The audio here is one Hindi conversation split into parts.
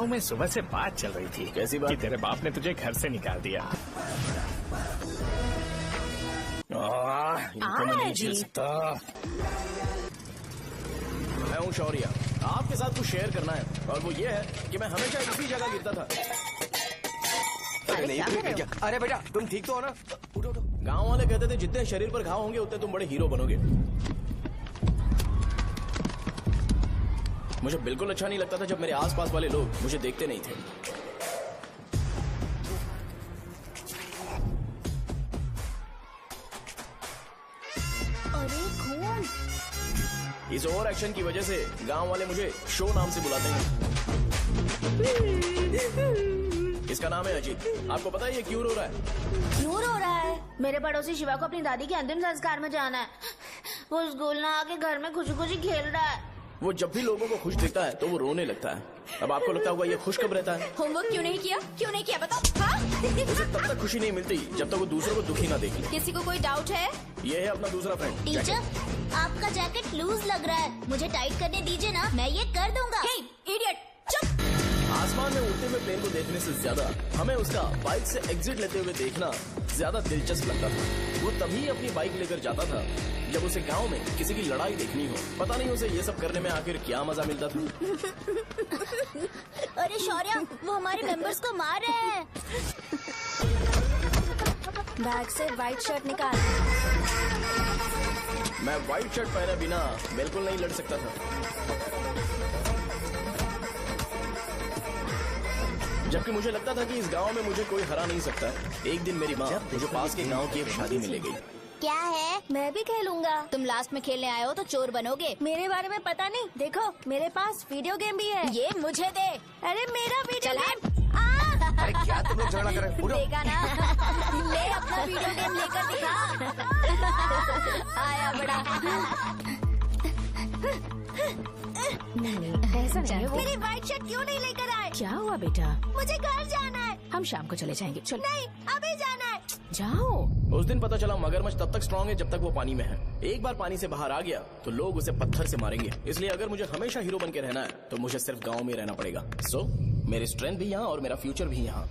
गांव में सुबह से बात चल रही थी। कैसी बात? कि तेरे बाप ने तुझे घर से निकाल दिया। इनको मैं नहीं झेल सकता। मैं हूँ शौर्य, आपके साथ कुछ शेयर करना है, और वो ये है कि मैं हमेशा इसी जगह गिरता था। अरे नहीं क्या? अरे बेटा तुम ठीक तो हो ना? उठो उठो। गाँव वाले कहते थे जितने शरीर पर घाव होंगे उतने तुम बड़े हीरो बनोगे। मुझे बिल्कुल अच्छा नहीं लगता था जब मेरे आसपास वाले लोग मुझे देखते नहीं थे। अरे खून! इस ओवर एक्शन की वजह से गांव वाले मुझे शो नाम से बुलाते हैं। इसका नाम है अजीत। आपको पता है ये क्यों रो रहा है? क्यों रो रहा है? मेरे पड़ोसी शिवा को अपनी दादी के अंतिम संस्कार में जाना है। वो स्कूल ना आके घर में खुशी खुशी खेल रहा है। वो जब भी लोगों को खुश देखता है तो वो रोने लगता है। अब आपको लगता होगा ये खुश कब रहता है? होमवर्क क्यों नहीं किया? क्यों नहीं किया बताओ? हाँ? उसे तब तक खुशी नहीं मिलती जब तक वो दूसरों को दुखी ना देख ले। किसी को कोई डाउट है? ये है अपना दूसरा फ्रेंड। टीचर आपका जैकेट लूज लग रहा है, मुझे टाइट करने दीजिए ना, मैं ये कर दूंगा। इडियट, चुप! आसमान में उड़ते हुए प्लेन को देखने से ज्यादा हमें उसका बाइक से एग्जिट लेते हुए देखना ज्यादा दिलचस्प लगता था। वो तभी अपनी बाइक लेकर जाता था जब उसे गांव में किसी की लड़ाई देखनी हो। पता नहीं उसे ये सब करने में आखिर क्या मजा मिलता था। अरे शौर्य, वो हमारे मेंबर्स को मार रहे हैं। बैग से व्हाइट शर्ट निकाल। मैं व्हाइट शर्ट पहने बिना बिल्कुल नहीं लड़ सकता था। जबकि मुझे लगता था कि इस गांव में मुझे कोई हरा नहीं सकता। एक दिन मेरी माँ मुझे पास के गांव की एक शादी में ले गई। क्या है? मैं भी खेलूंगा। तुम लास्ट में खेलने आए हो तो चोर बनोगे। मेरे बारे में पता नहीं। देखो मेरे पास वीडियो गेम भी है। ये मुझे दे। अरे मेरा वीडियो चला। गेम। अरे क्या तुम लोग झगड़ा कर रहे हो? देगा ना? ले अपना वीडियो गेम लेकर दिखा। आया बड़ा। नहीं ऐसा नहीं है। मेरी व्हाइट शर्ट क्यों नहीं लेकर आए? क्या हुआ बेटा? मुझे घर जाना है। हम शाम को चले जाएंगे। चलो नहीं अभी जाना है। जाओ। उस दिन पता चला मगरमच्छ तब तक स्ट्रांग है जब तक वो पानी में है। एक बार पानी से बाहर आ गया तो लोग उसे पत्थर से मारेंगे। इसलिए अगर मुझे हमेशा हीरो बन के रहना है तो मुझे सिर्फ गांव में रहना पड़ेगा। सो मेरी स्ट्रेंथ भी यहाँ और मेरा फ्यूचर भी यहाँ।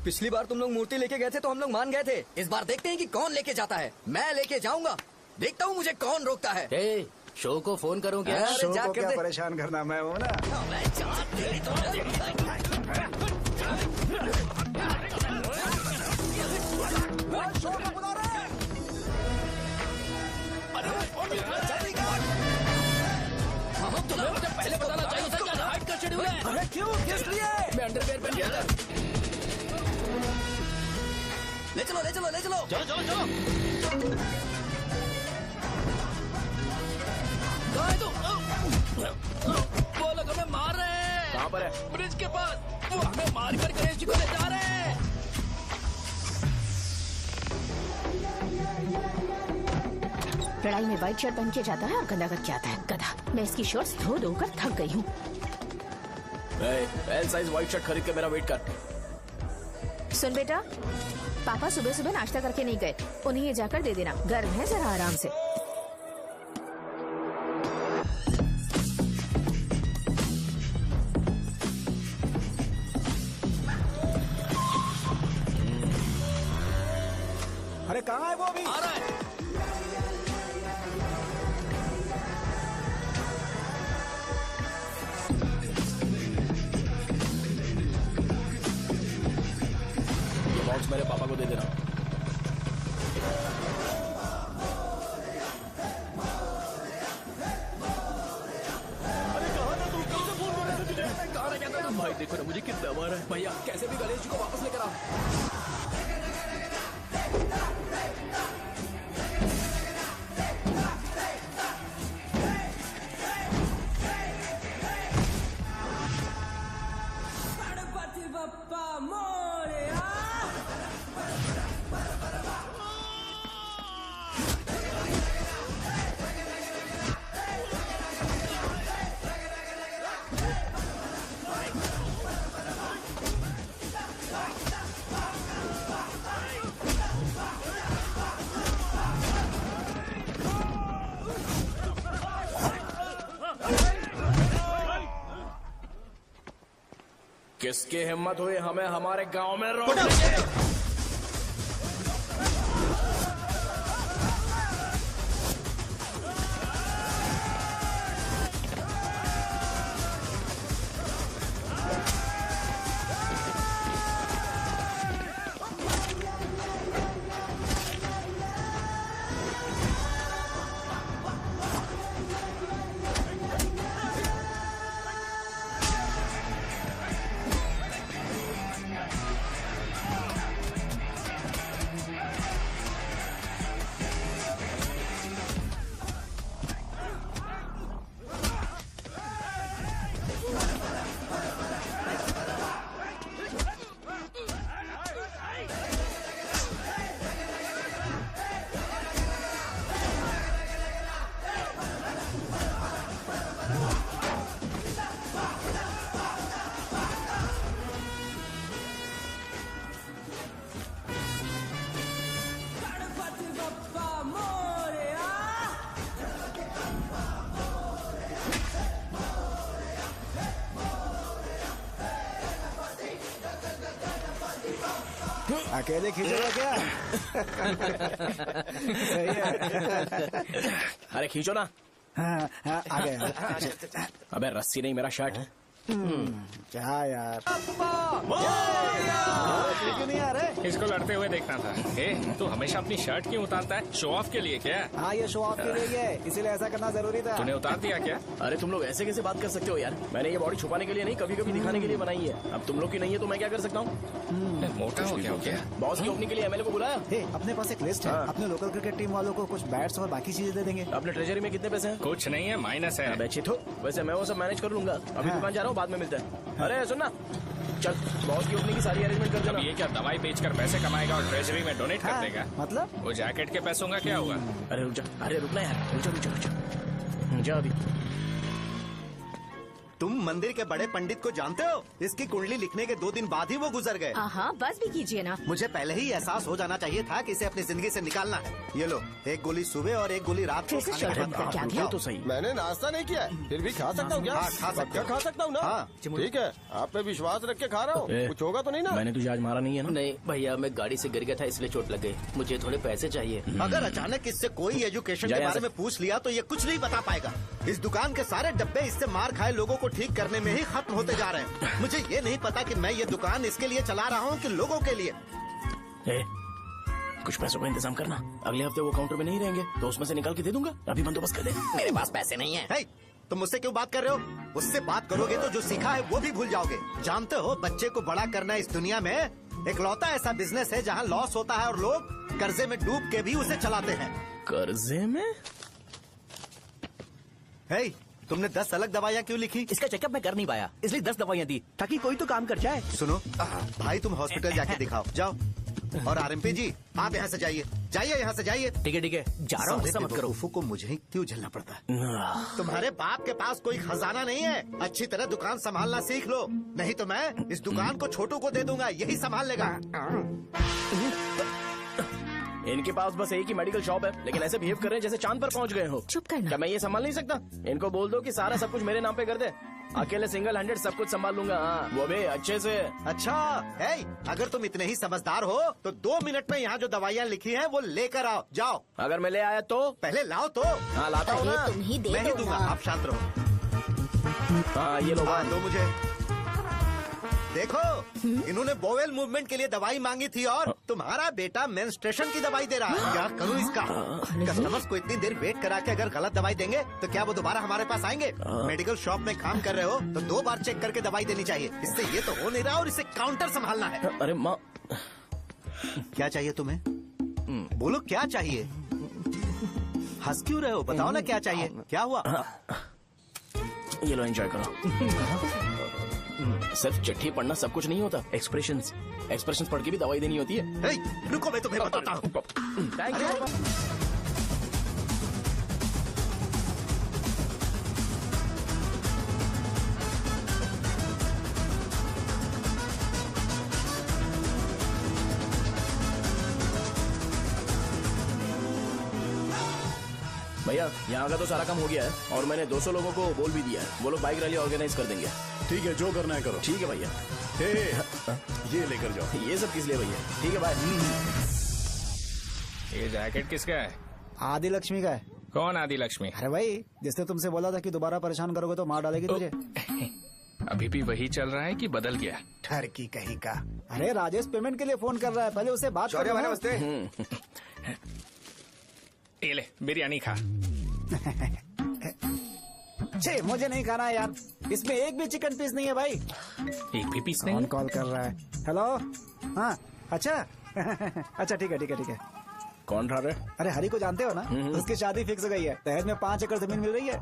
पिछली बार तुम लोग मूर्ति लेके गए थे तो हम लोग मान गए थे। इस बार देखते हैं कि कौन लेके जाता है। मैं लेके जाऊंगा, देखता हूँ मुझे कौन रोकता है। शो को फोन करूं क्या? शो को क्या परेशान करना, मैं हूँ ना। तुम्हें मुझे पहले बताना चाहिए था क्या हाइट का शेड्यूल है। अरे क्यों? किस लिए? मैं अंडरवेयर पहन गया था। ले चलो ले चलो ले चलो। चलो चलो चलो। वो लोग हमें मार रहे हैं। कहाँ पर है? ब्रिज के पास। वो हमें मार कर गणेश जी को ले जा रहे हैं। लड़ाई में व्हाइट शर्ट पहन के जाता है और गंदा करके आता है गधा। मैं इसकी शर्ट्स धो धो कर थक गई हूँ। एल साइज व्हाइट शर्ट खरीद के मेरा वेट कर। सुन बेटा, पापा सुबह सुबह नाश्ता करके नहीं गए, उन्हें ये जाकर दे देना। गर्म है, जरा आराम से। अरे कहाँ है वो अभी? आ रहा है। ये बॉक्स मेरे पापा को दे देना। भाई देखो ना मुझे कितना मारा है। भैया कैसे भी गणेश जी को वापस लेकर आओ। किसकी हिम्मत हुई हमें हमारे गांव में रोकने की? अकेले खींचेगा क्या? सही है। अरे खींचो ना। हाँ, हाँ, आ गया। अबे रस्सी नहीं, मेरा शर्ट है। क्या यार, क्यों नहीं आ रहे? इसको लड़ते हुए देखना था। ए, तू हमेशा अपनी शर्ट क्यों उतारता है? शो ऑफ के लिए क्या? हाँ, ये शो ऑफ के लिए है, इसीलिए ऐसा करना जरूरी था। तूने उतार दिया क्या? अरे तुम लोग ऐसे कैसे बात कर सकते हो यार? मैंने ये बॉडी छुपाने के लिए नहीं, कभी कभी दिखाने के लिए बनाई है। अब तुम लोग की नहीं है तो मैं क्या कर सकता हूँ? मोटा हो गया? बॉस की ओपनिंग के लिए एमएलए को बुलाया। हे, अपने पास एक लिस्ट है। हाँ। अपने लोकल क्रिकेट टीम वालों को कुछ बैट्स और बाकी चीजें दे देंगे। अपने ट्रेजरी में कितने पैसे हैं? कुछ नहीं है, माइनस है। अबे चिथो, वैसे मैं वो सब मैनेज कर लूंगा। अभी हाँ। दुकान जा रहा हूँ, बाद में मिलते हैं। अरे सुन ना, चल बॉस की ओपनिंग की सारी अरेंजमेंट कर अब देना। ये क्या दवाई बेचकर पैसे कमाएगा और ट्रेजरी में डोनेट कर हाँ, देगा? मतलब वो जैकेट के पैसों का क्या हुआ? अरे रुक जा, अरे रुकना यार, रुक जा अभी। तुम मंदिर के बड़े पंडित को जानते हो? इसकी कुंडली लिखने के 2 दिन बाद ही वो गुजर गए। हाँ, बस भी कीजिए ना। मुझे पहले ही एहसास हो जाना चाहिए था कि इसे अपनी जिंदगी से निकालना है। ये लो, एक गोली सुबह और एक गोली रात को कैसे खाने शर्ट के बाद निकल के आ खाओ। गया? तो सही। मैंने नाश्ता नहीं किया है, फिर भी खा सकता हूँ क्या? हाँ, खा सकते हो। खा सकता हूँ ना? हाँ। ठीक है, आप पे विश्वास रख के खा रहा हूँ। ए, कुछ होगा तो नहीं ना? मैंने तुझे आज मारा नहीं है ना? नहीं भैया, मैं गाड़ी से गिर गया था इसलिए चोट लग गई। मुझे थोड़े पैसे चाहिए। अगर अचानक इससे कोई एजुकेशन जा के यहाँ बारे से। में पूछ लिया तो ये कुछ नहीं बता पाएगा। इस दुकान के सारे डब्बे इससे मार खाए लोगों को ठीक करने में ही खत्म होते जा रहे हैं। मुझे ये नहीं पता कि मैं ये दुकान इसके लिए चला रहा हूँ कि लोगों के लिए। ए, कुछ पैसों का इंतजाम करना। अगले हफ्ते वो काउंटर में नहीं रहेंगे तो उसमें से निकाल के दे दूंगा। अभी बंदोबस्त कर दे। मेरे पास पैसे नहीं है। हे, तुम मुझसे क्यों बात कर रहे हो? उससे बात करोगे तो जो सीखा है वो भी भूल जाओगे। जानते हो, बच्चे को बड़ा करना इस दुनिया में एकलौता ऐसा बिजनेस है जहाँ लॉस होता है और लोग कर्जे में डूब के भी उसे चलाते हैं। कर्जे में? हे, तुमने 10 अलग दवाइयाँ क्यों लिखी? इसका चेकअप मैं कर नहीं पाया, इसलिए 10 दवाइयाँ दी ताकि कोई तो काम कर जाए। सुनो भाई, तुम हॉस्पिटल जाके दिखाओ, जाओ। और आरएमपी जी, आप यहाँ से जाइए, जाइए यहाँ से जाइए। ठीक है, जा रहा हूँ, गुस्सा मत करो। बेवकूफों को मुझे ही क्यों झेलना पड़ता है? तुम्हारे बाप के पास कोई खजाना नहीं है। अच्छी तरह दुकान संभालना सीख लो, नहीं तो मैं इस दुकान को छोटू को दे दूंगा, यही संभाल लेगा। इनके पास बस एक ही मेडिकल शॉप है, लेकिन ऐसे बिहेव कर रहे हैं जैसे चांद पर पहुंच गए हो। चुप करना। क्या मैं ये संभाल नहीं सकता? इनको बोल दो कि सारा सब कुछ मेरे नाम पे कर दे। अकेले सिंगल हैंडेड सब कुछ संभाल लूंगा। हाँ, वो भी अच्छे से। अच्छा है, अगर तुम इतने ही समझदार हो तो 2 मिनट में यहाँ जो दवाइयाँ लिखी हैं वो लेकर आओ, जाओ। अगर मैं ले आया तो? पहले लाओ तो। हाँ, लाता हूँ ना। अरे तुम ही दे मैं ही दो दूंगा, ना। आप शांत रहो। हाँ, ये लो। हाँ, दो मुझे। देखो, इन्होंने बोवेल मूवमेंट के लिए दवाई मांगी थी और तुम्हारा बेटा मेंस्ट्रुएशन की दवाई दे रहा है। क्या करूँ इसका? कस्टमर्स को इतनी देर वेट करा के अगर गलत दवाई देंगे तो क्या वो दोबारा हमारे पास आएंगे? मेडिकल शॉप में काम कर रहे हो तो 2 बार चेक करके दवाई देनी चाहिए। इससे ये तो हो नहीं रहा और इसे काउंटर संभालना है। अरे माँ, क्या चाहिए तुम्हें? बोलो क्या चाहिए? हंस क्यों रहे हो? बताओ ना क्या चाहिए? क्या हुआ? ये लो, एंजॉय करो। सिर्फ चिट्ठी पढ़ना सब कुछ नहीं होता। एक्सप्रेशंस पढ़ के भी दवाई देनी होती है। हे, रुको, मैं तुम्हें बताता हूँ। Thank you. भैया, यहाँ का तो सारा काम हो गया है और मैंने 200 लोगों को बोल भी दिया है। वो लोग बाइक रैली ऑर्गेनाइज कर देंगे। ठीक है, जो करना है करो। ठीक है भैया। ये लेकर जाओ। ये सब किस लिए भैया? ठीक है बाय। ये जैकेट किसका है? आदि लक्ष्मी का है। कौन आदि लक्ष्मी? अरे भाई, जिसने तुमसे बोला था कि दोबारा परेशान करोगे तो मार डालेगी तुझे। अभी भी वही चल रहा है कि बदल गया? ठरकी कहीं का। अरे राजेश पेमेंट के लिए फोन कर रहा है, पहले उससे बात करो। नमस्ते। ये ले बिरयानी खा। छे, मुझे नहीं खाना है यार, इसमें एक भी चिकन पीस नहीं है भाई। एक भी पीस नहीं? कौन कॉल कर रहा है? हेलो। हाँ अच्छा। अच्छा ठीक है ठीक है ठीक है। कौन रहा रे? अरे हरी को जानते हो ना, उसकी शादी फिक्स हो गई है। दहेज में 5 एकड़ जमीन मिल रही है।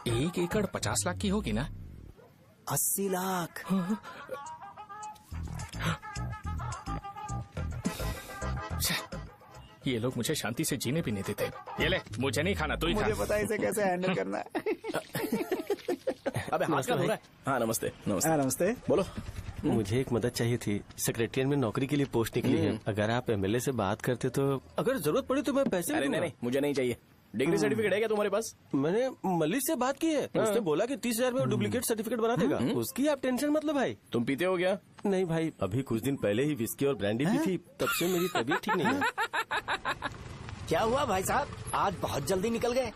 1 एकड़ 50 लाख की होगी ना? 80 लाख। ये लोग मुझे शांति से जीने भी नहीं देते। ये ले, मुझे नहीं खाना, तू ही खा। मुझे पता है इसे कैसे हैंडल करना है। अबे हाथ का हो रहा है। हाँ नमस्ते। नमस्ते। हाँ नमस्ते। बोलो। मुझे एक मदद चाहिए थी। सेक्रेटरिएट में नौकरी के लिए पोस्ट निकली है। अगर आप एमएलए से बात करते तो अगर जरूरत पड़ी तो मैं पैसे अरे नहीं, मुझे नहीं चाहिए। डिग्री सर्टिफिकेट है क्या तुम्हारे पास? मैंने मलिक से बात की है। उसने बोला कि 30,000 में डुप्लीकेट सर्टिफिकेट बना देगा। उसकी आप टेंशन मत लो भाई। तुम पीते हो क्या? नहीं भाई, अभी कुछ दिन पहले ही विस्की और ब्रांडी पी थी, तब से मेरी तबीयत ठीक नहीं है। क्या हुआ भाई साहब, आज बहुत जल्दी निकल गए?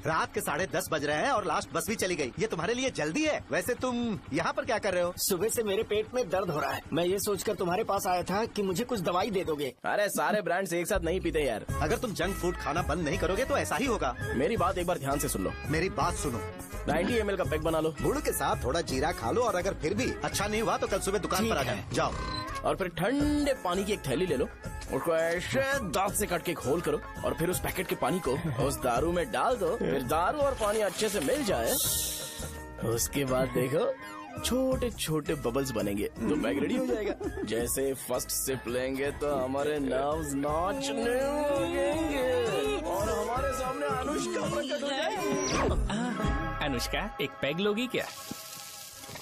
रात के 10:30 बज रहे हैं और लास्ट बस भी चली गई। ये तुम्हारे लिए जल्दी है? वैसे तुम यहाँ पर क्या कर रहे हो? सुबह से मेरे पेट में दर्द हो रहा है। मैं ये सोचकर तुम्हारे पास आया था कि मुझे कुछ दवाई दे दोगे। अरे सारे ब्रांड्स एक साथ नहीं पीते यार। अगर तुम जंक फूड खाना बंद नहीं करोगे तो ऐसा ही होगा। मेरी बात एक बार ध्यान से सुन लो। मेरी बात सुनो। 90 ml का पैक बना लो। गुड़ के साथ थोड़ा जीरा खा लो और अगर फिर भी अच्छा नहीं हुआ तो कल सुबह दुकान पर आ जाओ। और फिर ठंडे पानी की एक थैली ले लो, उसको ऐसे दांत से काट के खोल करो और फिर उस पैकेट के पानी को उस दारू में डाल दो। फिर दारू और पानी अच्छे से मिल जाए, उसके बाद देखो छोटे छोटे बबल्स बनेंगे तो पैक रेडी हो जाएगा। जैसे फर्स्ट सिप लेंगे तो हमारे नर्व्स नाचने लगेंगे और हमारे सामने अनुष्का प्रकट हो जाएगी। अनुष्का, एक पैग लोगी क्या?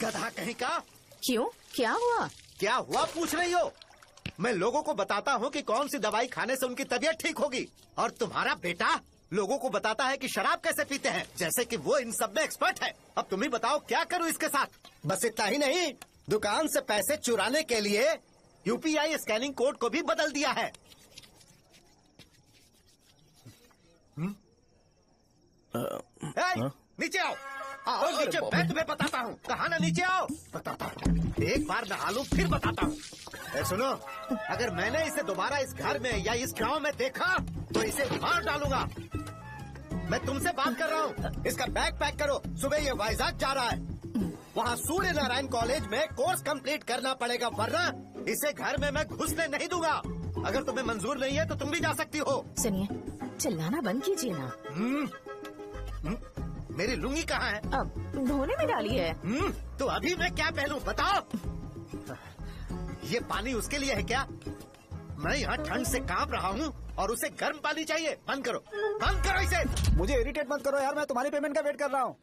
गधा कहीं का। क्यों, क्या हुआ? क्या हुआ पूछ रही हो? मैं लोगों को बताता हूँ कि कौन सी दवाई खाने से उनकी तबीयत ठीक होगी, और तुम्हारा बेटा लोगों को बताता है कि शराब कैसे पीते हैं, जैसे कि वो इन सब में एक्सपर्ट है। अब तुम ही बताओ क्या करूँ इसके साथ? बस इतना ही नहीं, दुकान से पैसे चुराने के लिए यूपीआई स्कैनिंग कोड को भी बदल दिया है। नीचे आओ। आओ नीचे, मैं तुम्हें बताता हूँ। कहा ना नीचे आओ, बताता हूँ। एक बार नहा लूं फिर बताता हूँ। सुनो, अगर मैंने इसे दोबारा इस घर में या इस गांव में देखा तो इसे मार डालूंगा। मैं तुमसे बात कर रहा हूँ। इसका बैग पैक करो, सुबह ये वाइजाग जा रहा है। वहाँ सूर्य नारायण कॉलेज में कोर्स कंप्लीट करना पड़ेगा, वरना इसे घर में मैं घुसने नहीं दूंगा। अगर तुम्हें मंजूर नहीं है तो तुम भी जा सकती हो। सुनिए, चिल्लाना बंद कीजिए ना। मेरी लुंगी कहाँ है? अब धोने में डाली है। तो अभी मैं क्या पहनूं बताओ? ये पानी उसके लिए है क्या? मैं यहाँ ठंड से कांप रहा हूँ और उसे गर्म पानी चाहिए। बंद करो, बंद करो इसे। मुझे इरिटेट मत करो यार, मैं तुम्हारी पेमेंट का वेट कर रहा हूँ।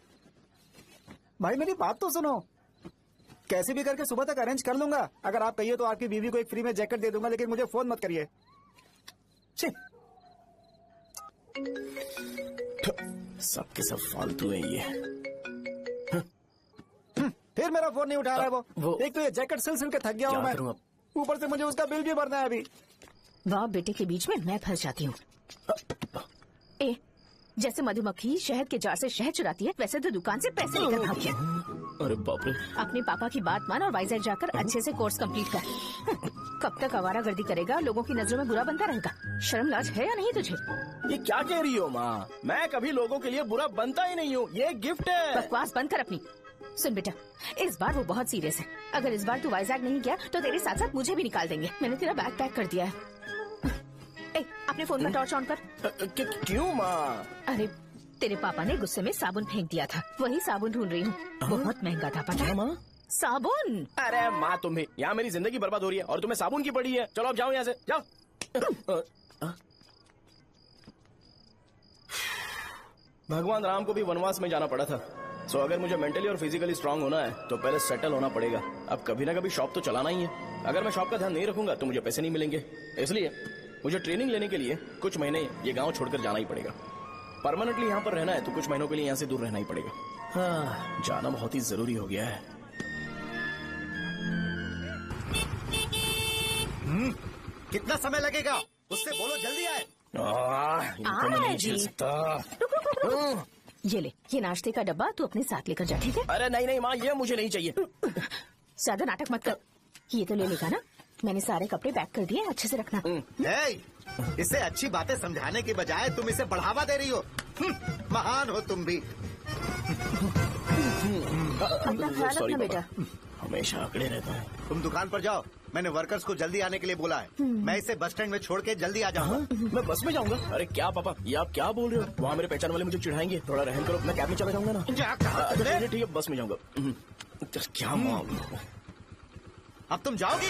भाई मेरी बात तो सुनो, कैसे भी करके सुबह तक अरेंज कर लूंगा। अगर आप कहिए तो आपकी बीवी को एक फ्री में जैकेट दे दूंगा, लेकिन मुझे फोन मत करिए। सबके सब फालतू है ये। फिर मेरा फोन नहीं उठा रहा है वो। एक तो ये जैकेट सिल के थक गया हूँ मैं, करूं ऊपर से मुझे उसका बिल भी भरना है अभी। बाप बेटे के बीच में मैं फंस जाती हूँ। ए, जैसे मधुमक्खी शहद के जार से शहद चुराती है, वैसे तो दुकान से पैसे लेकर भाग गया। अरे बाप रे। अपने पापा की बात मान और वाइजैक जाकर अच्छे से कोर्स कंप्लीट कर। कब तक आवारागर्दी करेगा, लोगों की नजरों में बुरा बनता रहेगा? शर्म लाज है या नहीं तुझे? ये क्या कह रही हो माँ? मैं कभी लोगों के लिए बुरा बनता ही नहीं हूँ, ये गिफ्ट है। बकवास बंद कर अपनी। सुन बेटा, इस बार वो बहुत सीरियस है। अगर इस बार तू वाइजैक नहीं गया तो तेरे साथ साथ मुझे भी निकाल देंगे। मैंने तेरा बैग पैक कर दिया है। ए, अपने फोन का टॉर्च ऑन कर। क्यों माँ? अरे तेरे पापा ने गुस्से में साबुन फेंक दिया था, वही साबुन ढूंढ रही हूँ। बहुत महंगा था, पता है माँ? साबुन। अरे माँ तुम भी, यहाँ मेरी जिंदगी बर्बाद हो रही है और तुम्हें साबुन की पड़ी है। चलो अब जाओ यहाँ से, जाओ। भगवान राम को भी वनवास में जाना पड़ा था। सो अगर मुझे मेंटली और फिजिकली स्ट्रांग होना है तो पहले सेटल होना पड़ेगा। अब कभी ना कभी शॉप तो चलाना ही है। अगर मैं शॉप का ध्यान नहीं रखूंगा तो मुझे पैसे नहीं मिलेंगे। इसलिए मुझे ट्रेनिंग लेने के लिए कुछ महीने ये गांव छोड़कर जाना ही पड़ेगा। परमानेंटली यहाँ पर रहना है तो कुछ महीनों के लिए यहाँ से दूर रहना ही पड़ेगा। हाँ, जाना बहुत ही जरूरी हो गया है। कितना समय लगेगा? उससे बोलो जल्दी आए। इनको मैं नहीं झेल सकता। ये ले, ये नाश्ते का डब्बा तू अपने साथ लेकर जा, ठीक है? अरे नहीं माँ, ये मुझे नहीं चाहिए। ज्यादा नाटक मत कर। ये तो ले लेगा ना? मैंने सारे कपड़े पैक कर दिए, अच्छे से रखना। इसे अच्छी बातें समझाने के बजाय तुम इसे बढ़ावा दे रही हो। महान हो तुम भी। अपना ख्याल रखना बेटा। हमेशा अकड़े रहता है। तुम दुकान पर जाओ, मैंने वर्कर्स को जल्दी आने के लिए बोला है। मैं इसे बस स्टैंड में छोड़ के जल्दी आ जाऊंगा। मैं बस में जाऊंगा? अरे क्या पापा, ये आप क्या बोल रहे हो? वहाँ मेरे पहचान वाले मुझे चिढ़ाएंगे। थोड़ा रहम करो, मैं कैब में चला जाऊंगा ना। ठीक है, बस में जाऊंगा। क्या मामला? अब तुम जाओगी?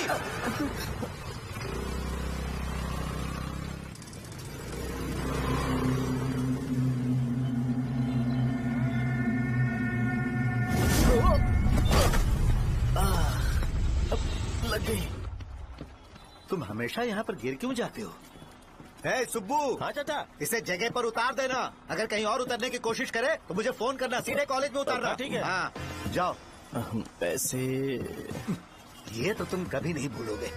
लग गई। तुम हमेशा यहाँ पर गिर क्यों जाते हो? हे सुब्बू। हाँ चाचा। इसे जगह पर उतार देना। अगर कहीं और उतरने की कोशिश करे तो मुझे फोन करना, सीधे कॉलेज में उतारना। ठीक है। हाँ, जाओ। पैसे ये तो तुम कभी नहीं भूलोगे।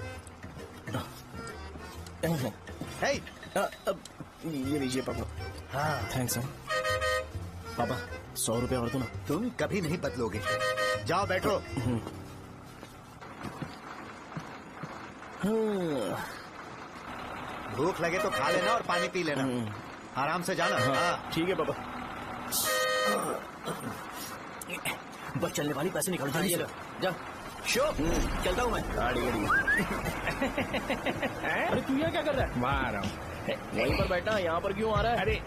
हे, ये लीजिए पापा। हाँ थैंक्स पापा, 100 रुपए और दो ना। तुम कभी नहीं बदलोगे। जाओ बैठो। भूख लगे तो खा लेना और पानी पी लेना। आराम से जाना। हाँ। ठीक है पापा। बस चलने वाली पैसे निकाल दीजिए। जा शो, चलता हूँ मैं। अरे तू यहाँ क्या कर रहा है? वहाँ आ रहा हूँ। वहीं पर बैठा, यहाँ पर क्यों आ रहा है? अरे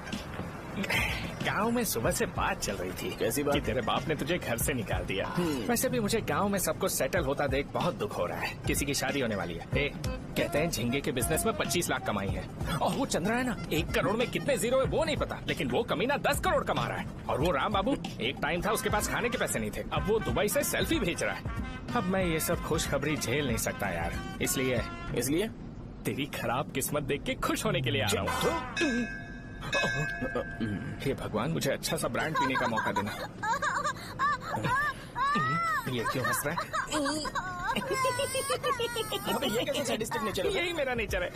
गांव में सुबह से बात चल रही थी। कैसी बात? कि तेरे बाप ने तुझे घर से निकाल दिया। वैसे भी मुझे गांव में सब कुछ सेटल होता देख बहुत दुख हो रहा है। किसी की शादी होने वाली है। कहते हैं झींगे के बिजनेस में 25 लाख कमाई है। और वो चंद्रा है ना, 1 करोड़ में कितने जीरो है वो नहीं पता, लेकिन वो कमीना 10 करोड़ कमा रहा है। और वो राम बाबू, एक टाइम था उसके पास खाने के पैसे नहीं थे, अब वो दुबई से सेल्फी भेज रहा है। अब मैं ये सब खुशखबरी झेल नहीं सकता यार, इसलिए तेरी खराब किस्मत देख के खुश होने के लिए आ रहा हूँ। हे भगवान, मुझे अच्छा सा ब्रांड पीने का मौका देना। ये क्यों हंस रहा है? ये कैसे सैडिस्टिक नेचर है? यही मेरा नेचर है।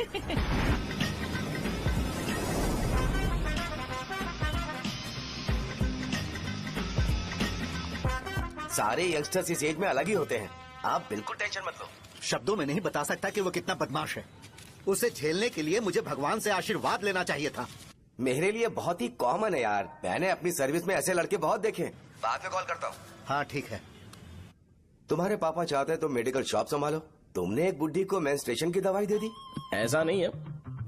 सारे यंगस्टर्स इस एज में अलग ही होते हैं। आप बिल्कुल टेंशन मत लो। शब्दों में नहीं बता सकता कि वो कितना बदमाश है। उसे झेलने के लिए मुझे भगवान से आशीर्वाद लेना चाहिए था। मेरे लिए बहुत ही कॉमन है यार। मैंने अपनी सर्विस में ऐसे लड़के बहुत देखे। बाद में कॉल करता हूँ। हाँ ठीक है। तुम्हारे पापा चाहते हैं तुम मेडिकल शॉप संभालो। तुमने एक बुड्ढी को मेंस्ट्रुएशन की दवाई दे दी। ऐसा नहीं है,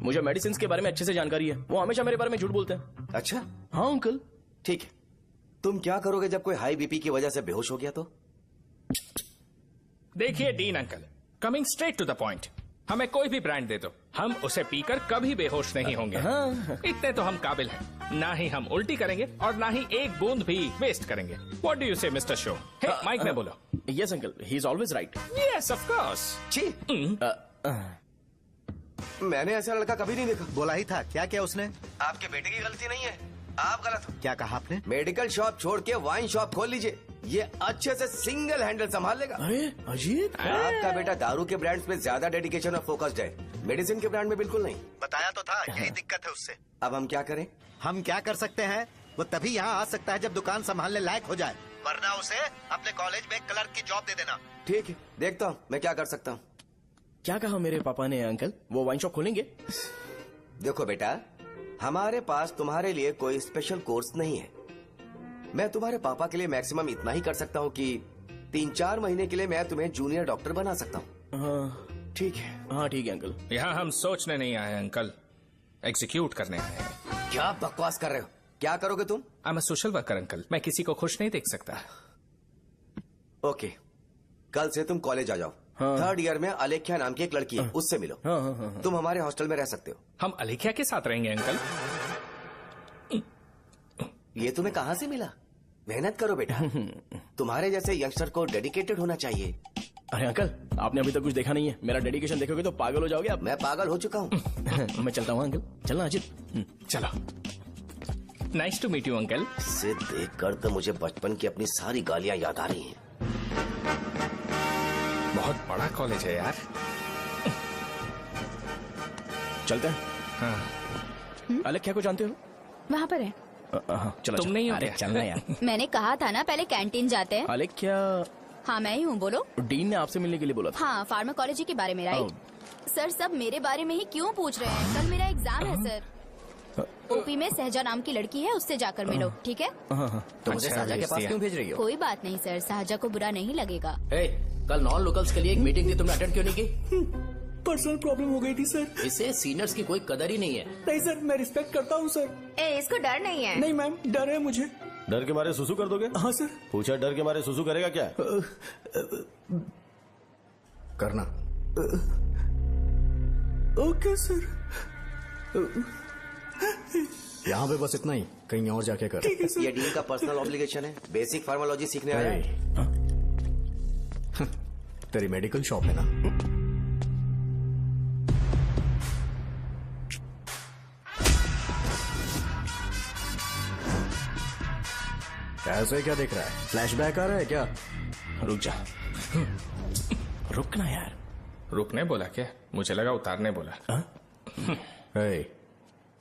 मुझे मेडिसिन के बारे में अच्छे से जानकारी है। वो हमेशा मेरे बारे में झूठ बोलते हैं। अच्छा हाँ अंकल। ठीक है, तुम क्या करोगे जब कोई हाई बीपी की वजह से बेहोश हो गया तो? देखिए Dean uncle, coming straight to the point, हमें कोई भी ब्रांड दे दो, हम उसे पीकर कभी बेहोश नहीं होंगे। इतने तो हम काबिल हैं। ना ही हम उल्टी करेंगे और ना ही एक बूंद भी वेस्ट करेंगे। व्हाट डू यू से मिस्टर शो? हे माइक में बोलो। Yes uncle, he is always right. Yes of course. मैंने ऐसा लड़का कभी नहीं देखा। बोला ही था। क्या क्या उसने? आपके बेटे की गलती नहीं है, आप गलत हो। क्या कहा आपने? मेडिकल शॉप छोड़ के वाइन शॉप खोल लीजिए, ये अच्छे से सिंगल हैंडल संभाल लेगा। अरे अजीत, आपका बेटा दारू के ब्रांड्स में ज्यादा डेडिकेशन और फोकस्ड है, मेडिसिन के ब्रांड में बिल्कुल नहीं। बताया तो था, यही दिक्कत है उससे। अब हम क्या करें? हम क्या कर सकते हैं? वो तभी यहाँ आ सकता है जब दुकान संभालने लायक हो जाए, वरना उसे अपने कॉलेज में क्लर्क की जॉब दे देना। ठीक है, देखता हूँ मैं क्या कर सकता हूँ। क्या कहा मेरे पापा ने अंकल? वो वाइन शॉप खोलेंगे? देखो बेटा, हमारे पास तुम्हारे लिए कोई स्पेशल कोर्स नहीं है। मैं तुम्हारे पापा के लिए मैक्सिमम इतना ही कर सकता हूँ कि 3-4 महीने के लिए मैं तुम्हें जूनियर डॉक्टर बना सकता हूँ। हाँ ठीक है। हाँ ठीक है अंकल। यहाँ हम सोचने नहीं आए अंकल, एग्जीक्यूट करने आए हैं। क्या बकवास कर रहे हो? क्या करोगे तुम? I am a social worker uncle, मैं किसी को खुश नहीं देख सकता। ओके, कल से तुम कॉलेज आ जाओ। हाँ। 3rd ईयर में अलेख्या नाम की एक लड़की है, उससे मिलो। हाँ, हाँ, हाँ, हाँ। तुम हमारे हॉस्टल में रह सकते हो। हम अलेख्या के साथ रहेंगे अंकल। ये तुम्हें कहाँ से मिला? मेहनत करो बेटा, तुम्हारे जैसे यंगस्टर को डेडिकेटेड होना चाहिए। अरे अंकल, आपने अभी तक कुछ देखा नहीं है। मेरा डेडिकेशन देखोगे तो पागल हो जाओगे आप। मैं पागल हो चुका हूँ। मैं चलता हूँ अंकल। चलना अजीत। चलो, nice to meet you uncle. इसे देखकर तो मुझे बचपन की अपनी सारी गालियां याद आ रही हैं। बहुत बड़ा कॉलेज है यार। चलते हैं। हाँ। अलेख्या को जानते हो? वहाँ पर है। चलो तुम नहीं हो अरे क्या? चलना यार। मैंने कहा था ना पहले कैंटीन जाते हैं। अलेख्या, हाँ मैं ही हूँ, बोलो। डीन ने आपसे मिलने के लिए बोला था। हाँ, फार्माकोलॉजी के बारे में, राइट? सर सब मेरे बारे में ही क्यों पूछ रहे हैं? कल मेरा एग्जाम है सर। ओपी में सहजा नाम की लड़की है, उससे जाकर मिलो, ठीक है? तो मुझे साजा के पास क्यों भेज रही हो? कोई बात नहीं सर, सहजा को बुरा नहीं लगेगा। कल नॉन लोकल्स के लिए एक मीटिंग थी, तुमने अटेंड क्यों नहीं की? पर्सनल प्रॉब्लम हो गई थी सर। इसे सीनियर्स की कोई कदर ही नहीं है। नहीं सर, मैं रिस्पेक्ट करता हूँ सर। इसको डर नहीं है। नहीं मैम, डर है मुझे। डर के मारे सुसु कर दोगे? हाँ सर। पूछा डर के मारे सुसु करेगा क्या? करना। Okay sir. यहाँ पे बस इतना ही, कहीं और जाके कर। ये डीन का पर्सनल ऑब्लिगेशन है, बेसिक फार्माकोलॉजी सीखने आया है। तेरी मेडिकल शॉप है ना? ऐसे क्या देख रहा है? फ्लैशबैक आ रहा है क्या? रुक जा। रुकना यार। रुकने बोला क्या? मुझे लगा उतारने बोला।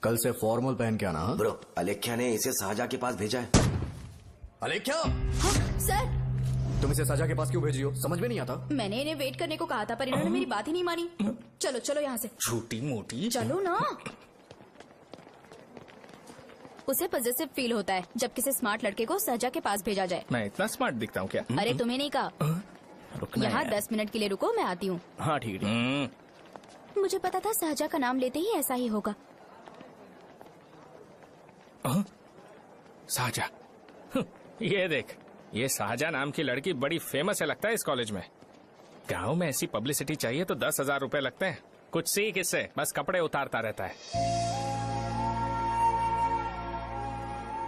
कल से फॉर्मल पहन के आना। हाँ? ब्रो, अलेख्या ने इसे साजा के पास भेजा है। अलेख्या, हाँ, सर तुम इसे साजा के पास क्यों भेज रही हो? समझ में नहीं आता। मैंने इन्हें वेट करने को कहा था, पर इन्होंने मेरी बात ही नहीं मानी। चलो चलो यहाँ से। छोटी मोटी। चलो ना। उसे पॉजिटिव फील होता है जब किसी स्मार्ट लड़के को सहजा के पास भेजा जाए। मैं इतना स्मार्ट दिखता हूँ क्या? अरे तुम्हें नहीं कहा। रुकना यहाँ यार। 10 मिनट के लिए रुको, मैं आती हूँ। हाँ ठीक है। मुझे पता था सहजा का नाम लेते ही ऐसा ही होगा। साजा। ये देख, ये साजा नाम की लड़की बड़ी फेमस है लगता है इस कॉलेज में। गांव में ऐसी पब्लिसिटी चाहिए तो 10,000 रुपए लगते हैं। कुछ सीख इससे, बस कपड़े उतारता रहता है।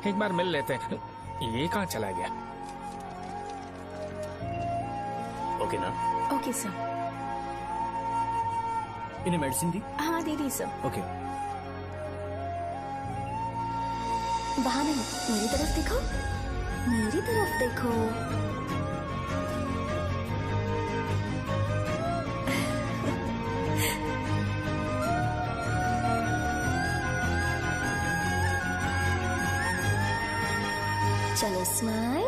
एक बार मिल लेते हैं। ये कहाँ चला गया? ओके ना? Okay sir. इन्हें मेडिसिन दी? हाँ दे दी सर। ओके। वहाँ नहीं, मेरी तरफ देखो, मेरी तरफ देखो। चलो स्माइल,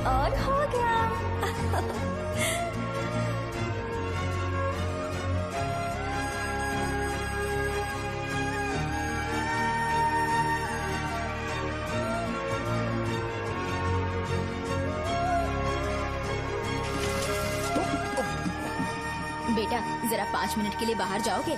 और हो गया। बेटा जरा 5 मिनट के लिए बाहर जाओगे?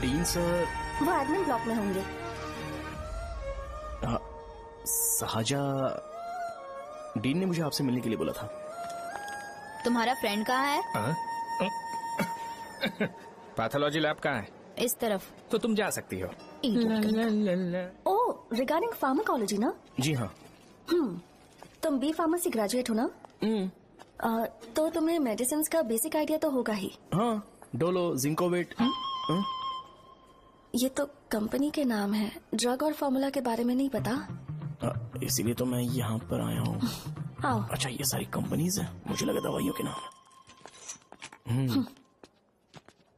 डीन सर वो एडमिन ब्लॉक में होंगे। सहजा, डीन ने मुझे आपसे मिलने के लिए बोला था। तुम्हारा फ्रेंड कहाँ है? पैथोलॉजी लैब कहाँ है? इस तरफ। तो तुम जा सकती हो। ओ, रिगार्डिंग फार्माकोलॉजी ना? जी हाँ। तुम बी फार्मेसी ग्रेजुएट हो ना? तो तुम्हें मेडिसिन का बेसिक आइडिया तो होगा ही। हाँ, डोलो, जिंकोवेट। ये तो कंपनी के नाम है, ड्रग और फॉर्मूला के बारे में नहीं पता। इसीलिए तो मैं यहाँ पर आया हूँ। आओ। अच्छा, ये सारी कंपनीज है, मुझे लगा दवाइयों के नाम।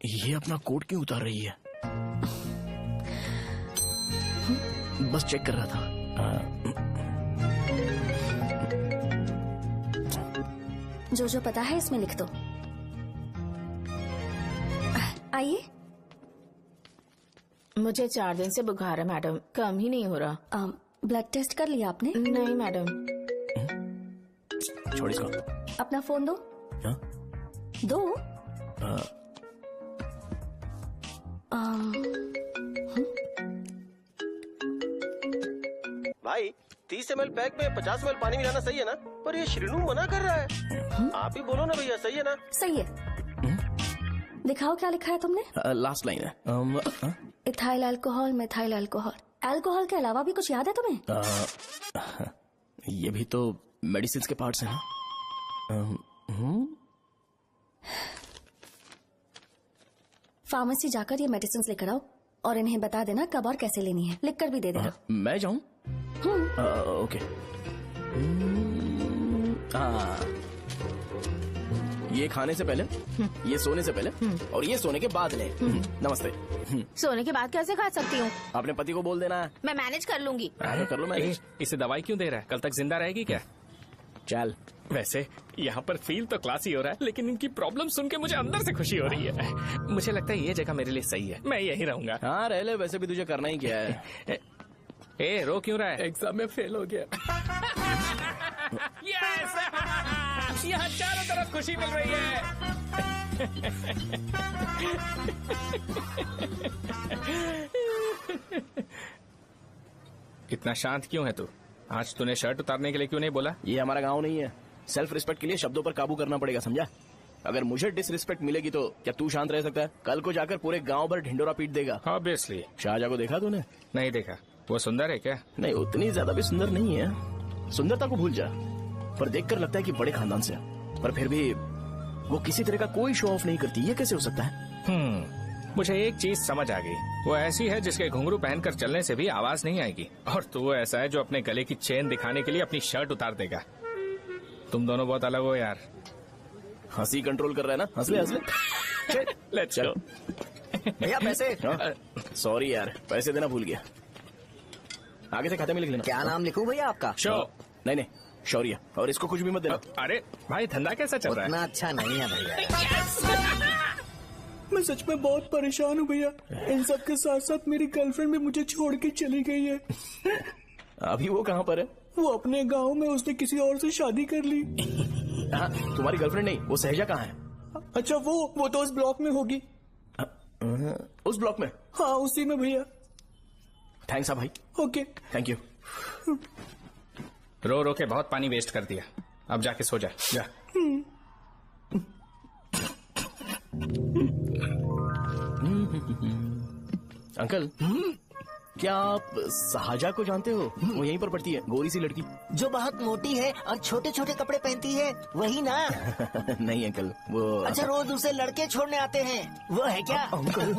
ये अपना कोट क्यों उतार रही है? बस चेक कर रहा था। जो जो पता है इसमें लिख दो। आइए। मुझे 4 दिन से बुखार है मैडम, कम ही नहीं हो रहा। ब्लड टेस्ट कर लिया आपने? नहीं मैडम। छोड़ इसको। अपना फोन दो। हाँ? दो। भाई 30 ml पैक में 50 ml पानी मिलाना सही है ना? पर ये श्रीनू मना कर रहा है। आप ही बोलो ना भैया, सही है ना? सही है। दिखाओ क्या लिखा है तुमने? लास्ट लाइन है। Ethyl alcohol, methyl alcohol. Alcohol के अलावा भी कुछ याद है तुम्हें? ये भी तो मेडिसिन के पार्ट्स हैं ना? फार्मेसी जाकर ये मेडिसिन लेकर आओ और इन्हें बता देना कब और कैसे लेनी है। लिख कर भी दे देना। मैं जाऊं? ओके। ये खाने से पहले, ये सोने से पहले और ये सोने के बाद ले। नमस्ते। सोने के बाद कैसे खा सकती हूँ? अपने पति को बोल देना है। मैं मैनेज कर लूंगी। कर लो मैनेज। इसे दवाई क्यों दे रहा है? कल तक जिंदा रहेगी क्या? चल। वैसे यहाँ पर फील तो क्लासी हो रहा है, लेकिन इनकी प्रॉब्लम सुन के मुझे अंदर से खुशी हो रही है। मुझे लगता है ये जगह मेरे लिए सही है, मैं यही रहूंगा। हाँ रह ले, वैसे भी तुझे करना ही क्या है। ए रो क्यों रहा है? एग्जाम में फेल हो गया। यस! यहाँ चारों तरफ खुशी मिल रही है। इतना शांत क्यों है तू? आज तूने शर्ट उतारने के लिए क्यों नहीं बोला? ये हमारा गांव नहीं है। सेल्फ रिस्पेक्ट के लिए शब्दों पर काबू करना पड़ेगा, समझा? अगर मुझे डिसरिस्पेक्ट मिलेगी तो क्या तू शांत रह सकता है? कल को जाकर पूरे गांव भर ढिंडोरा पीट देगा। ऑब्वियसली। शाहजहां को देखा तूने? नहीं देखा। वो सुंदर है क्या? नहीं, उतनी ज्यादा भी सुंदर नहीं है। सुंदरता को भूल जा, पर देखकर लगता है कि बड़े खानदान से, पर फिर भी वो किसी तरह का कोई शो ऑफ नहीं करती। ये कैसे हो सकता है? मुझे एक चीज समझ आ गई। वो ऐसी है जिसके घुंघरू पहनकर चलने से भी आवाज नहीं आएगी, और तू ऐसा है जो अपने गले की चेन दिखाने के लिए अपनी शर्ट उतार देगा। तुम दोनों बहुत अलग हो यार। हंसी कंट्रोल कर रहा है ना? हंस ले। Let's go. भैया पैसे। सॉरी यार, पैसे देना भूल गया। आगे से खाते में लिख लेना। क्या नाम लिखूं भैया आपका? शो। नहीं, शौर्य। और इसको कुछ भी मत देना। अरे भाई, धंधा कैसा चल रहा है? उतना अच्छा नहीं है भैया। मैं सच में बहुत परेशान हूँ भैया। इन सब के साथ साथ मेरी गर्लफ्रेंड भी मुझे छोड़ के चली गई है। अभी वो कहाँ पर है? वो अपने गांव में, उसने किसी और से शादी कर ली। हाँ, तुम्हारी गर्लफ्रेंड नहीं, वो सहजा कहाँ है? अच्छा, वो तो उस ब्लॉक में होगी। उस ब्लॉक में? हाँ, उसी में भैया। थैंक्स भाई। Okay, thank you. रो रो के बहुत पानी वेस्ट कर दिया, अब जाके सो जा। जा। अंकल, क्या आप शाहजहां को जानते हो? वो यहीं पर पढ़ती है, गोरी सी लड़की जो बहुत मोटी है और छोटे छोटे कपड़े पहनती है, वही ना? नहीं अंकल, वो अच्छा, रोज उसे लड़के छोड़ने आते हैं, वो है क्या? अंकल,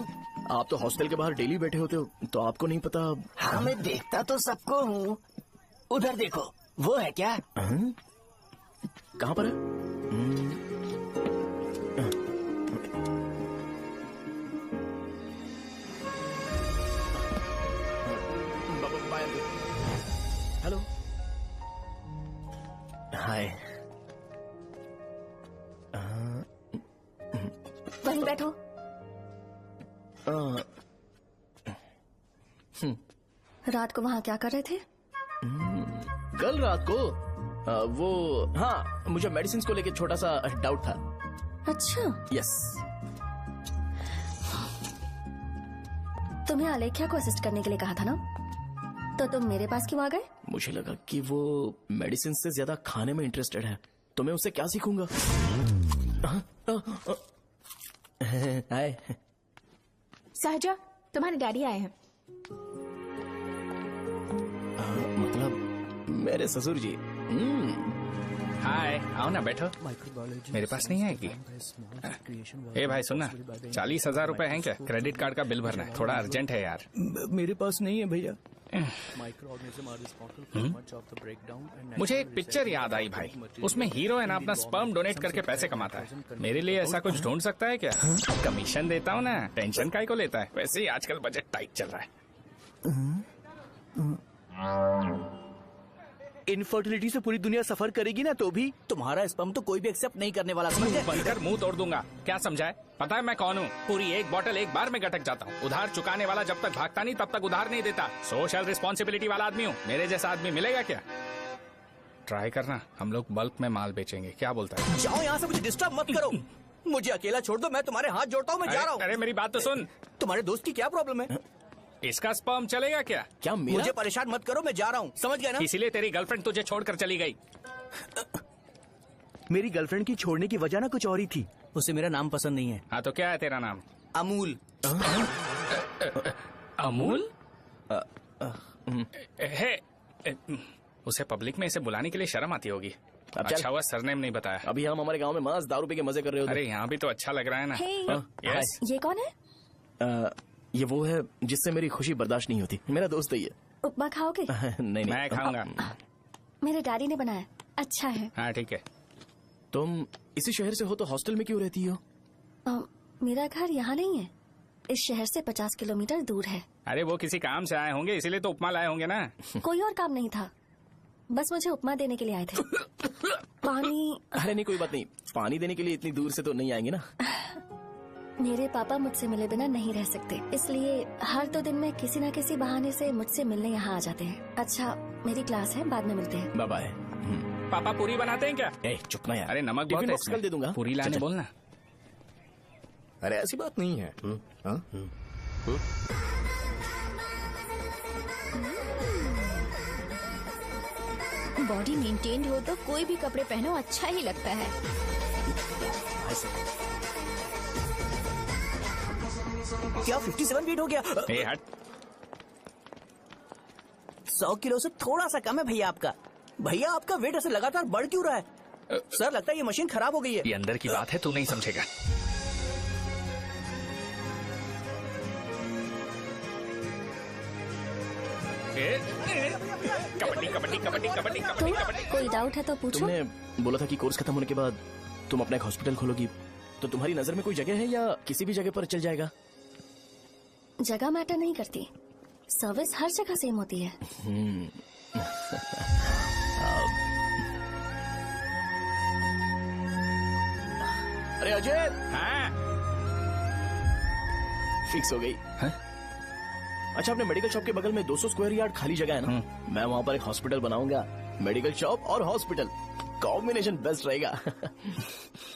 आप तो हॉस्टल के बाहर डेली बैठे होते हो, तो आपको नहीं पता? हाँ, मैं देखता तो सबको हूँ। उधर देखो, वो है क्या? कहाँ पर है? हेलो, हाय। वहीं बैठो। रात को वहाँ क्या कर रहे थे? कल रात को वो, हाँ, मुझे मेडिसिन को लेके छोटा सा डाउट था। अच्छा। यस। तुम्हें आलेख्या को असिस्ट करने के लिए कहा था ना, तो तुम मेरे पास क्यों आ गए? मुझे लगा कि वो मेडिसिन से ज्यादा खाने में इंटरेस्टेड है, तो मैं उससे क्या सीखूंगा? हाय। सहजा, तुम्हारे डैडी आए हैं। मतलब मेरे ससुर जी। हाय, आओ ना, बैठो। मेरे पास नहीं आएगी। ए भाई सुनना, 40,000 रुपए हैं क्या? क्रेडिट कार्ड का बिल भरना है, थोड़ा अर्जेंट है यार। मेरे पास नहीं है भैया। मुझे एक पिक्चर याद आई भाई, उसमें हीरो है ना अपना स्पर्म डोनेट करके पैसे कमाता है। मेरे लिए ऐसा कुछ ढूंढ सकता है क्या? कमीशन देता हूँ ना, टेंशन काहे को लेता है? वैसे ही आजकल बजट टाइट चल रहा है। इनफर्टिलिटी से पूरी दुनिया सफर करेगी ना, तो भी तुम्हारा स्पर्म तो कोई भी एक्सेप्ट नहीं करने वाला। समझ गए? बनकर मुंह तोड़ दूंगा। क्या समझा है? पता है मैं कौन हूँ? पूरी एक बोतल एक बार में गटक जाता हूँ। उधार चुकाने वाला जब तक भागता नहीं तब तक उधार नहीं देता। सोशल रिस्पॉन्सिबिलिटी वाला आदमी हूँ। मेरे जैसा आदमी मिलेगा क्या? ट्राई करना, हम लोग बल्क में माल बेचेंगे। क्या बोलता है? जाओ यहाँ से, मुझे डिस्टर्ब मत करो। मुझे अकेला छोड़ दो, मैं तुम्हारे हाथ जोड़ता हूँ, मैं जा रहा हूँ। अरे मेरी बात तो सुन। तुम्हारे दोस्त की क्या प्रॉब्लम है? इसका स्पर्म चलेगा क्या? क्या मेरा? मुझे परेशान मत करो, मैं जा रहा हूँ, समझ गया ना? इसीलिए तेरी गर्लफ्रेंड तुझे छोड़कर चली गई। मेरी गर्लफ्रेंड की छोड़ने की वजह ना कुछ और ही थी। उसे मेरा नाम पसंद नहीं है। हाँ तो क्या है तेरा नाम? अमूल। अमूल? उसे पब्लिक में इसे बुलाने के लिए शर्म आती होगी। अच्छा हुआ सरनेम नहीं बताया। अभी हम हमारे गांव में मस्त दारू पी के मजे कर रहे होते। अरे यहाँ भी तो अच्छा लग रहा है ना। यस। ये कौन है? ये वो है जिससे मेरी खुशी बर्दाश्त नहीं होती। मेरा दोस्त है ये। उपमा खाओगे? नहीं मैं खाऊंगा। मेरे डैडी ने बनाया, अच्छा है। हाँ ठीक है। तुम इसी शहर से हो तो हॉस्टल में क्यों रहती हो? मेरा घर यहाँ नहीं है, इस शहर से 50 किलोमीटर दूर है। अरे वो किसी काम से आए होंगे, इसीलिए तो उपमा लाए होंगे ना। कोई और काम नहीं था, बस मुझे उपमा देने के लिए आए थे। पानी? अरे नहीं कोई बात नहीं, पानी देने के लिए इतनी दूर से तो नहीं आएंगे ना। मेरे पापा मुझसे मिले बिना नहीं रह सकते, इसलिए हर 2 दिन में किसी न किसी बहाने से मुझसे मिलने यहाँ आ जाते हैं। अच्छा मेरी क्लास है, बाद में मिलते हैं। Bye bye. पापा पूरी बनाते हैं क्या? चुप ना यार। अरे नमक बहुत है इसमें। दे दूंगा, पूरी लाने बोलना। अरे ऐसी बात नहीं है। बॉडी मेंटेन्ड हो तो कोई भी कपड़े पहनो अच्छा ही लगता है। क्या 57 वेट हो गया? हट। 100 किलो से थोड़ा सा कम है भैया आपका। भैया आपका वेट ऐसे लगातार बढ़ क्यों रहा है? सर लगता है ये मशीन खराब हो गई है। ये अंदर की बात है, तू नहीं समझेगा। कबड्डी कबड्डी कबड्डी कबड्डी कबड्डी कबड्डी। कोई डाउट है तो पूछो। तुमने बोला था कि कोर्स खत्म होने के बाद तुम अपना एक हॉस्पिटल खोलोगी, तो तुम्हारी नजर में कोई जगह है या किसी भी जगह पर चल जाएगा? जगह मैटर नहीं करती, सर्विस हर जगह सेम होती है। अरे अजय। हाँ? फिक्स हो गई। अच्छा अपने मेडिकल शॉप के बगल में 200 स्क्वायर यार्ड खाली जगह है ना, मैं वहाँ पर एक हॉस्पिटल बनाऊंगा। मेडिकल शॉप और हॉस्पिटल कॉम्बिनेशन बेस्ट रहेगा।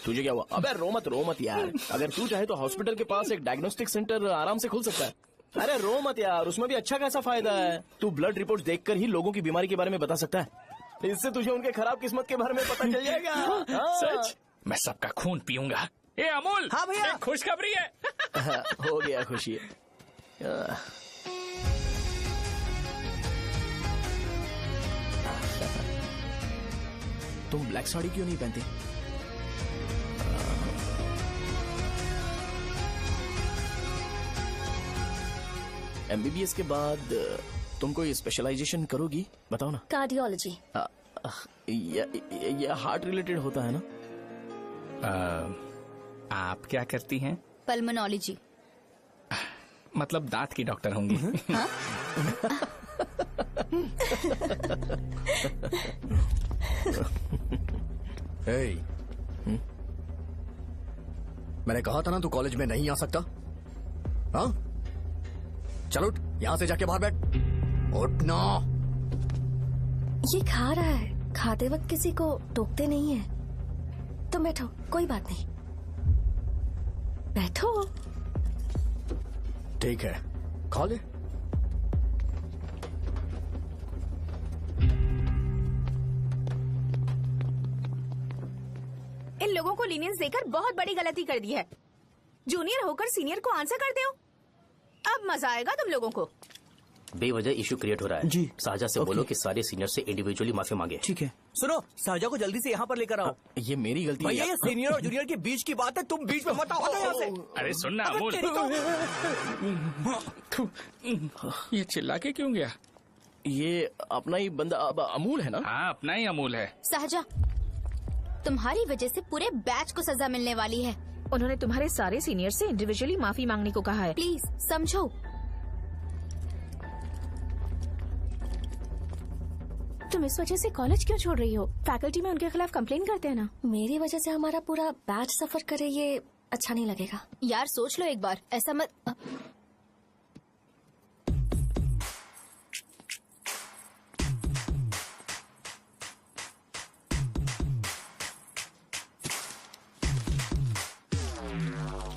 तुझे क्या हुआ? अबे रो मत यार। अगर तू चाहे तो हॉस्पिटल के पास एक डायग्नोस्टिक सेंटर आराम से खुल सकता है। अरे रो मत यार, उसमें भी अच्छा खासा फायदा है। तू ब्लड रिपोर्ट देखकर ही लोगों की बीमारी के बारे में बता सकता है। इससे तुझे उनके खराब किस्मत के बारे में पता चल जाएगा। सच? मैं सबका खून पीऊंगा। ए अमूल। हाँ भैया। खुशखबरी है। हो गया खुशी। तुम ब्लैक साड़ी क्यों नहीं पहनती? MBBS के बाद तुम कोई स्पेशलाइजेशन करोगी? बताओ ना। कार्डियोलॉजी। ये हार्ट रिलेटेड होता है ना? आप क्या करती हैं? पल्मोनोलॉजी। मतलब दांत की डॉक्टर होंगी। हाँ? मैंने कहा था ना तू कॉलेज में नहीं आ सकता। हाँ चल उठ, यहाँ से जाके बाहर बैठ। उठ ना। ये खा रहा है, खाते वक्त किसी को टोकते नहीं है। तुम बैठो, कोई बात नहीं, बैठो। ठीक है खा ले। इन लोगों को लीनियंस देकर बहुत बड़ी गलती कर दी है। जूनियर होकर सीनियर को आंसर करते हो। अब मजा आएगा तुम लोगों को। बेवजह इशू क्रिएट हो रहा है जी। साजा से बोलो कि सारे सीनियर से इंडिविजुअली माफी मांगे। ठीक है। सुनो, साजा को जल्दी से यहाँ पर लेकर आओ। ये मेरी गलती है। भैया ये सीनियर और जूनियर के बीच की बात है, तुम बीच में मत आओ यहाँ से। अरे सुन ना अमूल। ये चिल्ला के क्यों गया? ये अपना ही बंदा अमूल है ना? हाँ अपना ही अमूल है। साजा, तुम्हारी वजह से पूरे बैच को सजा मिलने वाली है। उन्होंने तुम्हारे सारे सीनियर से इंडिविजुअली माफी मांगने को कहा है। प्लीज समझो। तुम इस वजह से कॉलेज क्यों छोड़ रही हो? फैकल्टी में उनके खिलाफ कंप्लेन करते हैं ना। मेरी वजह से हमारा पूरा बैच सफर करे, ये अच्छा नहीं लगेगा। यार सोच लो एक बार, ऐसा मत।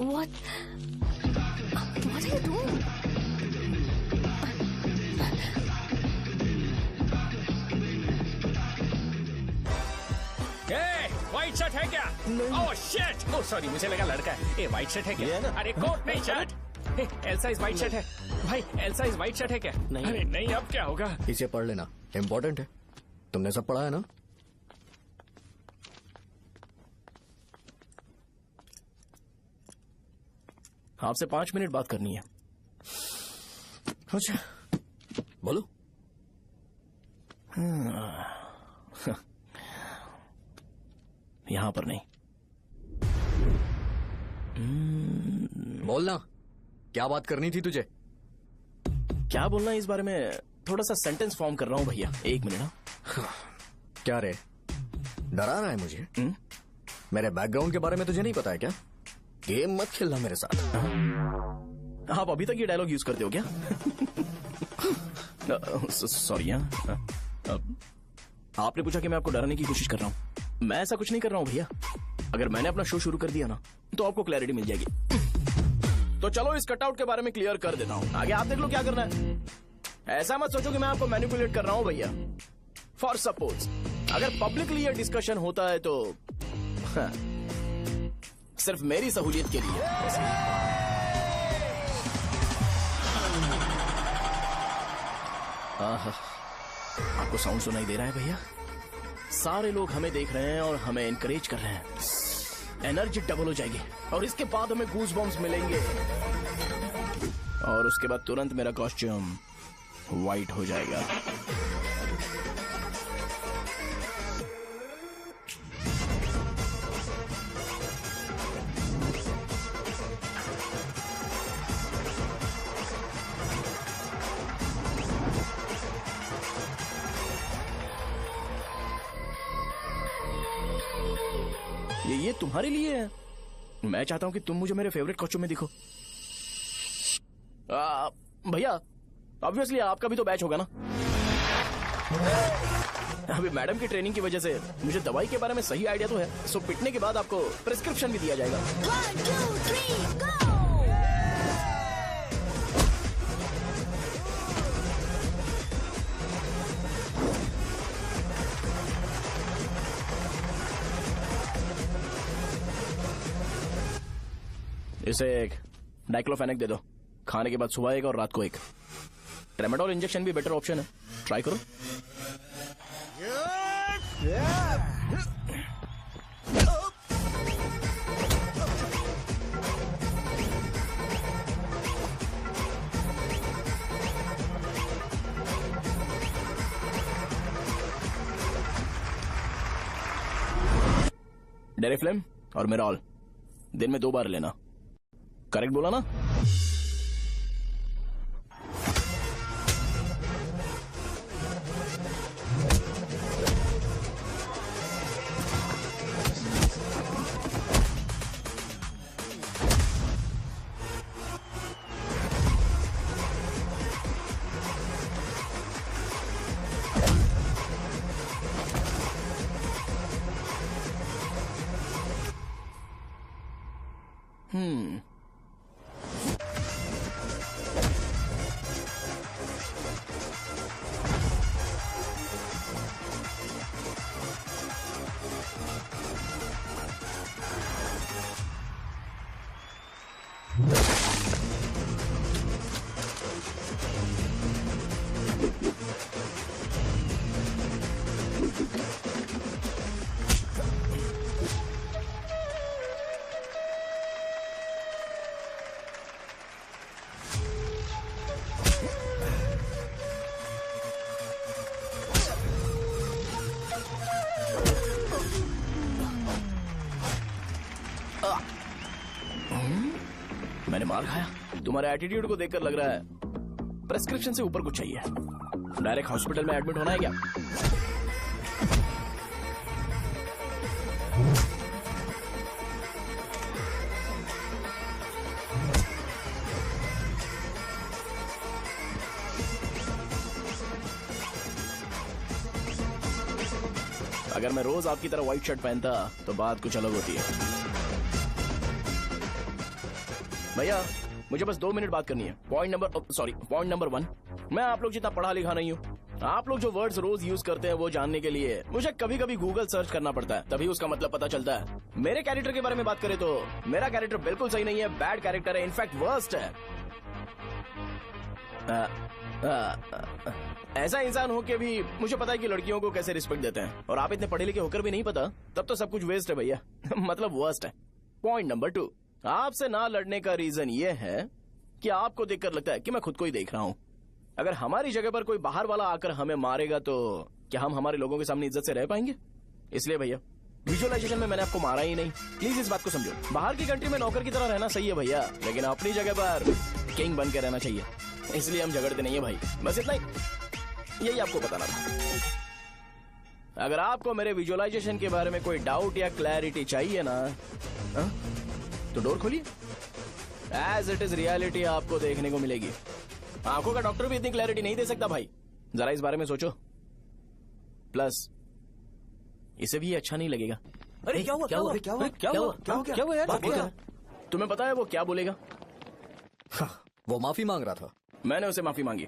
What are you doing? White shirt है क्या? Oh shit! ओह सॉरी, मुझे लगा लड़का है। व्हाइट शर्ट है क्या? अरे कोट नहीं shirt. L size white shirt है भाई। एल साइज व्हाइट शर्ट है क्या? नहीं। अरे नहीं, अब क्या होगा? इसे पढ़ लेना, इम्पोर्टेंट है। तुमने सब पढ़ा है ना? आपसे 5 मिनट बात करनी है। अच्छा, बोलो। यहां पर नहीं। बोलना, क्या बात करनी थी तुझे? क्या बोलना है इस बारे में? थोड़ा सा सेंटेंस फॉर्म कर रहा हूं भैया, 1 मिनट। क्या रे, डरा रहा है मुझे? मेरे बैकग्राउंड के बारे में तुझे नहीं पता है क्या? गेम मत खेलना मेरे साथ। आप अभी तक ये डायलॉग यूज करते हो क्या? सॉरी। आपने पूछा कि मैं आपको डराने की कोशिश कर रहा हूं। मैं ऐसा कुछ नहीं कर रहा हूं भैया। अगर मैंने अपना शो शुरू कर दिया ना, तो आपको क्लैरिटी मिल जाएगी। तो चलो इस कटआउट के बारे में क्लियर कर देता हूं। आगे आप देख लो क्या करना है। ऐसा मत सोचो कि मैं आपको मैनिपुलेट कर रहा हूं भैया। फॉर सपोज अगर पब्लिकली ये डिस्कशन होता है तो सिर्फ मेरी सहूलियत के लिए। आपको साउंड सुनाई दे रहा है भैया? सारे लोग हमें देख रहे हैं और हमें एनकरेज कर रहे हैं। एनर्जी डबल हो जाएगी और इसके बाद हमें गूज बम्स मिलेंगे और उसके बाद तुरंत मेरा कॉस्ट्यूम वाइट हो जाएगा। ये तुम्हारे लिए है। मैं चाहता हूं कि तुम मुझे मेरे फेवरेट कॉस्ट्यूम में दिखो। भैया ऑब्वियसली आपका भी तो बैच होगा ना। अभी मैडम की ट्रेनिंग की वजह से मुझे दवाई के बारे में सही आइडिया तो है। सो पिटने के बाद आपको प्रिस्क्रिप्शन भी दिया जाएगा। 1, 2, 3, go! इसे एक डाइक्लोफेनेक दे दो। खाने के बाद सुबह एक और रात को एक। ट्रेमाडोल इंजेक्शन भी बेटर ऑप्शन है, ट्राई करो। डेरिफ्लेम और मेरॉल दिन में 2 बार लेना। करेक्ट बोला ना? मैंने मार खाया। तुम्हारे एटीट्यूड को देखकर लग रहा है प्रेस्क्रिप्शन से ऊपर कुछ चाहिए। डायरेक्ट हॉस्पिटल में एडमिट होना है क्या? अगर मैं रोज आपकी तरह व्हाइट शर्ट पहनता तो बात कुछ अलग होती है। भैया मुझे बस 2 मिनट बात करनी है। पॉइंट नंबर 1, मैं आप लोग जितना पढ़ा लिखा नहीं हूँ। आप लोग जो वर्ड्स रोज यूज करते हैं वो जानने के लिए मुझे कभी कभी गूगल सर्च करना पड़ता है, तभी उसका मतलब पता चलता है। मेरे कैरेक्टर के बारे में बात करें तो मेरा कैरेक्टर बिल्कुल सही नहीं है, बैड कैरेक्टर है, इनफैक्ट वर्स्ट है। ऐसा इंसान हो के भी मुझे पता है कि लड़कियों को कैसे रिस्पेक्ट देते हैं, और आप इतने पढ़े लिखे होकर भी नहीं पता, तब तो सब कुछ वेस्ट है भैया। मतलब वर्स्ट है। पॉइंट नंबर 2, आपसे ना लड़ने का रीजन ये है कि आपको देखकर लगता है कि मैं खुद को ही देख रहा हूँ। अगर हमारी जगह पर कोई बाहर वाला आकर हमें मारेगा तो क्या हम हमारे लोगों के सामने इज्जत से रह पाएंगे? इसलिए भैया विजुअलाइजेशन में मैंने आपको मारा ही नहीं, प्लीज इस बात को समझो। बाहर की कंट्री में नौकर की तरह रहना सही है भैया, लेकिन अपनी जगह पर किंग बन के रहना चाहिए। इसलिए हम झगड़ते नहीं है भाई, बस इतना ही, यही आपको बताना था। अगर आपको मेरे विजुअलाइजेशन के बारे में कोई डाउट या क्लैरिटी चाहिए ना, तो डोर खोलिए। एज इट इज रियलिटी आपको देखने को मिलेगी। आंखों का डॉक्टर भी इतनी क्लैरिटी नहीं दे सकता भाई, जरा इस बारे में सोचो। प्लस इसे भी अच्छा नहीं लगेगा। अरे क्या हुआ? क्या हुआ? क्या हुआ? क्या हुआ? क्या हुआ यार? तुम्हें पता है वो क्या बोलेगा? वो माफी मांग रहा था। मैंने उसे माफी मांगी।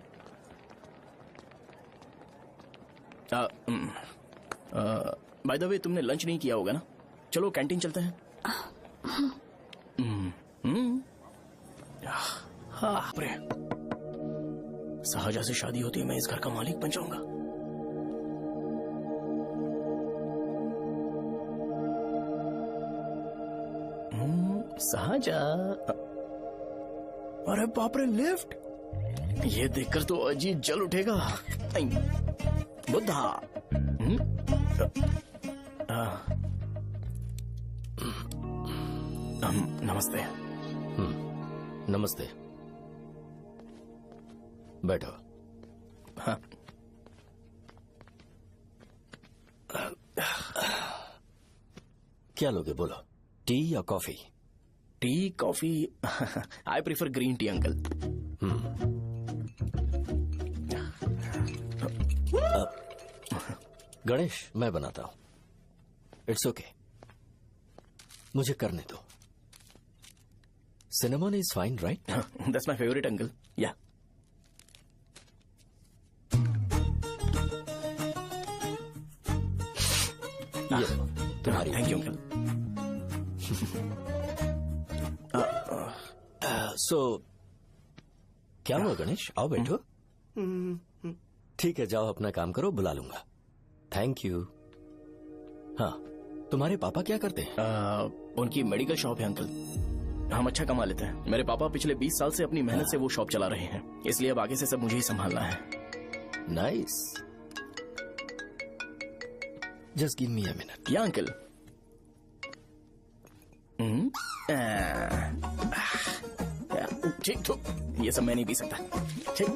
बाय द वे तुमने लंच नहीं किया होगा ना? चलो कैंटीन चलते हैं। सहजा से शादी होती है, मैं इस घर का मालिक बन जाऊंगा। सहजा, अरे बाप रे, लिफ्ट! ये देखकर तो अजीत जल उठेगा। बुद्धा। नमस्ते। नमस्ते, बैठो। हाँ। क्या लोगे बोलो, टी या coffee? T, coffee? I prefer green tea uncle. Ganesh, मैं बनाता हूं। इट्स ओके, मुझे करने दो। Cinnamon is fine, right? That's my favourite uncle. या तुम्हारी। Thank you uncle. सो क्या हुआ गणेश? आओ बैठो। ठीक है, जाओ अपना काम करो, बुला लूंगा। Thank you. हाँ, तुम्हारे पापा क्या करते हैं? उनकी मेडिकल शॉप है अंकल। हम अच्छा कमा लेते हैं। मेरे पापा पिछले 20 साल से अपनी मेहनत से वो शॉप चला रहे हैं, इसलिए अब आगे से सब मुझे ही संभालना है। Nice. Just give me a minute. या अंकल। ठीक तो ये सब मैं नहीं पी सकता। ठीक।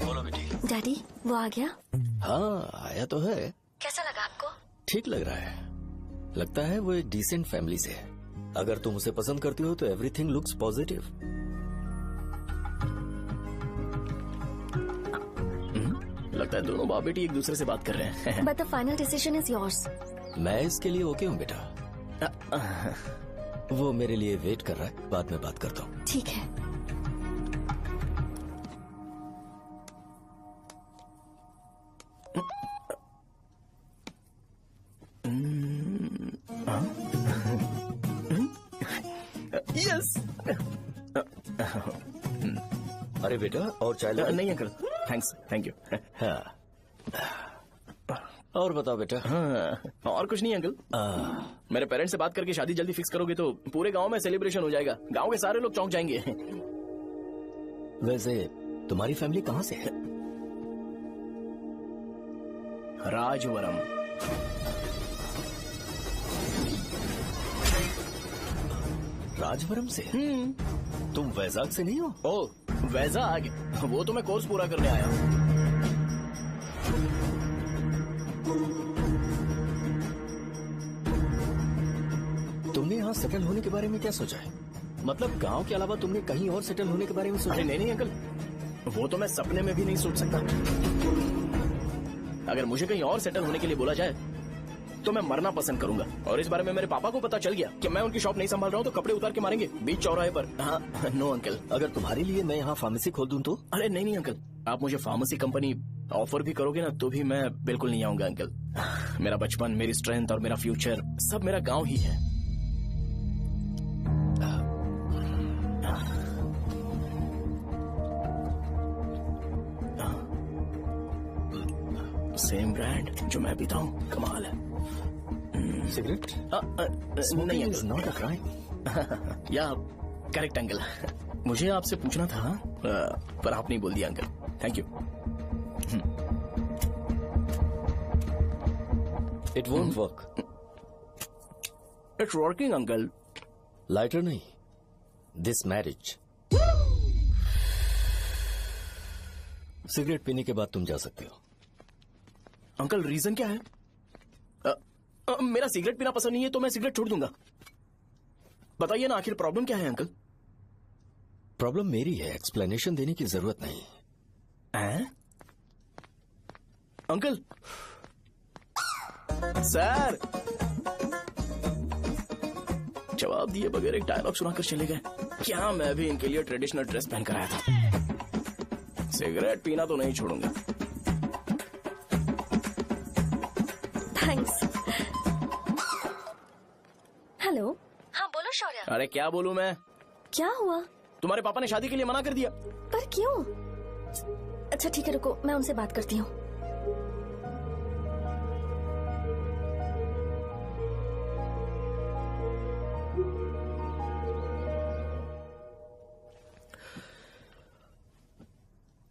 बोलो बेटी। डैडी, वो आ गया? हाँ, आया तो है। कैसा लगा आपको? ठीक लग रहा है। लगता है वो एक डिसेंट फैमिली से है। अगर तुम उसे पसंद करती हो तो एवरीथिंग लुक्स पॉजिटिव। लगता है दोनों बाप बेटी एक दूसरे से बात कर रहे हैं। But the final decision is yours. मैं इसके लिए ओके हूँ बेटा। वो मेरे लिए वेट कर रहा है, बाद में बात करता हूँ। ठीक है। यस। अरे बेटा, और चाय ला? नहीं अंकल, थैंक्स, थैंक यू। हाँ। और बताओ बेटा। हाँ, और कुछ नहीं अंकल। मेरे पेरेंट्स से बात करके शादी जल्दी फिक्स करोगे तो पूरे गांव में सेलिब्रेशन हो जाएगा। गांव के सारे लोग चौंक जाएंगे। वैसे तुम्हारी फैमिली कहाँ से है? राजवरम। राजवरम से? तुम वैजाग से नहीं हो? ओ, वैजाग? वो तो मैं कोर्स पूरा करने आया हूँ। तुमने यहाँ सेटल होने के बारे में क्या सोचा है? मतलब गांव के अलावा तुमने कहीं और सेटल होने के बारे में सोचा? नहीं अंकल, वो तो मैं सपने में भी नहीं सोच सकता। अगर मुझे कहीं और सेटल होने के लिए बोला जाए तो मैं मरना पसंद करूंगा। और इस बारे में मेरे पापा को पता चल गया कि मैं उनकी शॉप नहीं संभाल रहा हूँ तो कपड़े उतार के मारेंगे बीच चौराहे पर। हाँ, नो अंकल। अगर तुम्हारे लिए मैं यहाँ फार्मेसी खोल दूं तो? अरे नहीं अंकल, आप मुझे फार्मेसी कंपनी ऑफर भी करोगे ना तो भी मैं बिल्कुल नहीं आऊंगा अंकल। मेरा बचपन, मेरी स्ट्रेंथ और मेरा फ्यूचर सब मेरा गांव ही है। सेम ब्रांड जो मैं पीता हूँ, कमाल है। सिगरेट? नहीं इज नॉट अ क्राइम। या करेक्ट अंकल। मुझे आपसे पूछना था पर आप नहीं बोल दिया uncle. Thank you. It won't work. It's working uncle. Lighter नहीं, दिस मैरिज। सिगरेट पीने के बाद तुम जा सकते हो। अंकल रीजन क्या है? मेरा सिगरेट पीना पसंद नहीं है तो मैं सिगरेट छोड़ दूंगा। बताइए ना आखिर प्रॉब्लम क्या है अंकल? प्रॉब्लम मेरी है, एक्सप्लेनेशन देने की जरूरत नहीं है। अंकल सर जवाब दिए बगैर एक डायलॉग सुनाकर चले गए। क्या मैं भी इनके लिए ट्रेडिशनल ड्रेस पहन कर आया था। सिगरेट पीना तो नहीं छोड़ूंगा। थैंक्स। हेलो। हाँ बोलो शौर्य। अरे क्या बोलूं मैं? क्या हुआ? तुम्हारे पापा ने शादी के लिए मना कर दिया। पर क्यों? अच्छा ठीक है रुको, मैं उनसे बात करती हूँ।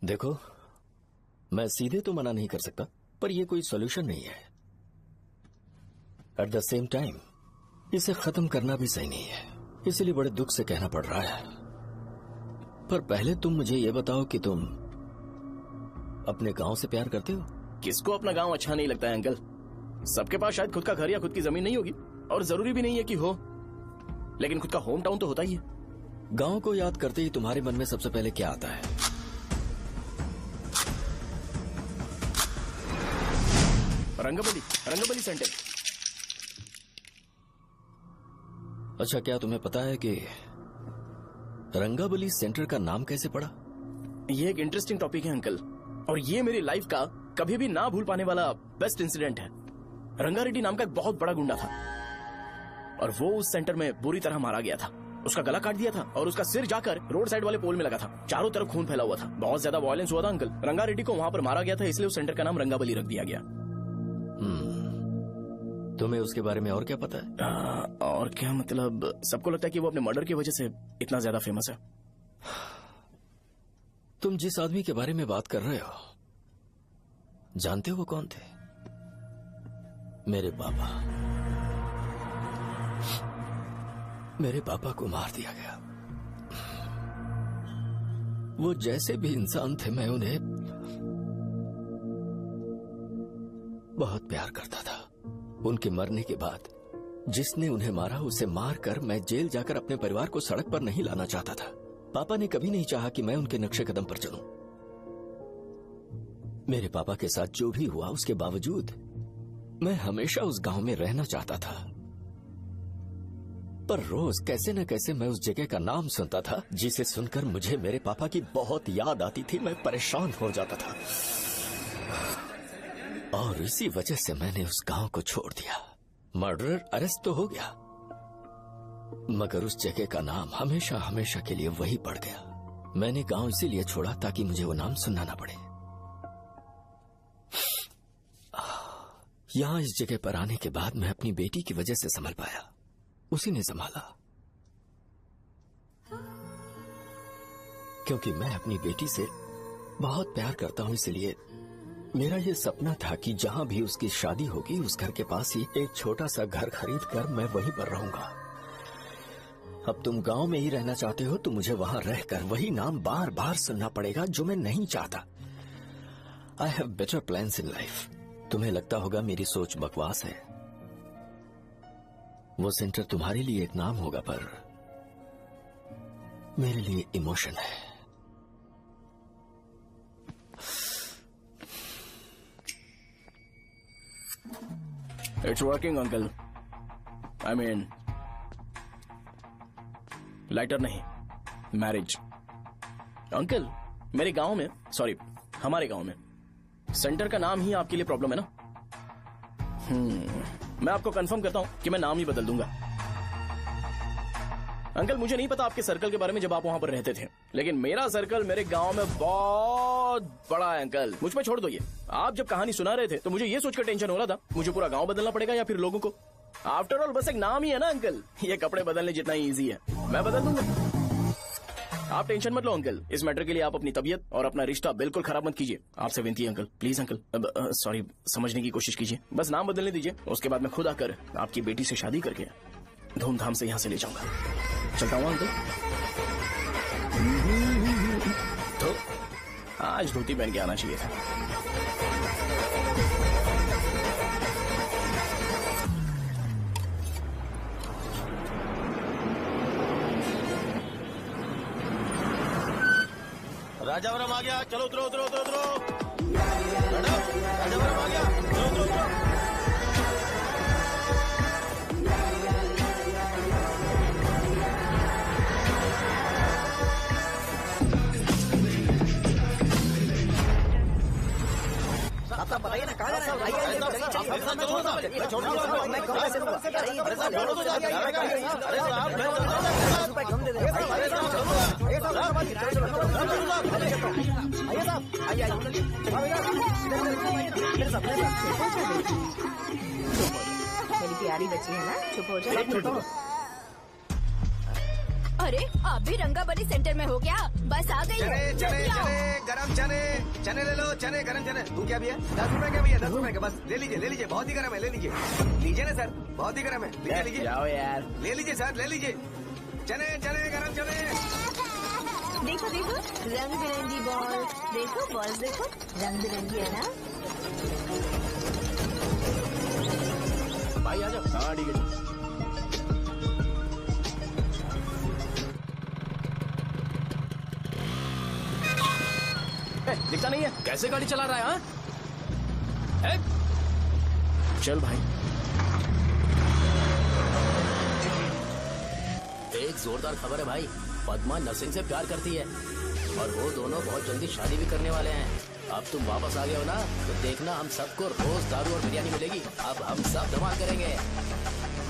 देखो, मैं सीधे तो मना नहीं कर सकता, पर यह कोई सॉल्यूशन नहीं है। एट द सेम टाइम इसे खत्म करना भी सही नहीं है, इसलिए बड़े दुख से कहना पड़ रहा है। पर पहले तुम मुझे ये बताओ कि तुम अपने गांव से प्यार करते हो? किसको अपना गांव अच्छा नहीं लगता है अंकल? सबके पास शायद खुद का घर या खुद की जमीन नहीं होगी, और जरूरी भी नहीं है कि हो, लेकिन खुद का होम टाउन तो होता ही है। गांव को याद करते ही तुम्हारे मन में सबसे पहले क्या आता है? रंगबली सेंटर। अच्छा, क्या तुम्हें पता है कि रंगाबली सेंटर का नाम कैसे पड़ा? ये एक इंटरेस्टिंग टॉपिक है अंकल, और ये मेरी लाइफ का कभी भी ना भूल पाने वाला बेस्ट इंसिडेंट है। रंगारेड्डी नाम का एक बहुत बड़ा गुंडा था, और वो उस सेंटर में बुरी तरह मारा गया था। उसका गला काट दिया था और उसका सिर जाकर रोड साइड वाले पोल में लगा था। चारों तरफ खून फैला हुआ था, बहुत ज्यादा वायलेंस हुआ था अंकल। रंगारेड्डी को वहां पर मारा गया था, इसलिए उस सेंटर का नाम रंगाबली रख दिया गया। तुम्हें उसके बारे में और क्या पता है? और क्या मतलब, सबको लगता है कि वो अपने मर्डर की वजह से इतना ज्यादा फेमस है। तुम जिस आदमी के बारे में बात कर रहे हो, जानते हो वो कौन थे? मेरे पापा। मेरे पापा को मार दिया गया। वो जैसे भी इंसान थे, मैं उन्हें बहुत प्यार करता था। उनके मरने के बाद जिसने उन्हें मारा उसे मारकर मैं जेल जाकर अपने परिवार को सड़क पर नहीं लाना चाहता था। पापा ने कभी नहीं चाहा कि मैं उनके नक्शे कदम पर चलूं। मेरे पापा के साथ जो भी हुआ उसके बावजूद मैं हमेशा उस गांव में रहना चाहता था। पर रोज कैसे न कैसे मैं उस जगह का नाम सुनता था, जिसे सुनकर मुझे मेरे पापा की बहुत याद आती थी। मैं परेशान हो जाता था, और इसी वजह से मैंने उस गांव को छोड़ दिया। मर्डरर अरेस्ट तो हो गया, मगर उस जगह का नाम हमेशा हमेशा के लिए वही पड़ गया। मैंने गांव इसीलिए छोड़ा ताकि मुझे वो नाम सुनना ना पड़े। यहां इस जगह पर आने के बाद मैं अपनी बेटी की वजह से संभल पाया, उसी ने संभाला। क्योंकि मैं अपनी बेटी से बहुत प्यार करता हूं, इसलिए मेरा ये सपना था कि जहां भी उसकी शादी होगी उस घर के पास ही एक छोटा सा घर खरीद कर मैं वहीं पर रहूंगा। अब तुम गांव में ही रहना चाहते हो तो मुझे वहां रहकर वही नाम बार बार सुनना पड़ेगा, जो मैं नहीं चाहता। I have better plans in life. तुम्हें लगता होगा मेरी सोच बकवास है। वो सेंटर तुम्हारे लिए एक नाम होगा, पर मेरे लिए इमोशन है। It's working uncle. I mean lighter नहीं, मैरिज। अंकल मेरे गांव में, सॉरी हमारे गांव में सेंटर का नाम ही आपके लिए प्रॉब्लम है ना? मैं आपको कंफर्म करता हूं कि मैं नाम ही बदल दूंगा। अंकल मुझे नहीं पता आपके सर्कल के बारे में जब आप वहां पर रहते थे, लेकिन मेरा सर्कल मेरे गांव में बहुत बड़ा है अंकल। मुझ पे छोड़ दो ये। आप जब कहानी सुना रहे थे तो मुझे ये सोचकर टेंशन हो रहा था मुझे पूरा गांव बदलना पड़ेगा या फिर लोगों को। आफ्टर ऑल बस एक नाम ही है ना अंकल, ये कपड़े बदलने जितना ही ईजी है, मैं बदल दूंगा। आप टेंशन मत लो अंकल, इस मैटर के लिए आप अपनी तबीयत और अपना रिश्ता बिल्कुल खराब मत कीजिए। आपसे विनती है अंकल, प्लीज अंकल, सॉरी समझने की कोशिश कीजिए। बस नाम बदलने दीजिए, उसके बाद मैं खुद आकर आपकी बेटी से शादी करके धूमधाम से यहाँ से ले जाऊंगा। चलता हूँ अंकल। तो आज धोती पहन के आना चाहिए था। राजावरम आ गया, चलो उतरो उतरो उतरो उतरो। राजावरम आ गया, चलो उतरो उतरो। आपका बताइए ना कहाँ जा रहे हैं? मेरी प्यारी बच्ची है ना, चुप हो जाए। अरे आप भी रंगाबली सेंटर में हो क्या? बस आ गई है। चने गरम चने ले लो, चने गरम चने। तू क्या भी है? 10 रुपए का भी है, 10 रुपए का। बस ले लीजिए, बहुत ही गरम है, ले लीजिए ना सर, बहुत ही गरम है, लीजिए जाओ यार, ले लीजिए सर, ले लीजिए। चने गरम चने। देखो देखो रंग बिरंगी बॉल, देखो बॉल देखो रंग बिरंगी है ना। भाई आ जाओ। हाँ ठीक है। दिखता नहीं है, कैसे गाड़ी चला रहा है? हाँ? चल भाई। एक जोरदार खबर है भाई, पद्मा नरसिंह से प्यार करती है और वो दोनों बहुत जल्दी शादी भी करने वाले हैं। अब तुम वापस आ गए हो ना, तो देखना हम सबको रोज दारू और बिरयानी मिलेगी। अब हम सब धमाल करेंगे।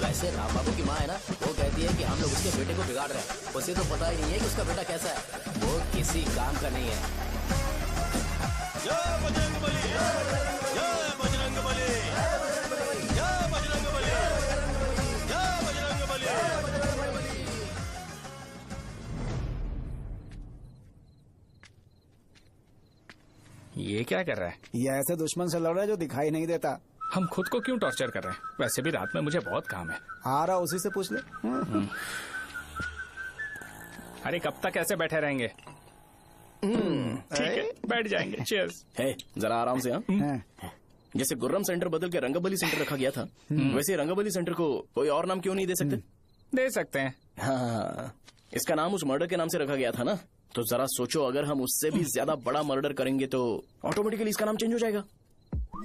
वैसे राम बाबू की माँ है ना, वो कहती है कि हम लोग उसके बेटे को बिगाड़ रहे हैं। उसे तो पता ही नहीं है कि उसका बेटा कैसा है, वो किसी काम का नहीं है। जय बजरंग बली, जय बजरंग बली, जय बजरंग बली, जय बजरंग बली। ये क्या कर रहा है? ये ऐसे दुश्मन से लड़ रहा है जो दिखाई नहीं देता। हम खुद को क्यों टॉर्चर कर रहे हैं? वैसे भी रात में मुझे बहुत काम है। आ रहा उसी से पूछ ले। अरे कब तक ऐसे बैठे रहेंगे? ठीक है, बैठ जाएंगे। चीयर्स। है जरा आराम से। हाँ जैसे गुर्रम सेंटर बदल के रंगाबली सेंटर रखा गया था, वैसे रंगाबली सेंटर को कोई और नाम क्यों नहीं दे सकते? दे सकते हैं। हाँ, इसका नाम उस मर्डर के नाम से रखा गया था ना, तो जरा सोचो अगर हम उससे भी ज्यादा बड़ा मर्डर करेंगे तो ऑटोमेटिकली इसका नाम चेंज हो जाएगा।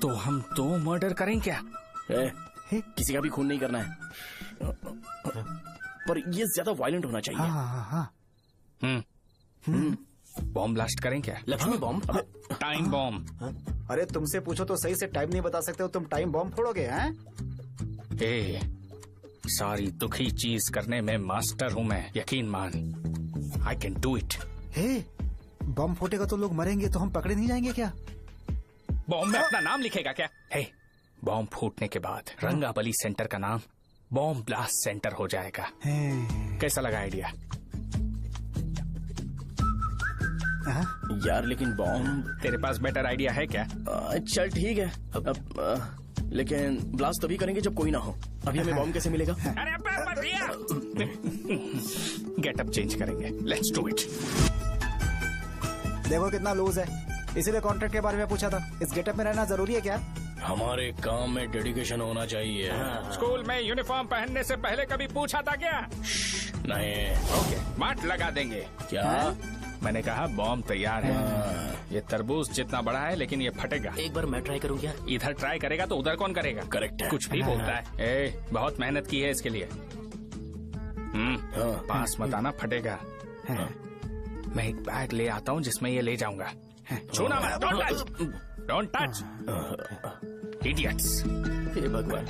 तो हम 2 मर्डर करें क्या? किसी का भी खून नहीं करना है, पर ये ज्यादा वायलेंट होना चाहिए। बॉम्ब ब्लास्ट करें क्या? लक्ष्मी बॉम्ब? Time bomb. अरे तुमसे पूछो तो सही से टाइम नहीं बता सकते हो, तुम टाइम बॉम्ब फोड़ोगे? हैं? सारी दुखी चीज करने में मास्टर हूँ मैं, यकीन मान। I can do it. Bomb फूटेगा तो लोग मरेंगे, तो हम पकड़े नहीं जाएंगे क्या? बॉम्ब में अपना नाम लिखेगा क्या? बॉम्ब फूटने के बाद रंगाबली सेंटर का नाम बॉम्ब ब्लास्ट सेंटर हो जाएगा। कैसा लगा आइडिया? यार लेकिन बॉम्ब, तेरे पास बेटर आइडिया है क्या? चल ठीक है, लेकिन ब्लास्ट तभी करेंगे जब कोई ना हो। अभी हमें बॉम्ब कैसे मिलेगा? अरे गेटअप चेंज करेंगे। Let's do it. देखो कितना लूज है, इसीलिए कॉन्ट्रैक्ट के बारे में पूछा था। इस गेटअप में रहना जरूरी है क्या? हमारे काम में डेडिकेशन होना चाहिए। स्कूल में यूनिफॉर्म पहनने से पहले कभी पूछा था क्या? नहीं। ओके, मार्ट लगा देंगे। क्या? मैंने कहा बॉम्ब तैयार है। ये तरबूज जितना बड़ा है लेकिन ये फटेगा। एक बार मैं ट्राई करूं क्या? इधर ट्राई करेगा तो उधर कौन करेगा? करेक्ट है। कुछ भी बोलता है। बहुत मेहनत की है इसके लिए। पास मत आना, फटेगा। मैं एक बैग ले आता हूँ जिसमें ये ले जाऊंगा। छूना मत, डोंट टच, इडियट्स। हे भगवान।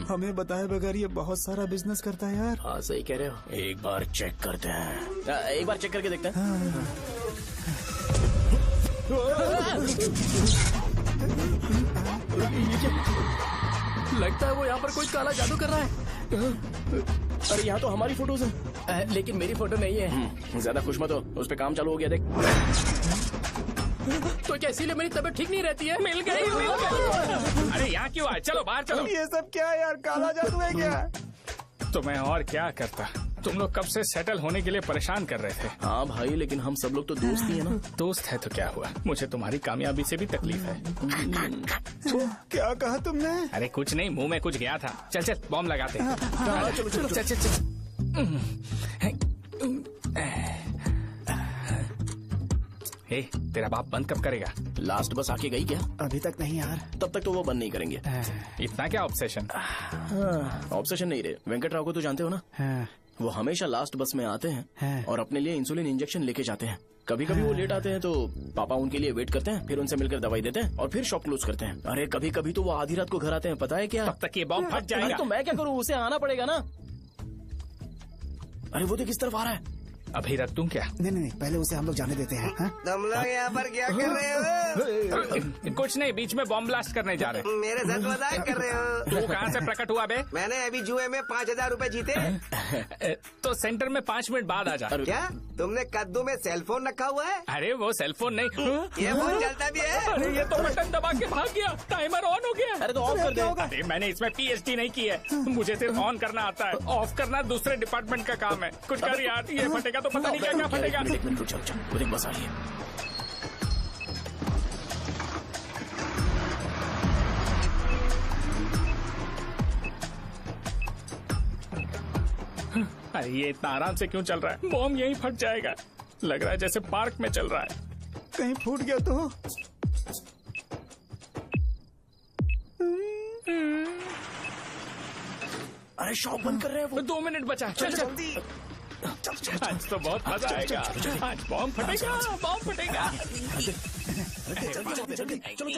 हमें बताए बगैर ये बहुत सारा बिजनेस करता है यार। हाँ सही कह रहे हो। एक बार चेक करते हैं। एक बार चेक करके देखते हैं। लगता है वो यहाँ पर कोई काला जादू कर रहा है। अरे यहाँ तो हमारी फोटोज हैं, लेकिन मेरी फोटो नहीं है। ज्यादा खुश मत हो, उस पे काम चालू हो गया देख। तो क्या इसीलिए मेरी तबीयत ठीक नहीं रहती है? मिल गई। अरे यहाँ क्यों आए? चलो बाहर चलो। ये सब क्या है यार? काला जादू है क्या? तो मैं और क्या करता? तुम लोग कब से सेटल होने के लिए परेशान कर रहे थे। हाँ भाई, लेकिन हम सब लोग तो दोस्त ही है ना। दोस्त है तो क्या हुआ? मुझे तुम्हारी कामयाबी से भी तकलीफ है। क्या कहा तुमने? अरे कुछ नहीं, मुंह में कुछ गया था। चल चल बॉम्ब लगाते हैं। चलो चलो चल चल चल। तेरा बाप बंद कब करेगा? लास्ट बस आके गई क्या? अभी तक नहीं यार। तब तक तो वो बंद नहीं करेंगे। इतना क्या ऑब्सेशन? ऑब्सेशन नहीं रे। वेंकट राव को तो जानते हो ना? वो हमेशा लास्ट बस में आते हैं और अपने लिए इंसुलिन इंजेक्शन लेके जाते हैं। कभी कभी वो लेट आते हैं तो पापा उनके लिए वेट करते हैं, फिर उनसे मिलकर दवाई देते हैं और फिर शॉप क्लोज करते हैं। अरे कभी कभी तो वो आधी रात को घर आते हैं, पता है क्या? तब तक ये बॉम्ब फट जाएगा। तो मैं क्या करूँ, उसे आना पड़ेगा ना। अरे वो तो किस तरफ आ रहा है? अभी रख दूं क्या? नहीं, पहले उसे हम लोग जाने देते हैं। तुम लोग यहाँ पर क्या कर रहे हो? कुछ नहीं, बीच में बॉम्ब ब्लास्ट करने जा रहे हैं। मेरे साथ मजाक कर रहे हो? तू कहाँ से प्रकट हुआ बे? मैंने अभी जुए में 5,000 रूपए जीते। तो सेंटर में 5 मिनट बाद आ जा। क्या तुमने कद्दू में सेलफोन रखा हुआ है? अरे वो सेलफोन नहीं, ये फोन चलता भी है। अरे ये तो बटन दबा के भाग गया, टाइमर ऑन हो गया। अरे तो ऑफ कर दे। अरे मैंने इसमें PhD नहीं की है, मुझे सिर्फ ऑन करना आता है। ऑफ करना दूसरे डिपार्टमेंट का काम है। कुछ कर यार, ये फटेगा तो पता नहीं क्या फटेगा। एक मिनट रुक, चल वो देख बस आ रही है। अरे ये इतना आराम से क्यों चल रहा है? बॉम्ब यहीं फट जाएगा। लग रहा है जैसे पार्क में चल रहा है। कहीं फूट गया तो? अरे शॉप बंद कर रहे हैं वो। 2 मिनट बचा। चल जल्दी। आज तो बहुत मजा आएगा। आज बॉम्ब फटेगा, बॉम्ब फटेगा। चलो।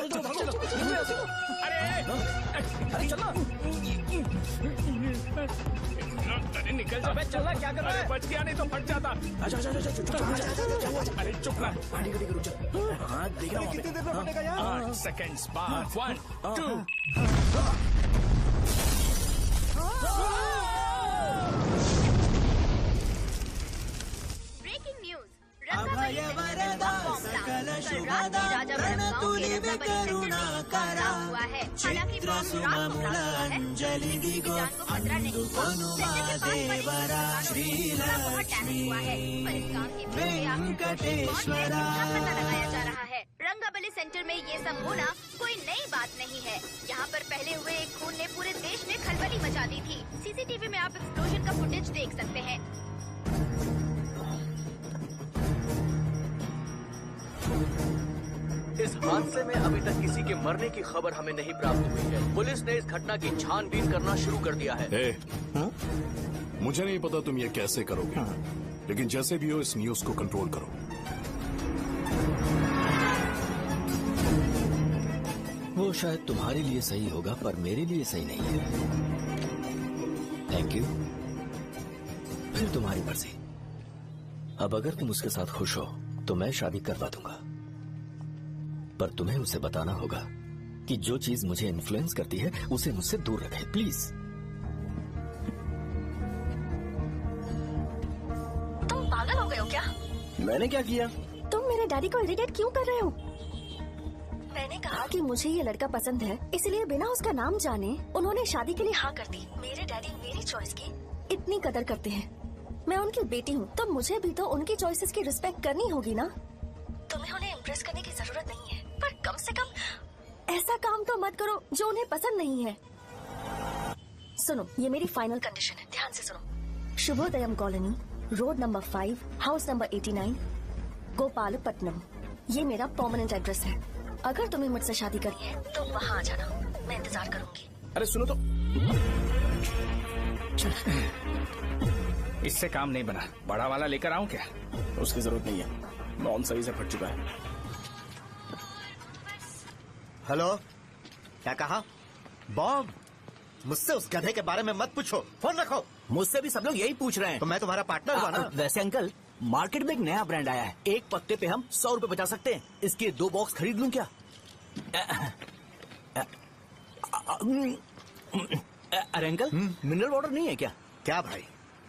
अरे चलना। अरे निकल जा। चलना क्या कर रहा है? बच गया, नहीं तो फट जाता। अच्छा। अरे चुप ना। हाँ देख रहा हूँ। कितनी देर में फटेगा यार? 8 सेकंड्स बाद। 1 2 ब्रेकिंग न्यूज। रंगाबली सेंटर में बॉम्ब ब्लास्ट। कल रात में राजापुरम गांव के रंगाबली सेंटर में एक बम हुआ है। हालांकि बॉम्ब रात को ब्लास्ट हुआ है, किसी की जान को खतरा नहीं हुआ। सेंटर के पास बड़ी पूरा बहुत डैमेज हुआ है, पर इस काम की प्रक्रिया कौन है, इसका पता लगाया जा रहा है। रंगाबली सेंटर में ये सब होना कोई नई बात नहीं है। यहाँ पर पहले हुए एक खून ने पूरे देश में खलबली मचा दी थी। CCTV में आप एक्सप्लोजन का फुटेज देख सकते हैं। इस हादसे में अभी तक किसी के मरने की खबर हमें नहीं प्राप्त हुई है। पुलिस ने इस घटना की छानबीन करना शुरू कर दिया है। मुझे नहीं पता तुम ये कैसे करोगे, लेकिन जैसे भी हो इस न्यूज को कंट्रोल करो। वो शायद तुम्हारे लिए सही होगा पर मेरे लिए सही नहीं है। Thank you. फिर तुम्हारी मर्जी। अब अगर तुम उसके साथ खुश हो तो मैं शादी करवा दूंगा, पर तुम्हें उसे बताना होगा कि जो चीज मुझे इन्फ्लुएंस करती है उसे मुझसे दूर रखे, प्लीज। तुम पागल हो गए हो क्या? मैंने क्या किया? तुम मेरे डैडी को इरिटेट क्यों कर रहे हो? मैंने कहा कि मुझे ये लड़का पसंद है, इसलिए बिना उसका नाम जाने उन्होंने शादी के लिए हाँ कर दी। मेरे डैडी मेरी चॉइस की इतनी कदर करते हैं। मैं उनकी बेटी हूँ, तो मुझे भी तो उनकी चॉइसेस की रिस्पेक्ट करनी होगी ना। तुम्हें उन्हें इम्प्रेस करने की जरूरत नहीं है, पर कम से कम ऐसा काम तो मत करो जो उन्हें पसंद नहीं है। सुनो, ये मेरी फाइनल कंडीशन है, ध्यान से सुनो। Shubhodayam colony, road number 5, house number 89, Gopalapatnam. ये मेरा परमानेंट एड्रेस है। अगर तुम्हें मुझसे शादी करनी है तो वहाँ आ जाना, मैं इंतजार करूंगी। अरे सुनो तो, इससे काम नहीं बना। बड़ा वाला लेकर आऊं क्या? उसकी जरूरत नहीं है, नॉन सही से फट चुका है। हेलो, क्या कहा? बॉम्ब? मुझसे उस गधे के बारे में मत पूछो, फोन रखो। मुझसे भी सब लोग यही पूछ रहे हैं। तो मैं तुम्हारा पार्टनर हुआ ना। वैसे अंकल, मार्केट में एक नया ब्रांड आया है, एक पत्ते पे हम 100 रुपए बचा सकते हैं। इसके 2 बॉक्स खरीद लूं क्या? अरे अंकल, मिनरल वाटर नहीं है क्या? क्या भाई,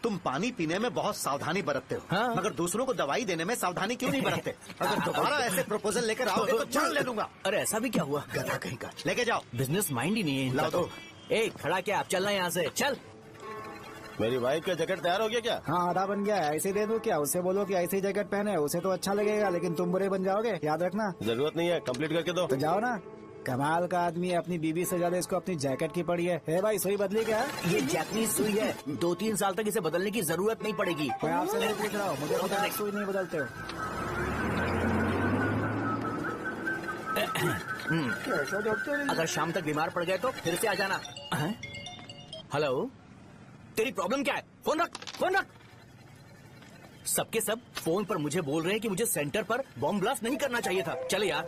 तुम पानी पीने में बहुत सावधानी बरतते हो, हाँ? मगर दूसरों को दवाई देने में सावधानी क्यों नहीं बरतते? अगर दोबारा ऐसे प्रपोजल लेकर आओगे तो जान ले लूंगा। अरे ऐसा भी क्या हुआ? गधा कहीं का, लेके जाओ। बिजनेस माइंड ही नहीं है इनका। लाओ दो। ए, खड़ा क्या, आप चलना यहाँ से, चल। मेरी वाइफ का जैकेट तैयार हो गया क्या? हाँ, आधा बन गया है। ऐसे दे दो क्या? उससे बोलो कि ऐसी जैकेट पहने, उसे तो अच्छा लगेगा, लेकिन तुम बुरे बन जाओगे, याद रखना। जरूरत नहीं है, कंप्लीट करके दो। तो जाओ ना। कमाल का आदमी है, अपनी बीवी से ज्यादा इसको अपनी जैकेट की पड़ी है। हे भाई, सुई बदली क्या? ये जैपनीज सुई है, 2-3 साल तक इसे बदलने की जरूरत नहीं पड़ेगी। मैं आपसे नहीं पूछ रहा हूँ, मुझे पता है सुई नहीं बदलते हो। अगर शाम तक बीमार पड़ गए तो फिर से आ जाना। हेलो, तेरी प्रॉब्लम क्या है? फोन रख, फोन रख। सबके सब फोन पर मुझे बोल रहे हैं कि मुझे सेंटर पर बॉम्ब ब्लास्ट नहीं करना चाहिए था। चले यार।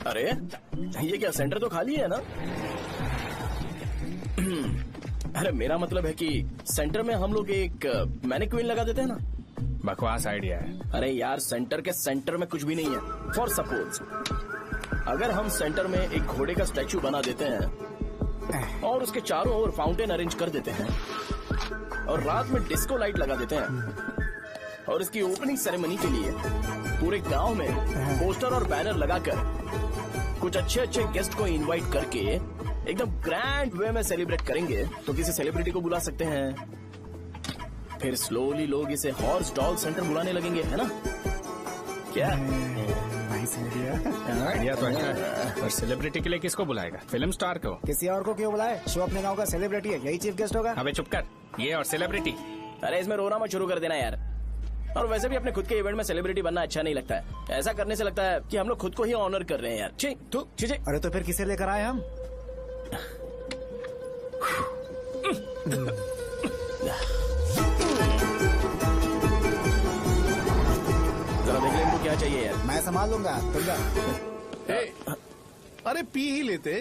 अरे ये क्या, सेंटर तो खाली है ना? अरे मेरा मतलब है कि सेंटर में हम लोग एक मैनिक्विन लगा देते हैं ना। बकवास आइडिया है। अरे यार, सेंटर के सेंटर में कुछ भी नहीं है। फॉर सपोज अगर हम सेंटर में एक घोड़े का स्टैचू बना देते हैं और उसके चारों ओर फाउंटेन अरेंज कर देते हैं और रात में डिस्को लाइट लगा देते हैं और इसकी ओपनिंग सेरेमनी के लिए पूरे गांव में पोस्टर और बैनर लगाकर कुछ अच्छे अच्छे गेस्ट को इनवाइट करके एकदम ग्रैंड वे में सेलिब्रेट करेंगे, तो किसी सेलिब्रिटी को बुला सकते हैं। फिर स्लोली लोग इसे हॉर्स डॉग सेंटर बुलाने लगेंगे, है ना? क्या आइडिया तो अच्छा है, पर सेलिब्रिटी के लिए किसको बुलाएगा? फिल्म स्टार को? किसी और को क्यों बुलाए? शो अपने गांव का सेलिब्रिटी है, यही चीफ गेस्ट होगा। अबे चुप कर, ये और सेलिब्रिटी। अरे इसमें रोना मत शुरू कर देना यार। और वैसे भी अपने खुद के इवेंट में सेलिब्रिटी बनना अच्छा नहीं लगता है। ऐसा करने से लगता है कि हम लोग खुद को ही ऑनर कर रहे हैं यार। छी, तू छी। अरे तो फिर किसे लेकर आए हम? जरा देख ले इनको क्या चाहिए यार। मैं संभाल लूंगा, तुम जा। अरे पी ही लेते।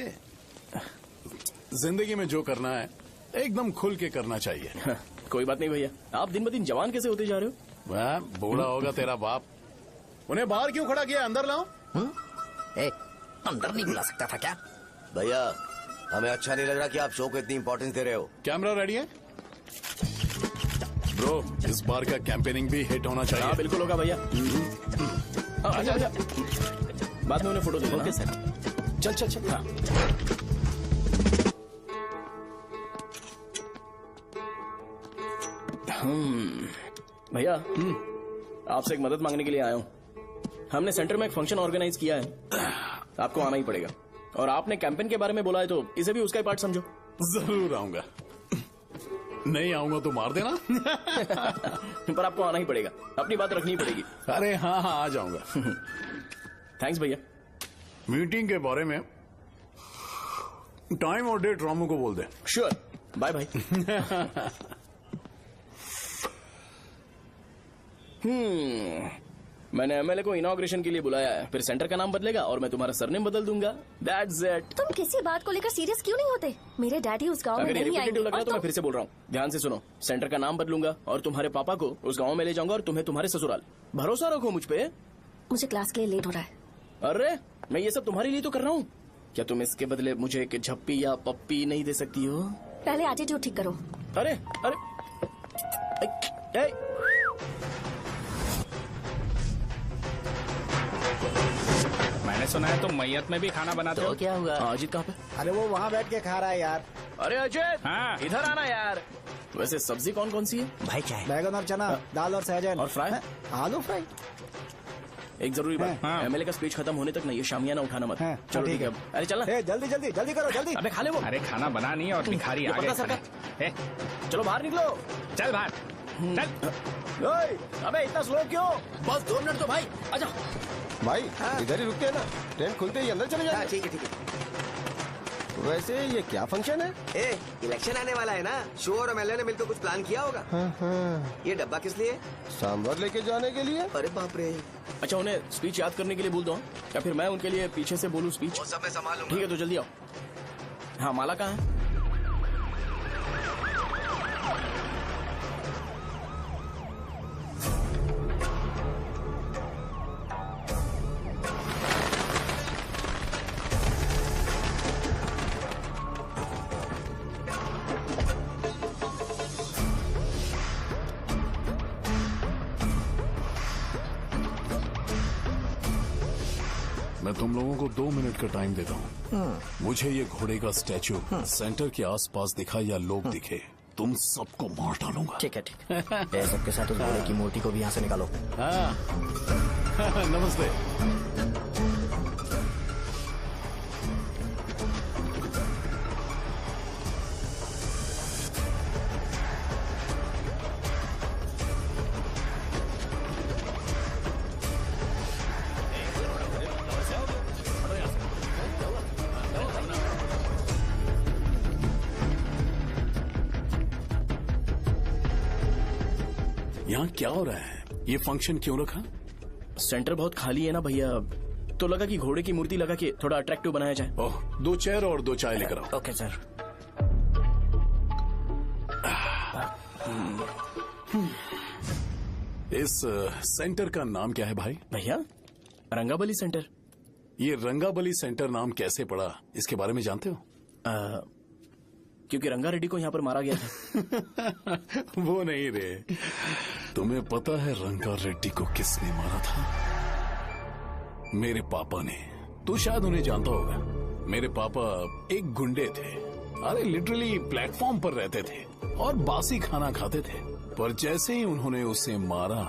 जिंदगी में जो करना है एकदम खुल के करना चाहिए। कोई बात नहीं भैया, आप दिन ब दिन जवान कैसे होते जा रहे हो? वह बूढ़ा होगा तेरा बाप। उन्हें बाहर क्यों खड़ा किया? अंदर लाओ। अंदर नहीं बुला सकता था क्या? भैया, हमें अच्छा नहीं लग रहा कि आप शो को इतनी इंपॉर्टेंस दे रहे हो। कैमरा रेडी है? ब्रो, इस बार का कैंपेनिंग भी हिट होना चाहिए। हाँ बिल्कुल होगा भैया। आजा आजा, बाद में उन्हें फोटो दे। ओके सर, चल चल चल। हाँ भैया, आपसे एक मदद मांगने के लिए आया हूँ। हमने सेंटर में एक फंक्शन ऑर्गेनाइज किया है, आपको आना ही पड़ेगा। और आपने कैंपेन के बारे में बोला है तो इसे भी उसका ही पार्ट समझो। जरूर आऊंगा। नहीं आऊंगा तो मार देना। पर आपको आना ही पड़ेगा, अपनी बात रखनी पड़ेगी। अरे हाँ हाँ, आ जाऊंगा। थैंक्स भैया। मीटिंग के बारे में टाइम और डेट रामू को बोल दे। Sure, bye bye. मैंने एमएलए को इनॉग्रेशन के लिए बुलाया है, फिर सेंटर का नाम बदलेगा और मैं तुम्हारा सरनेम बदल दूंगा। That's it. तुम किसी बात को लेकर सीरियस क्यों नहीं होते? मेरे डैडी उस गांव में नहीं आएंगे। लग रहा तो मैं फिर से बोल रहा हूँ, ध्यान से सुनो। सेंटर का नाम बदलूंगा और तुम्हारे पापा को उस गाँव में ले जाऊंगा और तुम्हें तुम्हारे ससुराल। भरोसा रखो मुझ पे। मुझे क्लास के लिए लेट हो रहा है। अरे मैं ये सब तुम्हारे लिए तो कर रहा हूँ। क्या तुम इसके बदले मुझे एक झप्पी या पप्पी नहीं दे सकती हो? पहले एटीट्यूड ठीक करो। अरे अरे मैंने सुना है तुम मैयत में भी खाना बनाते हो। क्या हुआ? अजीत कहाँ पे? अरे वो वहाँ बैठ के खा रहा है यार। अरे अजय, हाँ। इधर आना यार। वैसे सब्जी कौन कौन सी है? भाई क्या है? बैगन और चना, दाल और सहजन और फ्राई? आलू फ्राई। एक जरूरी बात, एमएलए का स्पीच खत्म होने तक ना ये शामियाना उठाना मत। चलो ठीक है। अरे चलना। जल्दी जल्दी जल्दी करो जल्दी। अबे खा ले वो। अरे खाना बना नहीं और भिखारी ये आ पता गए। सर चलो बाहर निकलो। चल बाहर चल। अबे इतना स्लो क्यों? बस 2 मिनट तो भाई, आजा। भाई इधर ही रुकते हैं ना, ट्रेन खुलते ही अंदर चले जाएंगे। ठीक है ठीक है। वैसे ये क्या फंक्शन है? इलेक्शन आने वाला है ना, शो और एमएलए ने मिलकर कुछ प्लान किया होगा। ये डब्बा किस लिए? सांभर लेके जाने के लिए। अरे बाप रे। अच्छा उन्हें स्पीच याद करने के लिए बोल दो या फिर मैं उनके लिए पीछे से बोलूं स्पीच? वो सब मैं संभालूंगा। ठीक है तो जल्दी आओ। हाँ माला कहाँ है? मैं तुम लोगों को 2 मिनट का टाइम देता हूँ। मुझे ये घोड़े का स्टैचू सेंटर के आसपास दिखा या लोग दिखे, तुम सबको मार डालूंगा। ठीक है ठीक है। सबके साथ उस घोड़े की मूर्ति को भी यहाँ से निकालो। हाँ नमस्ते। यहाँ क्या हो रहा है? ये फंक्शन क्यों रखा? सेंटर बहुत खाली है ना भैया, तो लगा कि घोड़े की मूर्ति लगा के थोड़ा अट्रैक्टिव बनाया जाए। ओह 2 चेयर और 2 चाय लेकर आओ। Okay sir. इस सेंटर का नाम क्या है भाई? भैया रंगाबली सेंटर। ये रंगाबली सेंटर नाम कैसे पड़ा, इसके बारे में जानते हो? क्योंकि रंगा रेड्डी को यहाँ पर मारा गया था। वो नहीं रे, तुम्हें पता है रंगा रेड्डी को किसने मारा था? मेरे पापा ने। तू शायद उन्हें जानता होगा। मेरे पापा एक गुंडे थे। अरे लिटरली प्लेटफॉर्म पर रहते थे और बासी खाना खाते थे, पर जैसे ही उन्होंने उसे मारा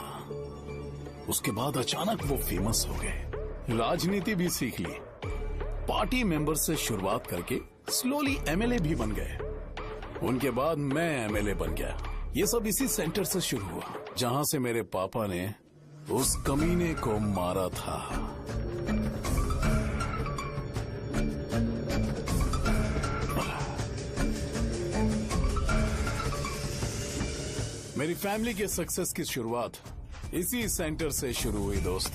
उसके बाद अचानक वो फेमस हो गए। राजनीति भी सीख ली, पार्टी मेंबर से शुरुआत करके स्लोली एमएलए भी बन गए। उनके बाद मैं एमएलए बन गया। ये सब इसी सेंटर से शुरू हुआ जहां से मेरे पापा ने उस कमीने को मारा था। मेरी फैमिली के सक्सेस की शुरुआत इसी सेंटर से शुरू हुई दोस्त।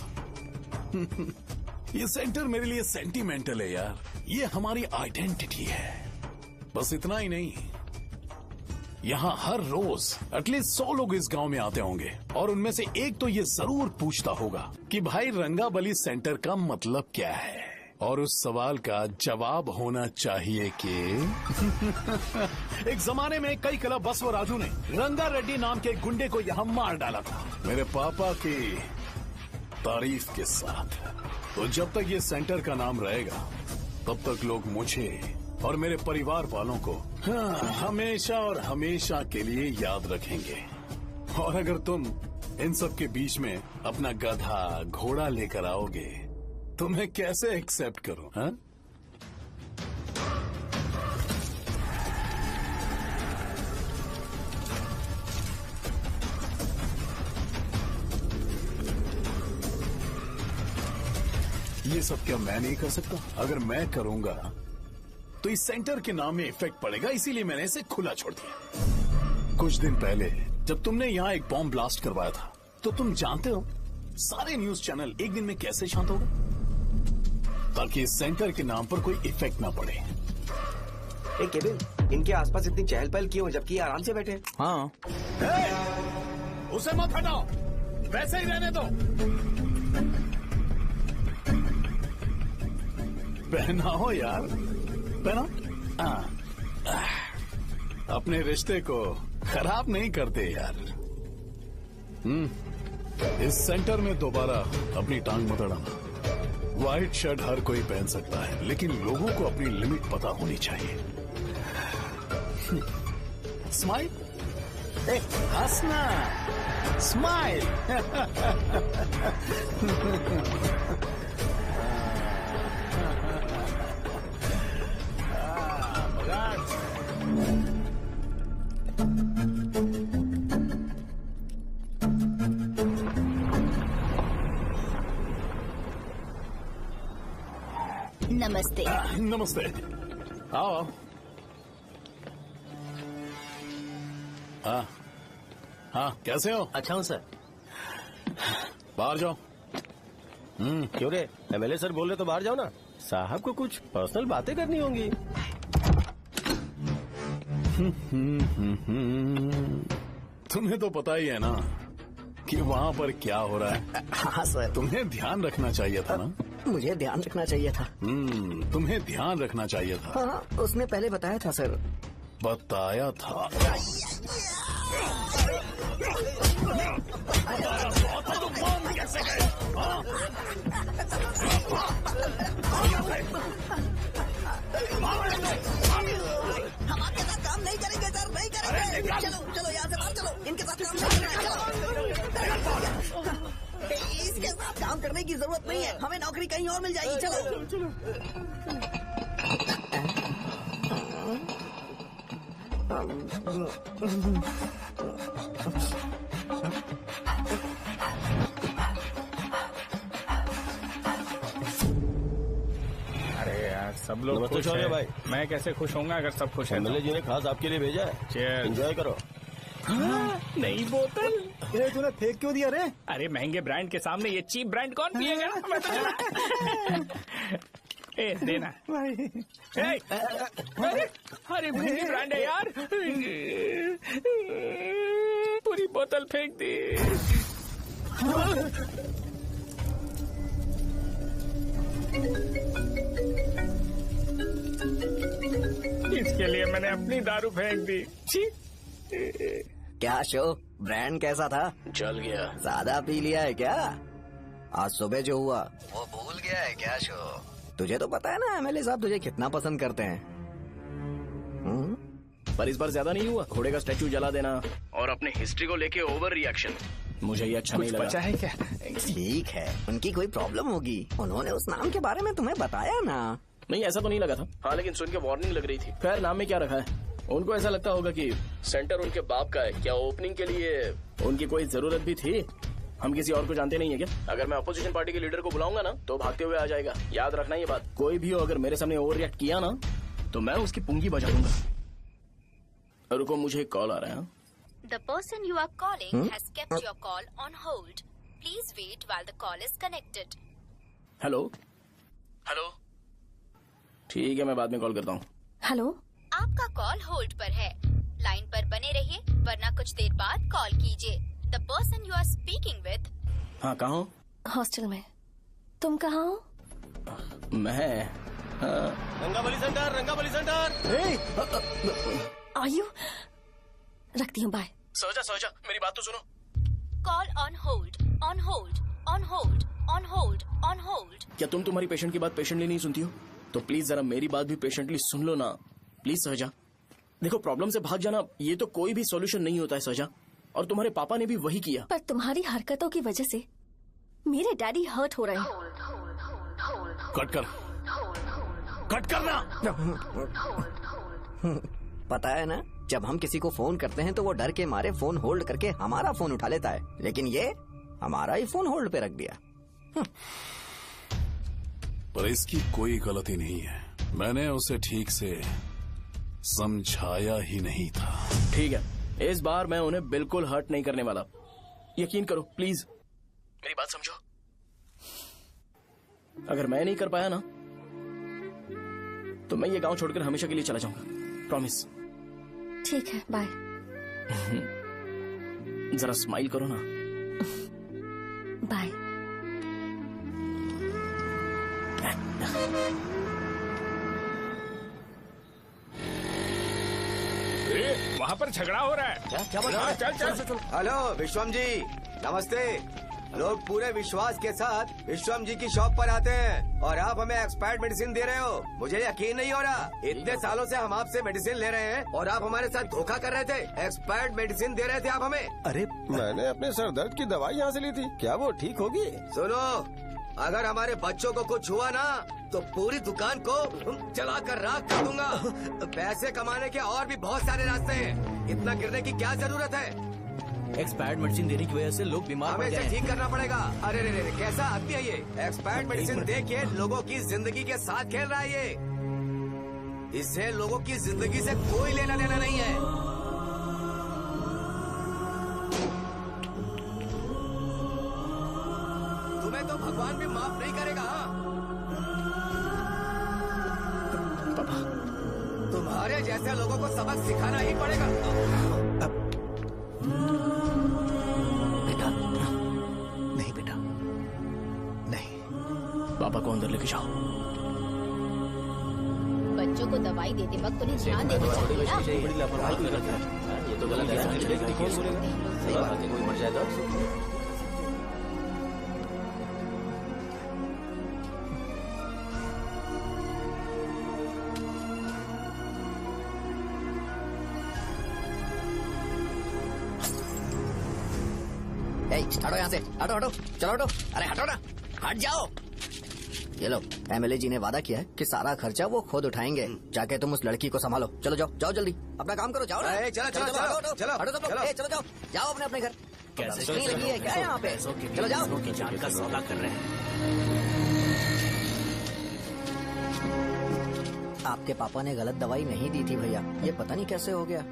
ये सेंटर मेरे लिए सेंटिमेंटल है यार, ये हमारी आइडेंटिटी है। बस इतना ही नहीं, यहाँ हर रोज एटलीस्ट 100 लोग इस गांव में आते होंगे और उनमें से एक तो ये जरूर पूछता होगा कि भाई रंगाबली सेंटर का मतलब क्या है, और उस सवाल का जवाब होना चाहिए कि एक जमाने में कई क्लब बसव राजू ने रंगा रेड्डी नाम के गुंडे को यहाँ मार डाला था मेरे पापा की तारीफ के साथ। तो जब तक ये सेंटर का नाम रहेगा तब तक लोग मुझे और मेरे परिवार वालों को हमेशा और हमेशा के लिए याद रखेंगे। और अगर तुम इन सब के बीच में अपना गधा घोड़ा लेकर आओगे तो मैं कैसे एक्सेप्ट करूं? हाँ? ये सब क्या मैं नहीं कर सकता? अगर मैं करूंगा तो इस सेंटर के नाम में इफेक्ट पड़ेगा, इसीलिए मैंने इसे खुला छोड़ दिया। कुछ दिन पहले जब तुमने यहाँ एक बॉम्ब ब्लास्ट करवाया था तो तुम जानते हो सारे न्यूज चैनल एक दिन में कैसे शांत हो गए, ताकि इस सेंटर के नाम पर कोई इफेक्ट ना पड़े। केविन, इनके आसपास इतनी चहल पहल क्यों, जबकि आराम से बैठे? हाँ। उसे मत हटाओ, वैसे ही रहने दो। पहनाओ यार, पहना। अपने रिश्ते को खराब नहीं करते यार। इस सेंटर में दोबारा अपनी टांग मत अड़ाना। व्हाइट शर्ट हर कोई पहन सकता है, लेकिन लोगों को अपनी लिमिट पता होनी चाहिए। स्माइल, हंसना। स्माइल। नमस्ते। नमस्ते। आओ। हाँ हाँ, कैसे हो? अच्छा हूँ सर। बाहर जाओ। क्यों रे, एमएलए सर बोल रहे तो बाहर जाओ ना, साहब को कुछ पर्सनल बातें करनी होंगी। तुम्हें तो पता ही है ना कि वहाँ पर क्या हो रहा है। हाँ सर। तुम्हें ध्यान रखना चाहिए था ना। मुझे ध्यान रखना चाहिए था। तुम्हें ध्यान रखना चाहिए था। हाँ, उसने पहले बताया था सर। बताया था। हम आपके साथ काम नहीं करेंगे सर, नहीं करेंगे। चलो चलो यहाँ से बाहर चलो, इनके साथ काम नहीं करना है। इसके साथ काम करने की जरूरत नहीं है, हमें नौकरी कहीं और मिल जाएगी। चलो अरे यार, सब लोग नमस्ते खुश शौर्य हैं। भाई। मैं कैसे खुश होऊंगा अगर सब खुश हैं तो? एमएलए जी ने खास आपके लिए भेजा है, Cheers। एंजॉय करो। नई बोतल। ये तूने फेंक क्यों दिया रे? अरे महंगे ब्रांड के सामने ये चीप ब्रांड कौन पिएगा? मैं तो ए देना भाई। ए, अरे महंगी ब्रांड है यार, पूरी बोतल फेंक दी। इसके लिए मैंने अपनी दारू फेंक दी। छी। क्या शो, ब्रांड कैसा था? चल गया। ज्यादा पी लिया है क्या? आज सुबह जो हुआ वो भूल गया है क्या शो? तुझे तो पता है ना एमएलए साहब तुझे कितना पसंद करते हैं। पर इस बार ज्यादा नहीं हुआ, घोड़े का स्टैचू जला देना और अपने हिस्ट्री को लेके ओवर रिएक्शन, मुझे ये अच्छा नहीं लगा। बचा है क्या? ठीक है, उनकी कोई प्रॉब्लम होगी, उन्होंने उस नाम के बारे में तुम्हें बताया ना। नहीं ऐसा तो नहीं लगा था। हाँ लेकिन सुन के वार्निंग लग रही थी। खैर नाम में क्या रखा है, उनको ऐसा लगता होगा कि सेंटर उनके बाप का है। क्या ओपनिंग के लिए उनकी कोई जरूरत भी थी? हम किसी और को जानते नहीं है क्या? अगर मैं अपोजिशन पार्टी के लीडर को बुलाऊंगा ना तो भागते हुए आ जाएगा। याद रखना ये बात, कोई भी हो अगर मेरे सामने ओवर रिएक्ट किया ना तो मैं उसकी पुंगी बजा दूंगा। रुको, मुझे एक कॉल आ रहा है। The person you are calling has kept your call on hold. Please wait while the call is connected. Hello hello, ठीक है मैं बाद में कॉल करता हूँ। हेलो, आपका कॉल होल्ड पर है, लाइन पर बने रहिए वरना कुछ देर बाद कॉल कीजिए। The person you are speaking with। हाँ कहाँ हो? हॉस्टल में। तुम कहाँ हो? मैं रंगाबली सेंटर, रंगाबली सेंटर। आयु, रखती हूँ, बाय। सोचा मेरी बात तो सुनो। Call on hold, on hold, on hold, on hold, on hold। क्या तुम तुम्हारी पेशेंट की बात पेशेंटली नहीं सुनती हो? तो प्लीज जरा मेरी बात भी पेशेंटली सुन लो ना प्लीज। सहजा देखो, प्रॉब्लम से भाग जाना ये तो कोई भी सॉल्यूशन नहीं होता है सहजा, और तुम्हारे पापा ने भी वही किया। पर तुम्हारी हरकतों की वजह से मेरे डैडी हर्ट हो रहे हैं। कट करना। पता है ना, जब हम किसी को फोन करते हैं तो वो डर के मारे फोन होल्ड करके हमारा फोन उठा लेता है, लेकिन ये हमारा ही फोन होल्ड पे रख दिया। पर इसकी कोई गलती नहीं है, मैंने उसे ठीक से समझाया ही नहीं था। ठीक है, इस बार मैं उन्हें बिल्कुल हर्ट नहीं करने वाला, यकीन करो प्लीज, मेरी बात समझो। अगर मैं नहीं कर पाया ना तो मैं ये गांव छोड़कर हमेशा के लिए चला जाऊंगा, प्रॉमिस। ठीक है, बाय। जरा स्माइल करो ना। बाय। वहाँ पर झगड़ा हो रहा है। क्या चल। हेलो विश्वम जी, नमस्ते। लोग पूरे विश्वास के साथ विश्वम जी की शॉप पर आते हैं और आप हमें एक्सपायर्ड मेडिसिन दे रहे हो। मुझे यकीन नहीं हो रहा। इतने सालों से हम आपसे मेडिसिन ले रहे हैं और आप हमारे साथ धोखा कर रहे थे। एक्सपायर्ड मेडिसिन दे रहे थे आप हमें। अरे मैंने अपने सर दर्द की दवाई यहाँ से ली थी, क्या वो ठीक होगी? सुनो, अगर हमारे बच्चों को कुछ हुआ ना तो पूरी दुकान को जला कर राख कर दूंगा। पैसे कमाने के और भी बहुत सारे रास्ते हैं, इतना गिरने की क्या जरूरत है? एक्सपायर्ड मेडिसिन देने की वजह से लोग बीमार पड़ हमें गए इसे ठीक करना पड़ेगा। अरे रे रे, कैसा आदमी है ये? एक्सपायर्ड मेडिसिन दे के लोगों की जिंदगी के साथ खेल रहा है ये। इससे लोगों की जिंदगी से कोई लेना देना नहीं है। तुम्हें तो भगवान भी माफ नहीं करेगा। पापा, तुम्हारे जैसे लोगों को सबक सिखाना ही पड़ेगा। बेटा नहीं, बेटा नहीं। पापा को अंदर लेके जाओ। बच्चों को दवाई देते वक्त उन्हें ध्यान देना चाहिए ना। बड़ी लापरवाही की गलत है, ये तो गलत है। सही बात है, कोई मर जाए तो हटो यहाँ से, हटो हटो, चलो हटो, अरे हटो ना, हट जाओ। ये लो, एमएलए जी ने वादा किया है कि सारा खर्चा वो खुद उठाएंगे। जाके तुम उस लड़की को संभालो। चलो जाओ, जाओ जल्दी, अपना काम करो, जाओ ना। चलो चलो चलो हटो, चलो हटो सब लोग, चलो जाओ, जाओ अपने अपने घर। कैसे नहीं लगी है क्या यहाँ पे? चलो जाओ। की जान का सौदा कर रहे हैं। आपके पापा ने गलत दवाई नहीं दी थी भैया, ये पता नहीं कैसे हो गया।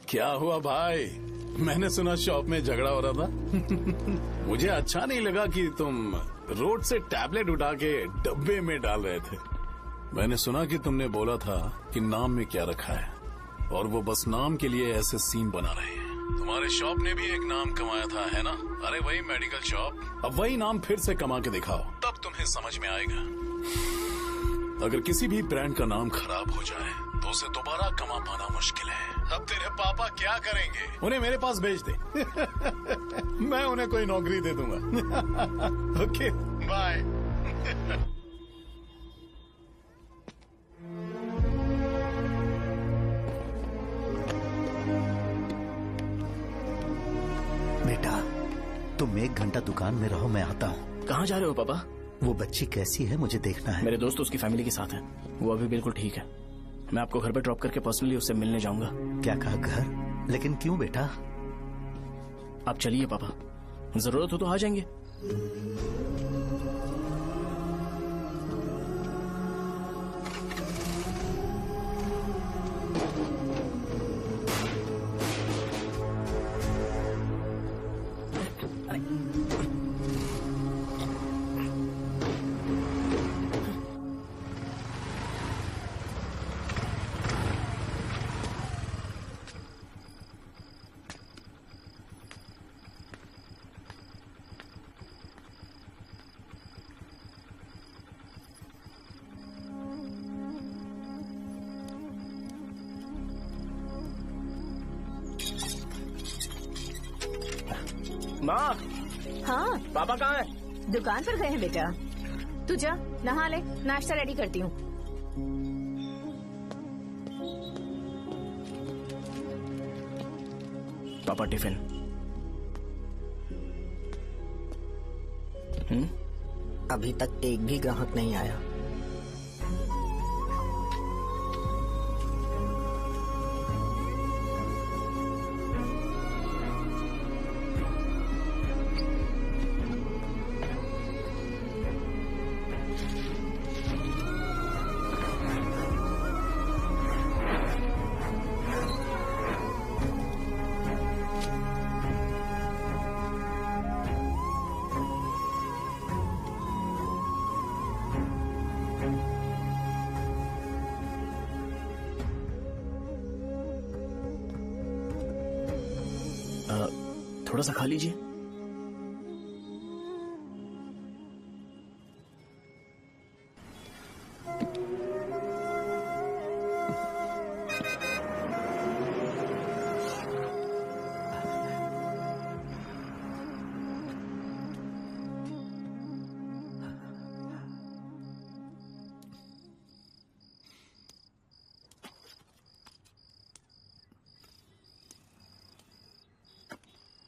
क्या हुआ भाई? मैंने सुना शॉप में झगड़ा हो रहा था। मुझे अच्छा नहीं लगा कि तुम रोड से टैबलेट उठा के डब्बे में डाल रहे थे। मैंने सुना कि तुमने बोला था कि नाम में क्या रखा है और वो बस नाम के लिए ऐसे सीन बना रहे हैं। तुम्हारे शॉप ने भी एक नाम कमाया था, है ना? अरे वही मेडिकल शॉप। अब वही नाम फिर से कमा के दिखाओ, तब तुम्हें समझ में आएगा। अगर किसी भी ब्रांड का नाम खराब हो जाए तो उसे दोबारा कमा पाना मुश्किल है। अब तेरे पापा क्या करेंगे? उन्हें मेरे पास भेज दे। मैं उन्हें कोई नौकरी दे दूंगा। Okay, bye. बेटा, तुम 1 घंटा दुकान में रहो, मैं आता हूँ। कहाँ जा रहे हो पापा? वो बच्ची कैसी है मुझे देखना है। मेरे दोस्त उसकी फैमिली के साथ हैं, वो अभी बिल्कुल ठीक है। मैं आपको घर पे ड्रॉप करके पर्सनली उससे मिलने जाऊंगा। क्या कहा घर? लेकिन क्यों बेटा? आप चलिए पापा, जरूरत हो तो आ जाएंगे। माँ, हाँ पापा कहाँ हैं? दुकान पर गए हैं बेटा। तू जा नहा ले, नाश्ता रेडी करती हूँ। पापा टिफिन। अभी तक एक भी ग्राहक नहीं आया। थोड़ा सा खा लीजिए।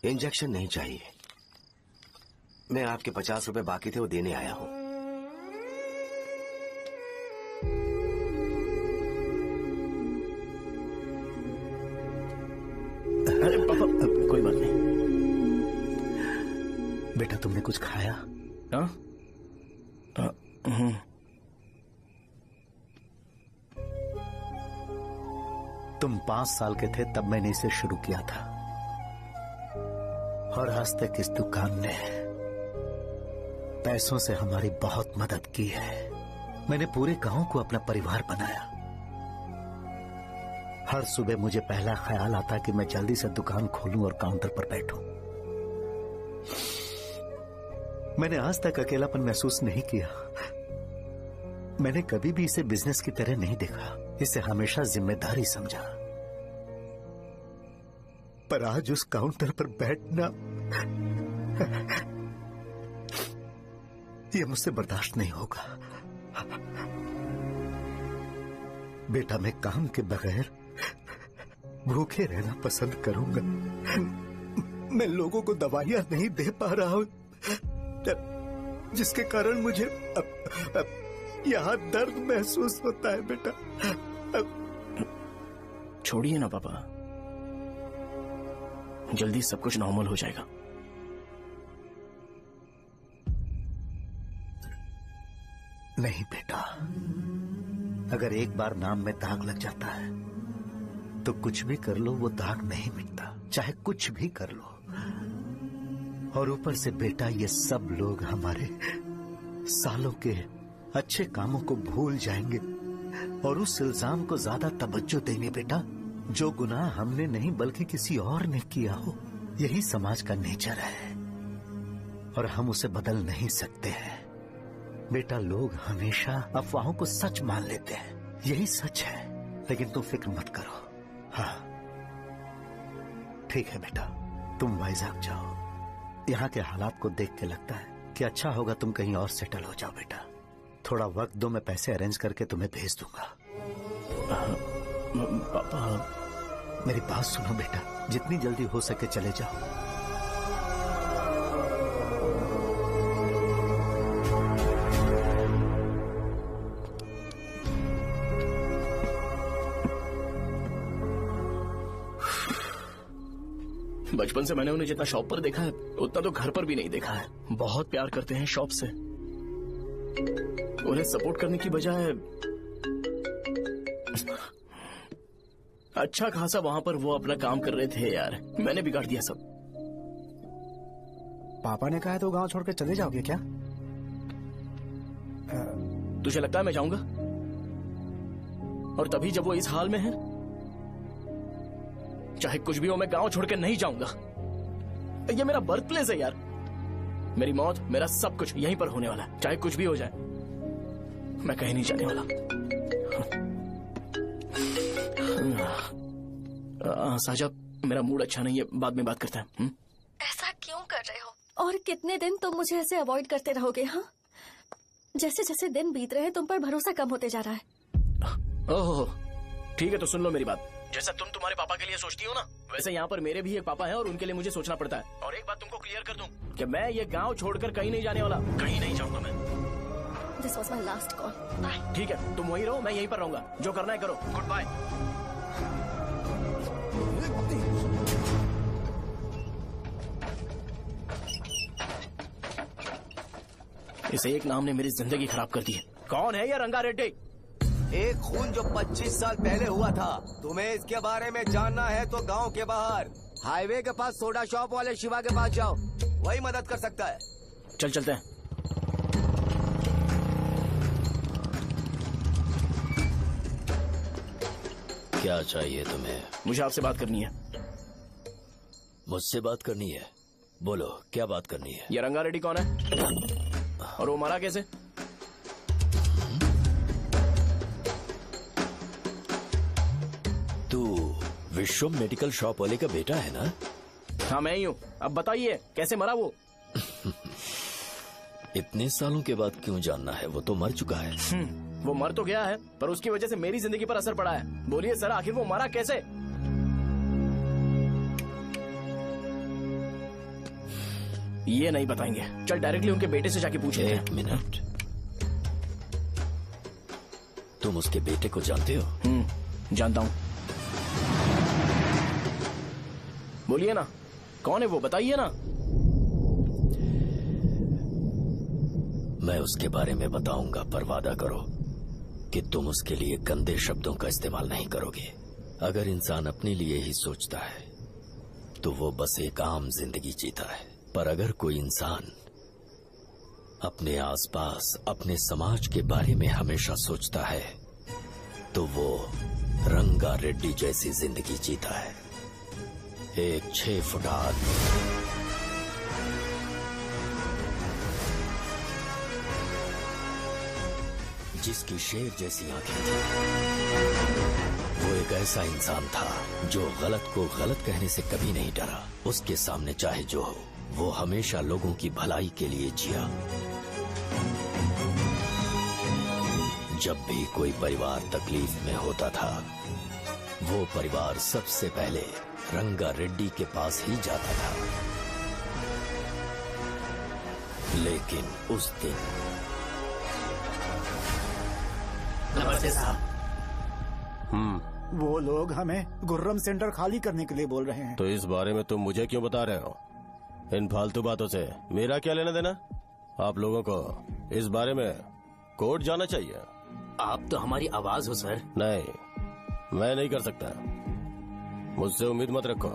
इंजेक्शन नहीं चाहिए। मैं आपके 50 रुपए बाकी थे वो देने आया हूं। अरे पापा कोई बात नहीं। बेटा तुमने कुछ खाया? हाँ? तुम 5 साल के थे तब मैंने इसे शुरू किया था और आज तक इस दुकान ने पैसों से हमारी बहुत मदद की है। मैंने पूरे गांव को अपना परिवार बनाया। हर सुबह मुझे पहला ख्याल आता कि मैं जल्दी से दुकान खोलूं और काउंटर पर बैठूं। मैंने आज तक अकेलापन महसूस नहीं किया। मैंने कभी भी इसे बिजनेस की तरह नहीं देखा, इसे हमेशा जिम्मेदारी समझा। पर आज उस काउंटर पर बैठना ये मुझसे बर्दाश्त नहीं होगा। बेटा मैं काम के बगैर भूखे रहना पसंद करूंगा। मैं लोगों को दवाइयां नहीं दे पा रहा हूं, जिसके कारण मुझे यहां दर्द महसूस होता है। बेटा छोड़िए ना पापा, जल्दी सब कुछ नॉर्मल हो जाएगा। नहीं बेटा, अगर एक बार नाम में दाग लग जाता है तो कुछ भी कर लो वो दाग नहीं मिटता, चाहे कुछ भी कर लो। और ऊपर से बेटा ये सब लोग हमारे सालों के अच्छे कामों को भूल जाएंगे और उस इल्जाम को ज्यादा तवज्जो देंगे बेटा जो गुनाह हमने नहीं बल्कि किसी और ने किया हो। यही समाज का नेचर है और हम उसे बदल नहीं सकते हैं। बेटा लोग हमेशा अफवाहों को सच मान लेते हैं, यही सच है। लेकिन तुम फिक्र मत करो। हाँ ठीक है बेटा, तुम वाइजैक जाओ। यहाँ के हालात को देख के लगता है कि अच्छा होगा तुम कहीं और सेटल हो जाओ। बेटा थोड़ा वक्त दो, मैं पैसे अरेंज करके तुम्हें भेज दूंगा। पापा मेरी बात सुनो बेटा, जितनी जल्दी हो सके चले जाओ। बचपन से मैंने उन्हें जितना शॉप पर देखा है उतना तो घर पर भी नहीं देखा है। बहुत प्यार करते हैं शॉप से। उन्हें सपोर्ट करने की बजाय अच्छा खासा वहां पर वो अपना काम कर रहे थे। यार मैंने बिगाड़ दिया सब। पापा ने कहा है तो गांव छोड़कर चले जाओगे क्या? तुझे लगता है मैं जाऊंगा? और तभी जब वो इस हाल में है, चाहे कुछ भी हो मैं गांव छोड़कर नहीं जाऊंगा। ये मेरा बर्थ प्लेस है यार। मेरी मौत, मेरा सब कुछ यहीं पर होने वाला है। चाहे कुछ भी हो जाए मैं कहीं नहीं जाने वाला। साजा मेरा मूड अच्छा नहीं है, बाद में बात करते हैं। ऐसा क्यों कर रहे हो? और कितने दिन तुम मुझे ऐसे अवॉइड करते रहोगे? हाँ, जैसे जैसे दिन बीत रहे हैं तुम पर भरोसा कम होते जा रहा है। ओह ठीक है, तो सुन लो मेरी बात। जैसा तुम तुम्हारे पापा के लिए सोचती हो ना, वैसे यहाँ पर मेरे भी एक पापा हैं और उनके लिए मुझे सोचना पड़ता है। और एक बात तुमको क्लियर कर दूं कि मैं ये गांव छोड़कर कहीं नहीं जाने वाला, कहीं नहीं जाऊंगा मैं। This was my last call. Bye. ठीक है, तुम वहीं रहो, मैं यहीं पर रहूंगा। जो करना है करो। Goodbye. इस एक नाम ने मेरी जिंदगी खराब कर दी है। कौन है ये रंगा रेड्डी? एक खून जो 25 साल पहले हुआ था। तुम्हें इसके बारे में जानना है तो गांव के बाहर हाईवे के पास सोडा शॉप वाले शिवा के पास जाओ, वही मदद कर सकता है। चल चलते हैं। क्या चाहिए तुम्हें? मुझे आपसे बात करनी है। मुझसे बात करनी है? बोलो क्या बात करनी है? ये रंगा रेड्डी कौन है और वो मरा कैसे? तू विश्वम मेडिकल शॉप वाले का बेटा है ना? हाँ मैं ही हूँ। अब बताइए कैसे मरा वो? इतने सालों के बाद क्यों जानना है? वो तो मर चुका है। वो मर तो गया है पर उसकी वजह से मेरी जिंदगी पर असर पड़ा है। बोलिए सर, आखिर वो मरा कैसे? ये नहीं बताएंगे। चल डायरेक्टली उनके बेटे से जाके पूछे। एक मिनट, तुम उसके बेटे को जानते हो? जानता हूँ। बोलिए ना, कौन है वो, बताइए ना। मैं उसके बारे में बताऊंगा, पर वादा करो कि तुम उसके लिए गंदे शब्दों का इस्तेमाल नहीं करोगे। अगर इंसान अपने लिए ही सोचता है तो वो बस एक आम जिंदगी जीता है, पर अगर कोई इंसान अपने आसपास, अपने समाज के बारे में हमेशा सोचता है तो वो रंगा रेड्डी जैसी जिंदगी जीता है। एक 6 फुट आदमी, जिसकी शेर जैसी आंखें थी। वो एक ऐसा इंसान था जो गलत को गलत कहने से कभी नहीं डरा। उसके सामने चाहे जो हो, वो हमेशा लोगों की भलाई के लिए जिया। जब भी कोई परिवार तकलीफ में होता था, वो परिवार सबसे पहले रंगा रेड्डी के पास ही जाता था। लेकिन उस दिन नमस्ते साहब। वो लोग हमें गुर्रम सेंटर खाली करने के लिए बोल रहे हैं। तो इस बारे में तुम मुझे क्यों बता रहे हो? इन फालतू बातों से मेरा क्या लेना देना? आप लोगों को इस बारे में कोर्ट जाना चाहिए। आप तो हमारी आवाज हो सर। नहीं, मैं नहीं कर सकता। मुझसे उम्मीद मत रखो।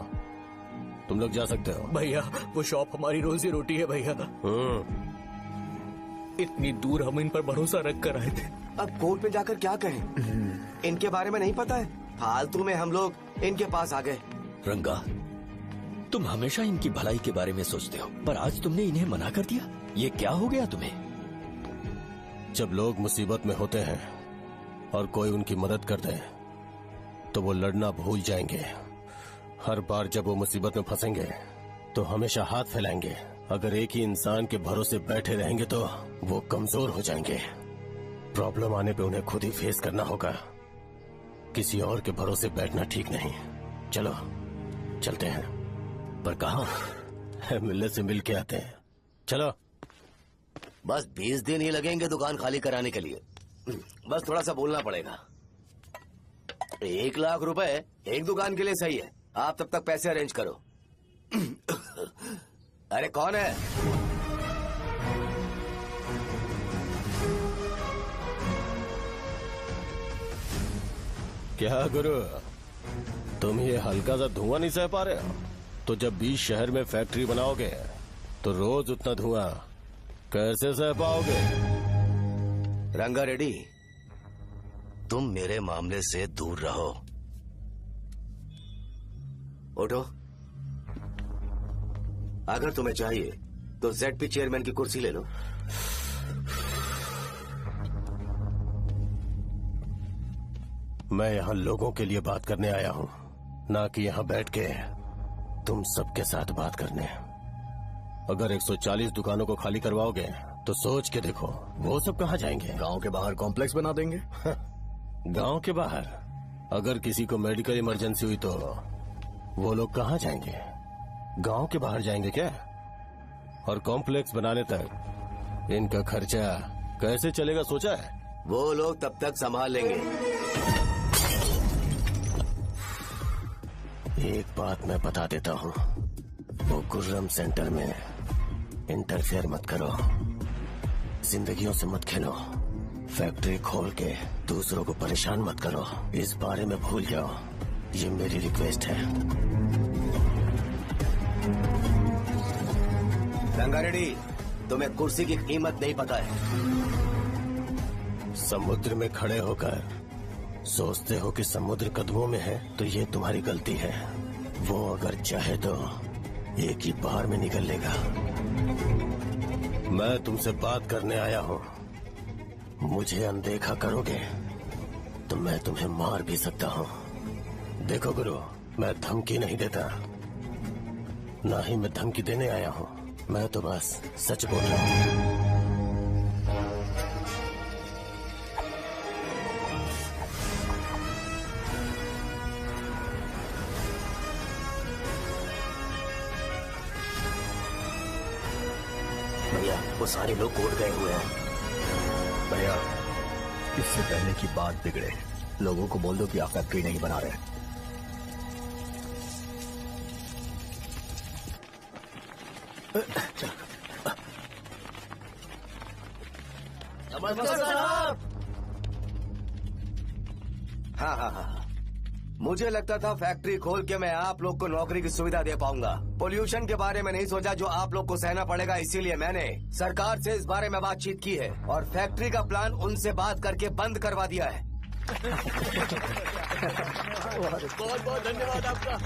तुम लोग जा सकते हो। भैया वो शॉप हमारी रोजी रोटी है भैया। इतनी दूर हम इन पर भरोसा रख कर आए थे। अब कोर्ट में जाकर क्या कहें? इनके बारे में नहीं पता है। फालतू में हम लोग इनके पास आ गए। रंगा, तुम हमेशा इनकी भलाई के बारे में सोचते हो, पर आज तुमने इन्हें मना कर दिया। ये क्या हो गया तुम्हें? जब लोग मुसीबत में होते हैं और कोई उनकी मदद कर दे तो वो लड़ना भूल जाएंगे। हर बार जब वो मुसीबत में फंसेंगे तो हमेशा हाथ फैलाएंगे। अगर एक ही इंसान के भरोसे बैठे रहेंगे तो वो कमजोर हो जाएंगे। प्रॉब्लम आने पे उन्हें खुद ही फेस करना होगा। किसी और के भरोसे बैठना ठीक नहीं। चलो चलते हैं। पर कहाँ? मिलने से मिल के आते हैं। चलो। बस 20 दिन ही लगेंगे दुकान खाली कराने के लिए। बस थोड़ा सा बोलना पड़ेगा। 1 लाख रुपए एक दुकान के लिए सही है। आप तब तक पैसे अरेंज करो। अरे कौन है? क्या गुरु, तुम ये हल्का सा धुआं नहीं सह पा रहे हो? तो जब 20 शहर में फैक्ट्री बनाओगे तो रोज उतना धुआं कैसे सह पाओगे? रंगा रेड्डी, तुम मेरे मामले से दूर रहो। उठो। अगर तुम्हें चाहिए तो ZP चेयरमैन की कुर्सी ले लो। मैं यहाँ लोगों के लिए बात करने आया हूँ, ना कि यहाँ बैठ के तुम सबके साथ बात करने। अगर 140 दुकानों को खाली करवाओगे तो सोच के देखो वो सब कहाँ जाएंगे? गांव के बाहर कॉम्प्लेक्स बना देंगे। गांव के बाहर? अगर किसी को मेडिकल इमरजेंसी हुई तो वो लोग कहाँ जाएंगे? गांव के बाहर जाएंगे क्या? और कॉम्प्लेक्स बनाने तक इनका खर्चा कैसे चलेगा सोचा है? वो लोग तब तक संभाल लेंगे। एक बात मैं बता देता हूँ, वो गुर्रम सेंटर में इंटरफेयर मत करो। जिंदगियों से मत खेलो। फैक्ट्री खोल के दूसरों को परेशान मत करो। इस बारे में भूल जाओ। ये मेरी रिक्वेस्ट है। रंगा रेड्डी, तुम्हें कुर्सी की कीमत नहीं पता है। समुद्र में खड़े होकर सोचते हो कि समुद्र कदमों में है तो ये तुम्हारी गलती है। वो अगर चाहे तो एक ही बार में निकल लेगा। मैं तुमसे बात करने आया हूँ। मुझे अनदेखा करोगे तो मैं तुम्हें मार भी सकता हूँ। देखो गुरु, मैं धमकी नहीं देता, ना ही मैं धमकी देने आया हूँ। मैं तो बस सच बोल रहा हूँ। वो सारे लोग कोर्ट गए हुए हैं। भैया, इससे पहले की बात बिगड़े, लोगों को बोल दो कि आप फैक्ट्री नहीं बना रहे। हाँ। मुझे लगता था फैक्ट्री खोल के मैं आप लोग को नौकरी की सुविधा दे पाऊंगा। पोल्यूशन के बारे में नहीं सोचा जो आप लोग को सहना पड़ेगा, इसीलिए मैंने सरकार से इस बारे में बातचीत की है और फैक्ट्री का प्लान उनसे बात करके बंद करवा दिया है। बहुत बहुत धन्यवाद आपका।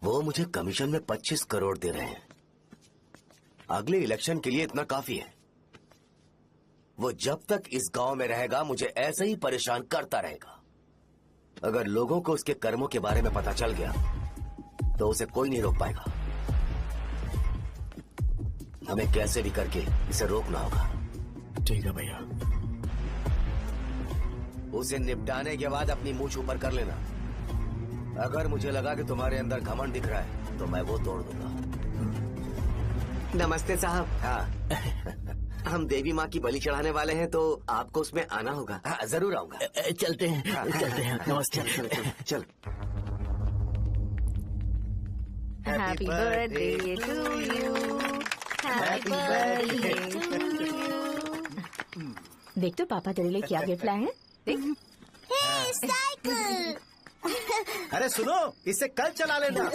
वो मुझे कमीशन में 25 करोड़ दे रहे हैं। अगले इलेक्शन के लिए इतना काफी है। वो जब तक इस गांव में रहेगा मुझे ऐसे ही परेशान करता रहेगा। अगर लोगों को उसके कर्मों के बारे में पता चल गया तो उसे कोई नहीं रोक पाएगा। हमें कैसे भी करके इसे रोकना होगा। ठीक है भैया। उसे निपटाने के बाद अपनी मूंछ ऊपर कर लेना। अगर मुझे लगा कि तुम्हारे अंदर घमंड दिख रहा है तो मैं वो तोड़ दूंगा। नमस्ते साहब। हाँ। हम देवी माँ की बलि चढ़ाने वाले हैं तो आपको उसमें आना होगा। हाँ, जरूर आऊंगा। चलते हैं। चलते हैं। नमस्ते। चल। Happy birthday to you, happy birthday to you. देख तो पापा तेरे लिए क्या गिफ्ट लाए हैं। देख। साइकिल। अरे सुनो, इसे कल चला लेना।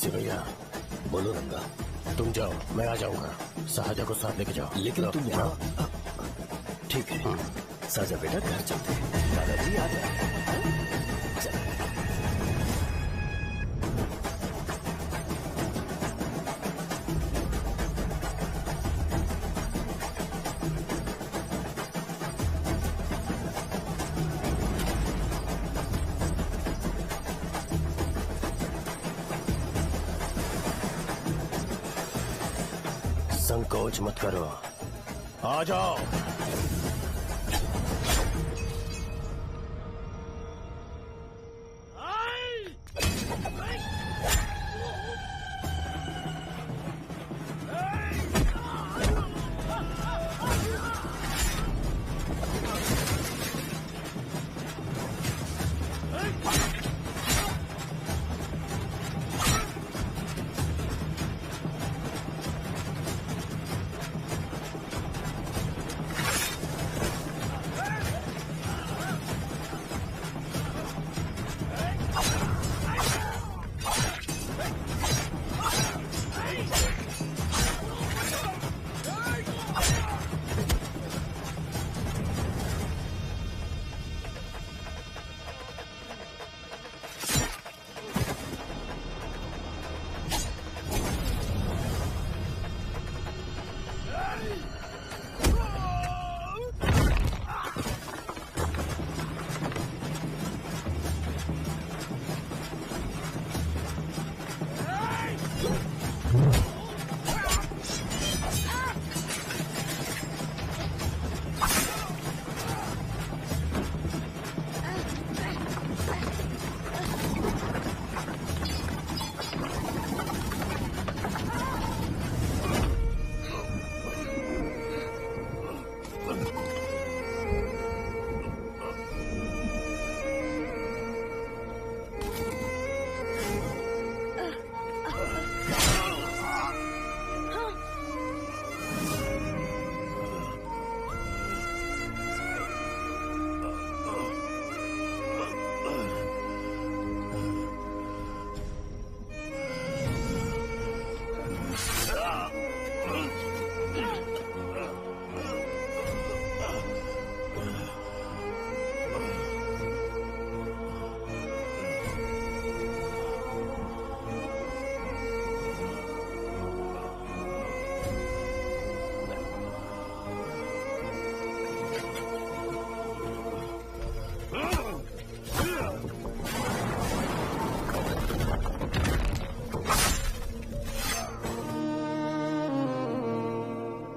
भैया बोलो रंगा, तुम जाओ, मैं आ जाऊंगा। साजा को साथ लेके जाओ। लेकिन तुम यहाँ। ठीक है साजा बेटा, घर चलते हैं। दादाजी आ जाए। संकोच मत करो, आ जाओ।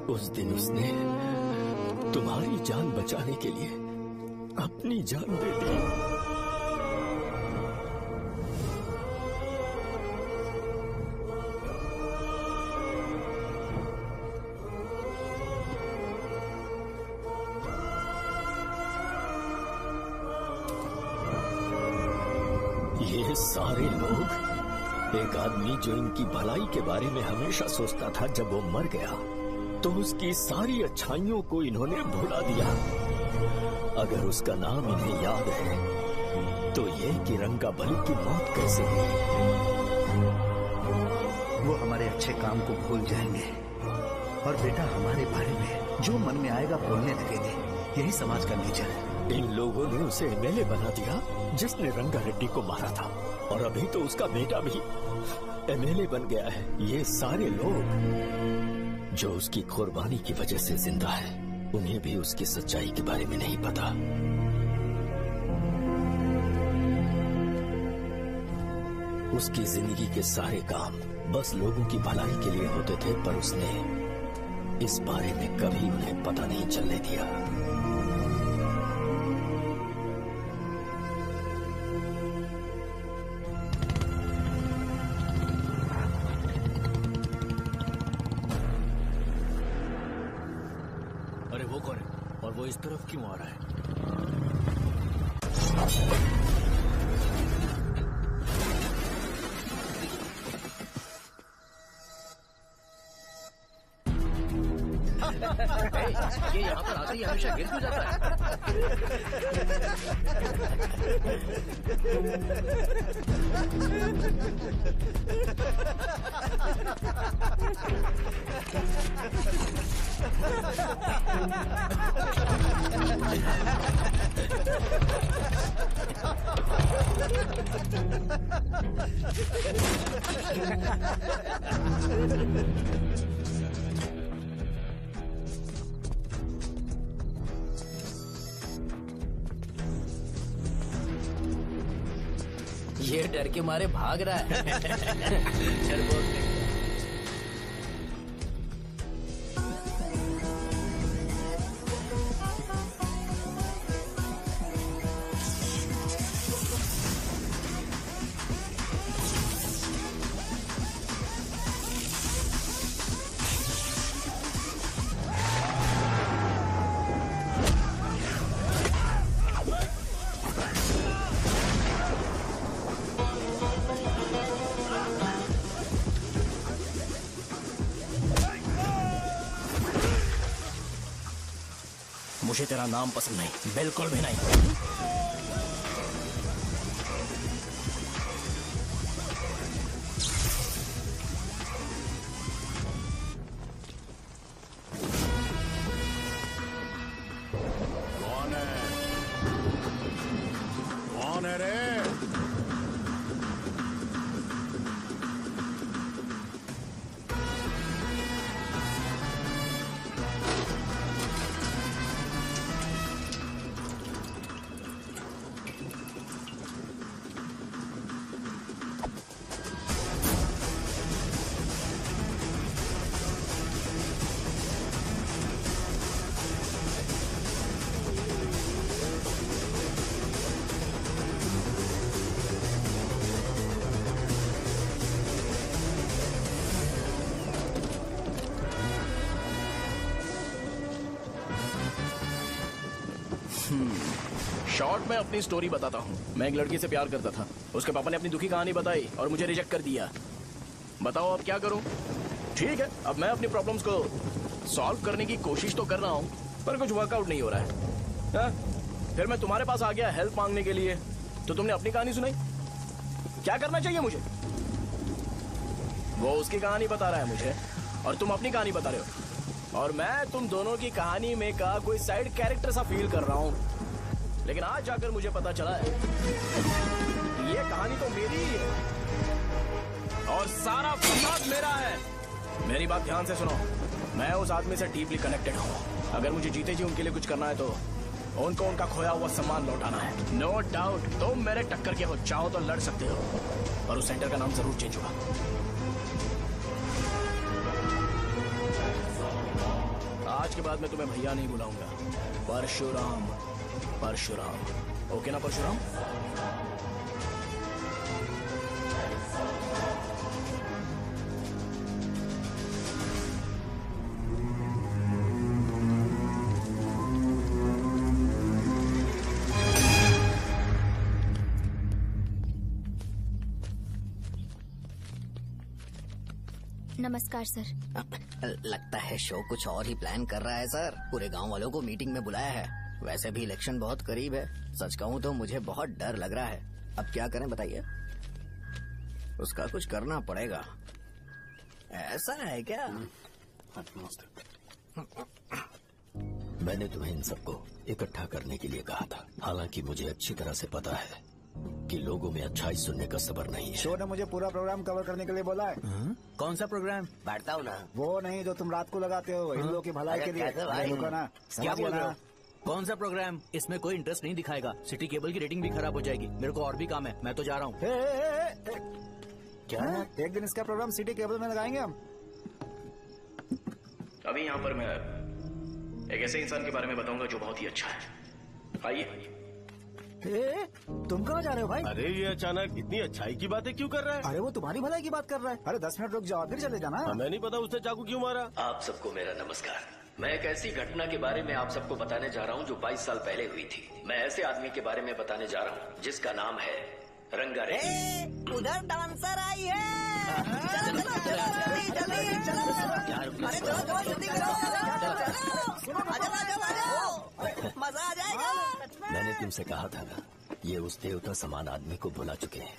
उस दिन उसने तुम्हारी जान बचाने के लिए अपनी जान दे दी। ये सारे लोग, एक आदमी जो इनकी भलाई के बारे में हमेशा सोचता था, जब वो मर गया तो उसकी सारी अच्छाइयों को इन्होंने भुला दिया। अगर उसका नाम इन्हें याद है तो ये कि रंगाबली की मौत कैसे हुई। वो हमारे अच्छे काम को भूल जाएंगे और बेटा हमारे बारे में जो मन में आएगा बोलने लगेंगे। यही समाज का नेचर है। इन लोगों ने उसे एमएलए बना दिया जिसने रंगा रेड्डी को मारा था, और अभी तो उसका बेटा भी एमएलए बन गया है। ये सारे लोग जो उसकी कुर्बानी की वजह से जिंदा है, उन्हें भी उसकी सच्चाई के बारे में नहीं पता। उसकी जिंदगी के सारे काम बस लोगों की भलाई के लिए होते थे, पर उसने इस बारे में कभी उन्हें पता नहीं चलने दिया। अरे वो कौन है और वो इस तरफ क्यों आ रहा है? ये यहाँ पर आते ही हमेशा गिर क्यों जाता है? ये डर के मारे भाग रहा है। चल बोल दे। मुझे तेरा नाम पसंद नहीं, बिल्कुल भी नहीं। कौन है? कौन है रे? शॉर्ट में अपनी स्टोरी बताता हूँ। मैं एक लड़की से प्यार करता था। उसके पापा ने अपनी दुखी कहानी बताई और मुझे रिजेक्ट कर दिया। बताओ अब क्या करूँ? ठीक है, अब मैं अपनी प्रॉब्लम्स को सॉल्व करने की कोशिश तो कर रहा हूँ, पर कुछ वर्कआउट नहीं हो रहा है। हा? फिर मैं तुम्हारे पास आ गया हेल्प मांगने के लिए, तो तुमने अपनी कहानी सुनाई। क्या करना चाहिए मुझे? वो उसकी कहानी बता रहा है मुझे, और तुम अपनी कहानी बता रहे हो, और मैं तुम दोनों की कहानी में का कोई साइड कैरेक्टर सा फील कर रहा हूँ। लेकिन आज जाकर मुझे पता चला है ये कहानी तो मेरी ही है और सारा फसाद मेरा है। मेरी बात ध्यान से सुनो, मैं उस आदमी से डीपली कनेक्टेड हूँ। अगर मुझे जीते जी उनके लिए कुछ करना है तो उनको उनका खोया हुआ सम्मान लौटाना है। नो डाउट तुम मेरे टक्कर के हो, चाहो तो लड़ सकते हो, और उस सेंटर का नाम जरूर चेंज होगा। बाद मैं तुम्हें भैया नहीं बुलाऊंगा, परशुराम। परशुराम, ओके ना परशुराम? नमस्कार सर। लगता है शो कुछ और ही प्लान कर रहा है सर। पूरे गांव वालों को मीटिंग में बुलाया है। वैसे भी इलेक्शन बहुत करीब है। सच कहूँ तो मुझे बहुत डर लग रहा है। अब क्या करें बताइए? उसका कुछ करना पड़ेगा। ऐसा है क्या? मैंने तुम्हें इन सबको इकट्ठा करने के लिए कहा था। हालांकि मुझे अच्छी तरह से पता है कि लोगों में अच्छाई सुनने का सब्र नहीं है। शो ने मुझे पूरा प्रोग्राम कवर करने के लिए बोला है। कौन सा प्रोग्राम? बैठता हूँ ना। वो नहीं जो तुम रात को लगाते हो इन लोगों की भलाई के लिए। क्या बोल रहे हो? कौन सा प्रोग्राम? इसमें कोई इंटरेस्ट नहीं दिखाएगा। सिटी केबल की रेटिंग भी खराब हो जाएगी। मेरे को और भी काम है, मैं तो जा रहा हूँ। क्या? एक दिन इसका प्रोग्राम सिटी केबल में लगाएंगे हम। अभी यहाँ पर मैं एक ऐसे इंसान के बारे में बताऊंगा जो बहुत ही अच्छा है। आइए। तुम कहाँ जा रहे हो भाई? अरे ये अचानक इतनी अच्छाई की बातें क्यों कर रहा है? अरे वो तुम्हारी भलाई की बात कर रहा है। अरे 10 मिनट रुक जाओ फिर चले जाना। हमें नहीं पता उसने चाकू क्यों मारा। आप सबको मेरा नमस्कार। मैं एक ऐसी घटना के बारे में आप सबको बताने जा रहा हूँ जो 22 साल पहले हुई थी। मैं ऐसे आदमी के बारे में बताने जा रहा हूँ जिसका नाम है रंगारेड्डी। उधर डांसर आई है। चलो जल्दी चलो। अरे चलो जल्दी करो। मजा आ जाएगा। मैंने तुमसे कहा था ना, ये उस देवता समान आदमी को भुला चुके हैं।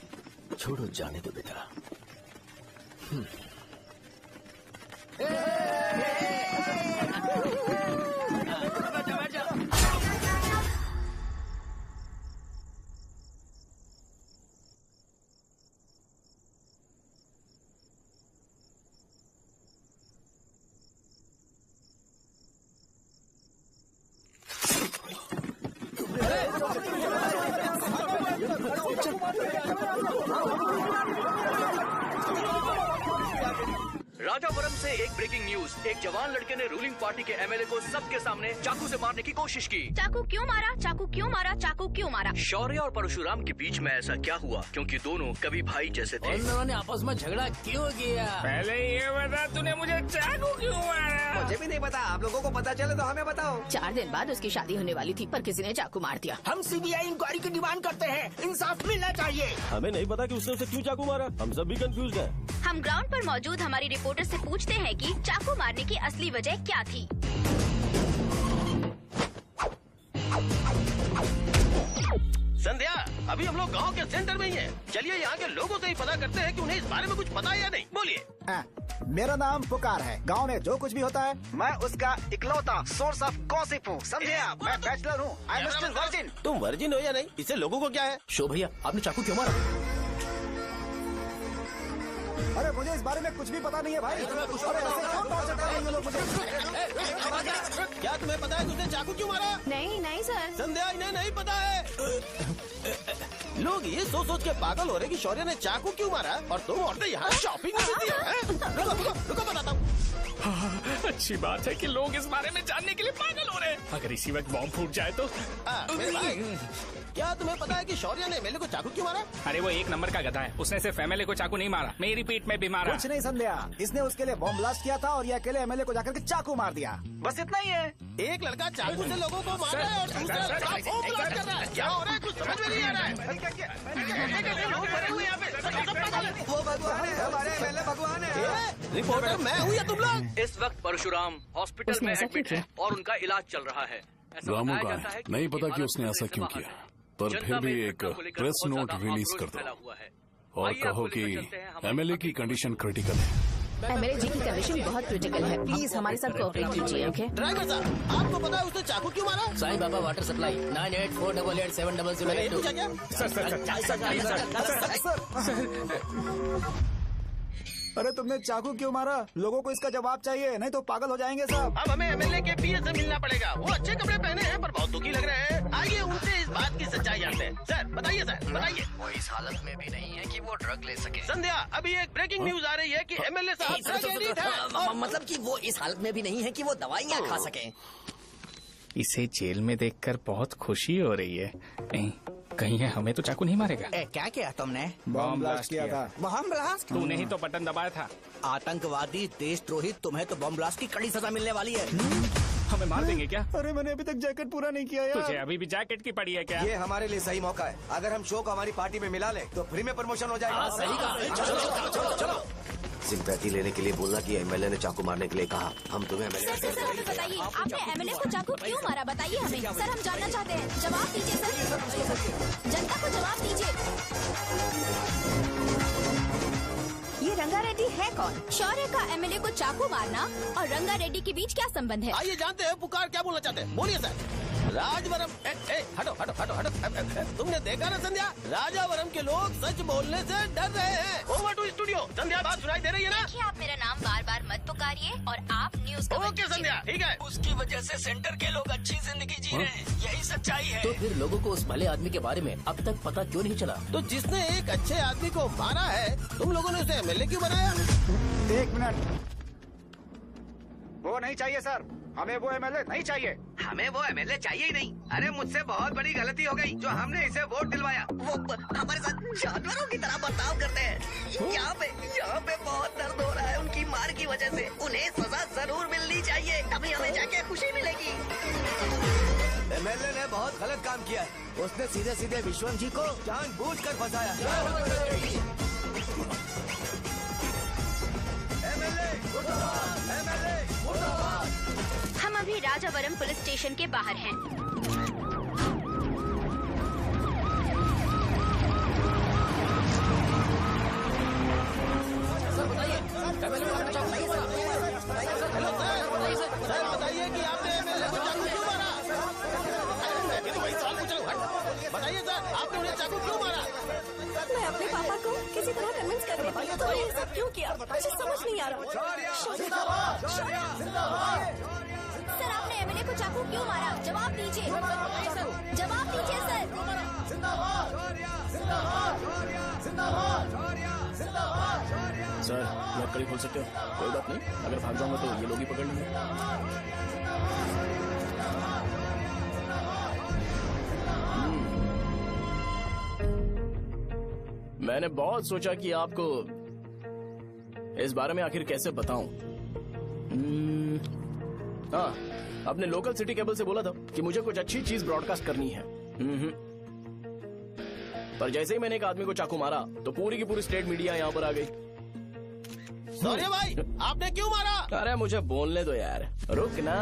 छोड़ो, जाने दो बेटा। राजापुरम से एक ब्रेकिंग न्यूज। एक जवान लड़के ने रूलिंग पार्टी के एमएलए को सबके सामने चाकू से मारने की कोशिश की। चाकू क्यों मारा? चाकू क्यों मारा? चाकू क्यों मारा? शौर्य और परशुराम के बीच में ऐसा क्या हुआ? क्योंकि दोनों कभी भाई जैसे थे। उन दोनों ने आपस में झगड़ा क्यों किया? पहले ये बता, तूने मुझे चाकू क्यों मारा? मुझे भी नहीं पता। आप लोगों को पता चले तो हमें बताओ। 4 दिन बाद उसकी शादी होने वाली थी, पर किसी ने चाकू मार दिया। हम सीबीआई इंक्वायरी की डिमांड करते हैं। इंसाफ मिलना चाहिए। हमें नहीं पता कि उसने उसे क्यों चाकू मारा। हम सब भी कंफ्यूज हैं। हम ग्राउंड पर मौजूद हमारी रिपोर्टर से पूछते हैं कि चाकू मारने की असली वजह क्या थी। संध्या, अभी हम लोग गांव के सेंटर में ही हैं। चलिए यहाँ के लोगों से ही पता करते हैं कि उन्हें इस बारे में कुछ पता है या नहीं। बोलिए। मेरा नाम पुकार है। गांव में जो कुछ भी होता है मैं उसका इकलौता सोर्स ऑफ गॉसिप हूँ। समझे आप? मैं बैचलर हूँ। I am still virgin. तुम वर्जिन हो या नहीं, इससे लोगों को क्या है? शो भैया, आपने चाकू क्यों मारा? अरे मुझे इस बारे में कुछ भी पता नहीं है भाई। अरे ऐसे क्यों टॉर्चर कर रहे हैं ये लोग मुझे? क्या तुम्हें पता है कि उसने चाकू क्यों मारा? नहीं सर। संध्या, इन्हें नहीं पता है। लोग ये सोच के पागल हो रहे कि शौर्य ने चाकू क्यों मारा और तुम औरतें यहाँ शॉपिंग में बिजी हैं। रुको बताता हूँ। अच्छी बात है कि लोग इस बारे में जानने के लिए पागल हो रहे हैं। अगर इसी वक्त बॉम्ब फूट जाए तो। मेरे भाई, क्या तुम्हें पता है कि शौर्य ने एमएलए को चाकू क्यों मारा? अरे वो एक नंबर का गधा है। उसने सिर्फ एमएलए को चाकू नहीं मारा, मेरी पीठ में भी मारा। कुछ नहीं संध्या, इसने उसके लिए बॉम्ब ब्लास्ट किया था और ये अकेले एमएलए को जाकर के चाकू मार दिया। बस इतना ही है। एक लड़का चाकू से लोगों को मार रहा है और दूसरा लड़का बॉम्ब ब्लास्ट कर रहा है। क्या हो रहा है? कुछ समझ में नहीं आ रहा है। वो भगवान है, हमारे एमएलए भगवान है। रिपोर्टर मैं हूँ या तुम लोग? इस वक्त परशुराम हॉस्पिटल में एडमिट है और उनका इलाज चल रहा है। रामू का है, नहीं पता कि उसने ऐसा क्यों किया, पर फिर भी एक प्रेस नोट रिलीज कर दो और कहो कि एमएलए की कंडीशन क्रिटिकल है। एमएलए जी की कंडीशन बहुत क्रिटिकल है। प्लीज हमारे साथ कोऑपरेट कीजिए। ओके ड्राइवर साहब, आपको पता है उसने चाकू क्यों मारा? Sai Baba water supply 9848870082। अरे तुमने चाकू क्यों मारा? लोगों को इसका जवाब चाहिए, नहीं तो पागल हो जाएंगे सब। अब हमें एमएलए के पीए से मिलना पड़ेगा। वो अच्छे कपड़े पहने हैं पर बहुत दुखी लग रहे हैं। आइए उनसे इस बात की सच्चाई जानते हैं। सर बताइए, सर बताइए। वो इस हालत में भी नहीं है कि वो ड्रग ले सके। संध्या, अभी एक ब्रेकिंग न्यूज आ रही है कि एमएलए साहब ड्रग एडिक्ट हैं। मतलब कि वो इस हालत में भी नहीं है कि वो दवाइयाँ खा सके। इसे जेल में देखकर बहुत खुशी हो रही है। कहीं है हमें तो चाकू नहीं मारेगा। क्या किया तुमने? बॉम्ब ब्लास्ट किया था। Bomb blast? तूने ही तो बटन दबाया था। आतंकवादी, देशद्रोही, तुम्हें तो बॉम्ब ब्लास्ट की कड़ी सजा मिलने वाली है। हमें मार देंगे क्या? अरे मैंने अभी तक जैकेट पूरा नहीं किया यार। तुझे अभी भी जैकेट की पड़ी है क्या? ये हमारे लिए सही मौका है। अगर हम शो को हमारी पार्टी में मिला ले तो फ्री में प्रमोशन हो जाएगा। सही कहा। चलो चलो। सिंपैथी लेने के लिए बोलना कि एमएलए ने चाकू मारने के लिए कहा। हम तुम्हें एमएलए सर हमें बताइए, आपने एमएलए को चाकू क्यों मारा? बताइए हमें। सर हम जानना चाहते हैं, जवाब दीजिए सर। जनता को जवाब दीजिए। ये रंगा रेड्डी है कौन? शौर्य का एमएलए को चाकू मारना और रंगा रेड्डी के बीच क्या संबंध है? आइए जानते हैं पुकार क्या बोलना चाहते हैं। बोलिए सर। राजवरम हटो हटो हटो हटो। तुमने देखा ना संध्या, राजावरम के लोग सच बोलने से डर रहे हैं। Over to studio. संध्या बात सुनाई दे रही है ना? देखिए आप मेरा नाम बार बार मत पुकारिए और आप न्यूज ओके संध्या, ठीक है। उसकी वजह से सेंटर के लोग अच्छी जिंदगी जी रहे हैं, यही सच्चाई है। तो फिर लोगों को उस भले आदमी के बारे में अब तक पता क्यों नहीं चला? तो जिसने एक अच्छे आदमी को मारा है, तुम लोगों ने उसे एमएलए क्यों बनाया? 1 मिनट। वो नहीं चाहिए सर, हमें वो एमएलए नहीं चाहिए। हमें वो एमएलए चाहिए ही नहीं। अरे मुझसे बहुत बड़ी गलती हो गई जो हमने इसे वोट दिलवाया। वो हमारे साथ जानवरों की तरह बर्ताव करते हैं। यहाँ पे बहुत दर्द हो रहा है उनकी मार की वजह से। उन्हें सजा जरूर मिलनी चाहिए, तभी हमें जाके खुशी मिलेगी। एमएलए ने बहुत गलत काम किया है। उसने सीधे सीधे विश्वम जी को जानबूझकर फंसाया। हम अभी राजावरम पुलिस स्टेशन के बाहर हैं। सर बताइए कि आपने एमएलए को चाकू क्यों मारा? मैं तो वही सवाल पूछ रहा हूँ। बताइए सर, आपने उन्हें चाकू क्यों मारा? मैं अपने पापा को किसी तरह कन्विंस कर रही थी। तो ये सब क्यों किया मुझे समझ नहीं आ रहा। सर आपने एमएलए को चाकू क्यों मारा? जवाब दीजिए। जवाब दीजिए सर। सर लकड़ी खोल सकते हो? कोई बात नहीं, अगर भाग जाऊंगा तो ये लोग ही पकड़ लेंगे। मैंने बहुत सोचा कि आपको इस बारे में आखिर कैसे बताऊं। हाँ, अपने लोकल सिटी केबल से बोला था कि मुझे कुछ अच्छी चीज ब्रॉडकास्ट करनी है। पर जैसे ही मैंने एक आदमी को चाकू मारा तो पूरी की पूरी स्टेट मीडिया यहाँ पर आ गई। सॉरी भाई, आपने क्यों मारा? अरे मुझे बोलने दो यार, रुक ना।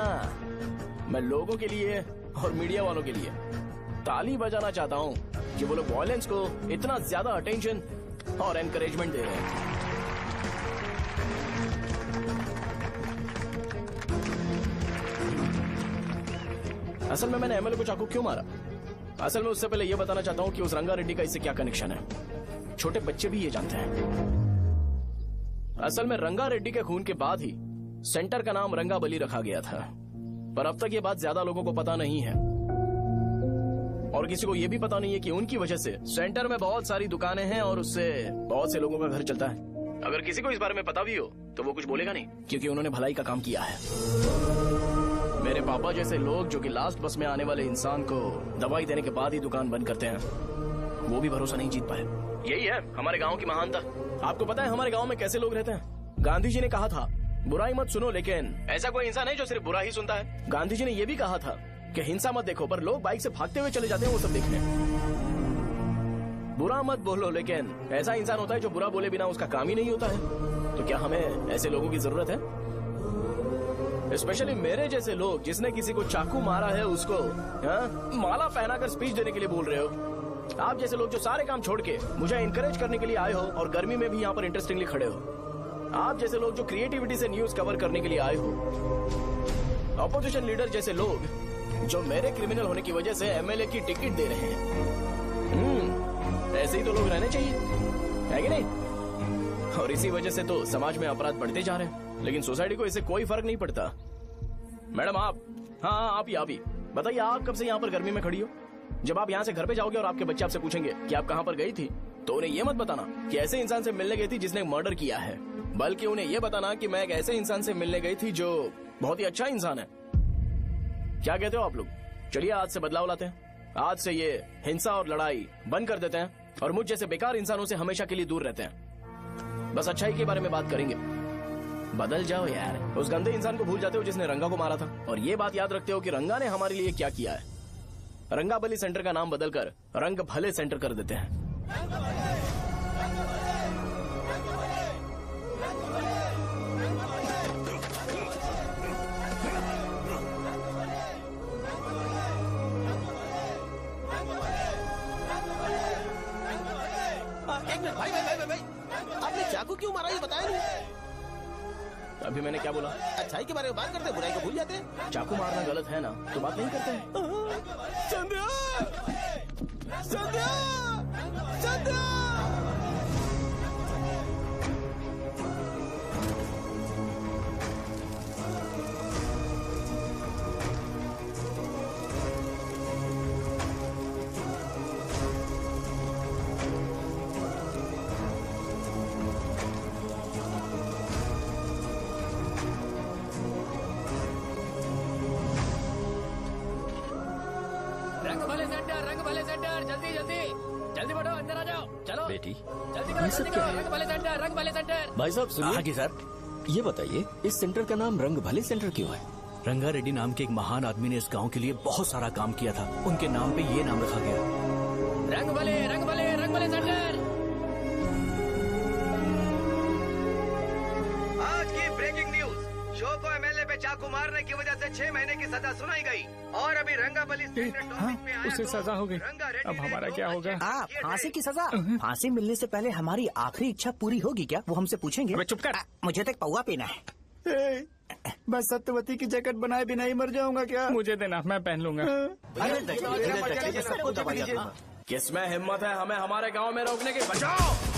मैं लोगों के लिए और मीडिया वालों के लिए ताली बजाना चाहता हूँ कि वो लोग वायलेंस को इतना ज्यादा अटेंशन और एनकरेजमेंट दे रहे हैं। असल में मैंने एमएलए को चाकू क्यों मारा? असल में उससे पहले ये बताना चाहता हूँ कि उस रंगा रेड्डी का इससे क्या कनेक्शन है। छोटे बच्चे भी ये जानते हैं। असल में रंगा रेड्डी के खून के बाद ही सेंटर का नाम रंगाबली रखा गया था, पर अब तक ये बात ज्यादा लोगों को पता नहीं है और किसी को ये भी पता नहीं है कि उनकी वजह से सेंटर में बहुत सारी दुकानें हैं और उससे बहुत से लोगों का घर चलता है। अगर किसी को इस बारे में पता भी हो तो वो कुछ बोलेगा नहीं, क्योंकि उन्होंने भलाई का काम किया है। मेरे पापा जैसे लोग जो कि लास्ट बस में आने वाले इंसान को दवाई देने के बाद ही दुकान बंद करते हैं, वो भी भरोसा नहीं जीत पाए। यही है हमारे गांव की महानता। आपको पता है हमारे गांव में कैसे लोग रहते हैं? गांधी जी ने कहा था बुराई मत सुनो, लेकिन ऐसा कोई इंसान है जो सिर्फ बुरा ही सुनता है। गांधी जी ने यह भी कहा था कि हिंसा मत देखो, पर लोग बाइक से भागते हुए चले जाते हैं वो सब देखने। बुरा मत बोलो, लेकिन ऐसा इंसान होता है जो बुरा बोले बिना उसका काम ही नहीं होता है। तो क्या हमें ऐसे लोगों की जरूरत है? स्पेशली मेरे जैसे लोग जिसने किसी को चाकू मारा है उसको माला पहनाकर स्पीच देने के लिए बोल रहे हो। आप जैसे लोग जो सारे काम छोड़ के मुझे इंकरेज करने के लिए आए हो और गर्मी में भी यहाँ पर इंटरेस्टिंगली खड़े हो। आप जैसे लोग जो क्रिएटिविटी से न्यूज कवर करने के लिए आए हो। अपोजिशन लीडर जैसे लोग जो मेरे क्रिमिनल होने की वजह से एमएलए की टिकट दे रहे हैं। ऐसे ही तो लोग रहने चाहिए, है कि नहीं? और इसी वजह से तो समाज में अपराध बढ़ते जा रहे हैं, लेकिन सोसाइटी को इससे कोई फर्क नहीं पड़ता। मैडम आप, हाँ आप ही बताइए, आप कब से यहाँ पर गर्मी में खड़ी हो? जब आप यहाँ से घर पे जाओगे और आपके बच्चे आपसे पूछेंगे कि आप कहाँ पर गई थी, तो उन्हें ये मत बताना कि ऐसे इंसान से मिलने गई थी जिसने मर्डर किया है, बल्कि उन्हें ये बताना कि मैं एक ऐसे इंसान से मिलने गई थी जो बहुत ही अच्छा इंसान है। क्या कहते हो आप लोग? चलिए आज से बदलाव लाते हैं। आज से ये हिंसा और लड़ाई बंद कर देते हैं और मुझ जैसे बेकार इंसानों से हमेशा के लिए दूर रहते हैं। बस अच्छाई के बारे में बात करेंगे। बदल जाओ यार, उस गंदे इंसान को भूल जाते हो जिसने रंगा को मारा था, और ये बात याद रखते हो कि रंगा ने हमारे लिए क्या किया है। रंगाबली सेंटर का नाम बदलकर रंग भले सेंटर कर देते हैं। एक मिनट भाई, आपने चाकू क्यों मारा ये बताया नहीं? अभी मैंने क्या बोला? अच्छाई के बारे में बात करते हैं, बुराई को भूल जाते हैं। चाकू मारना गलत है ना, तो बात नहीं करते हैं। संध्या! संध्या! संध्या! रंग भले सेंटर, जल्दी बढ़ो, अंदर आ जाओ। चलो बेटी, जल्दी करो, रंग भले सेंटर। भाई साहब सुनिए। हाँ जी सर। ये बताइए, इस सेंटर का नाम रंग भले सेंटर क्यों है? रंगा रेड्डी नाम के एक महान आदमी ने इस गांव के लिए बहुत सारा काम किया था, उनके नाम पे ये नाम रखा गया। रंग भले सेंटर। आज की ब्रेकिंग न्यूज, शो को एमएलए पे चाकू मारने की वजह से 6 महीने की सजा सुनाई गई, और अभी रंगाबली उसे सजा हो गई। अब हमारा क्या होगा? फांसी की सजा? फांसी मिलने से पहले हमारी आखिरी इच्छा पूरी होगी क्या, वो हमसे पूछेंगे? अबे चुप कर। मुझे तो एक पौवा पीना है। बस सत्यवती की जैकेट बनाए बिना ही मर जाऊंगा क्या? मुझे देना, मैं पहन लूंगा। किसमें हिम्मत है हमें हमारे गांव में रोकने की? बचाओ!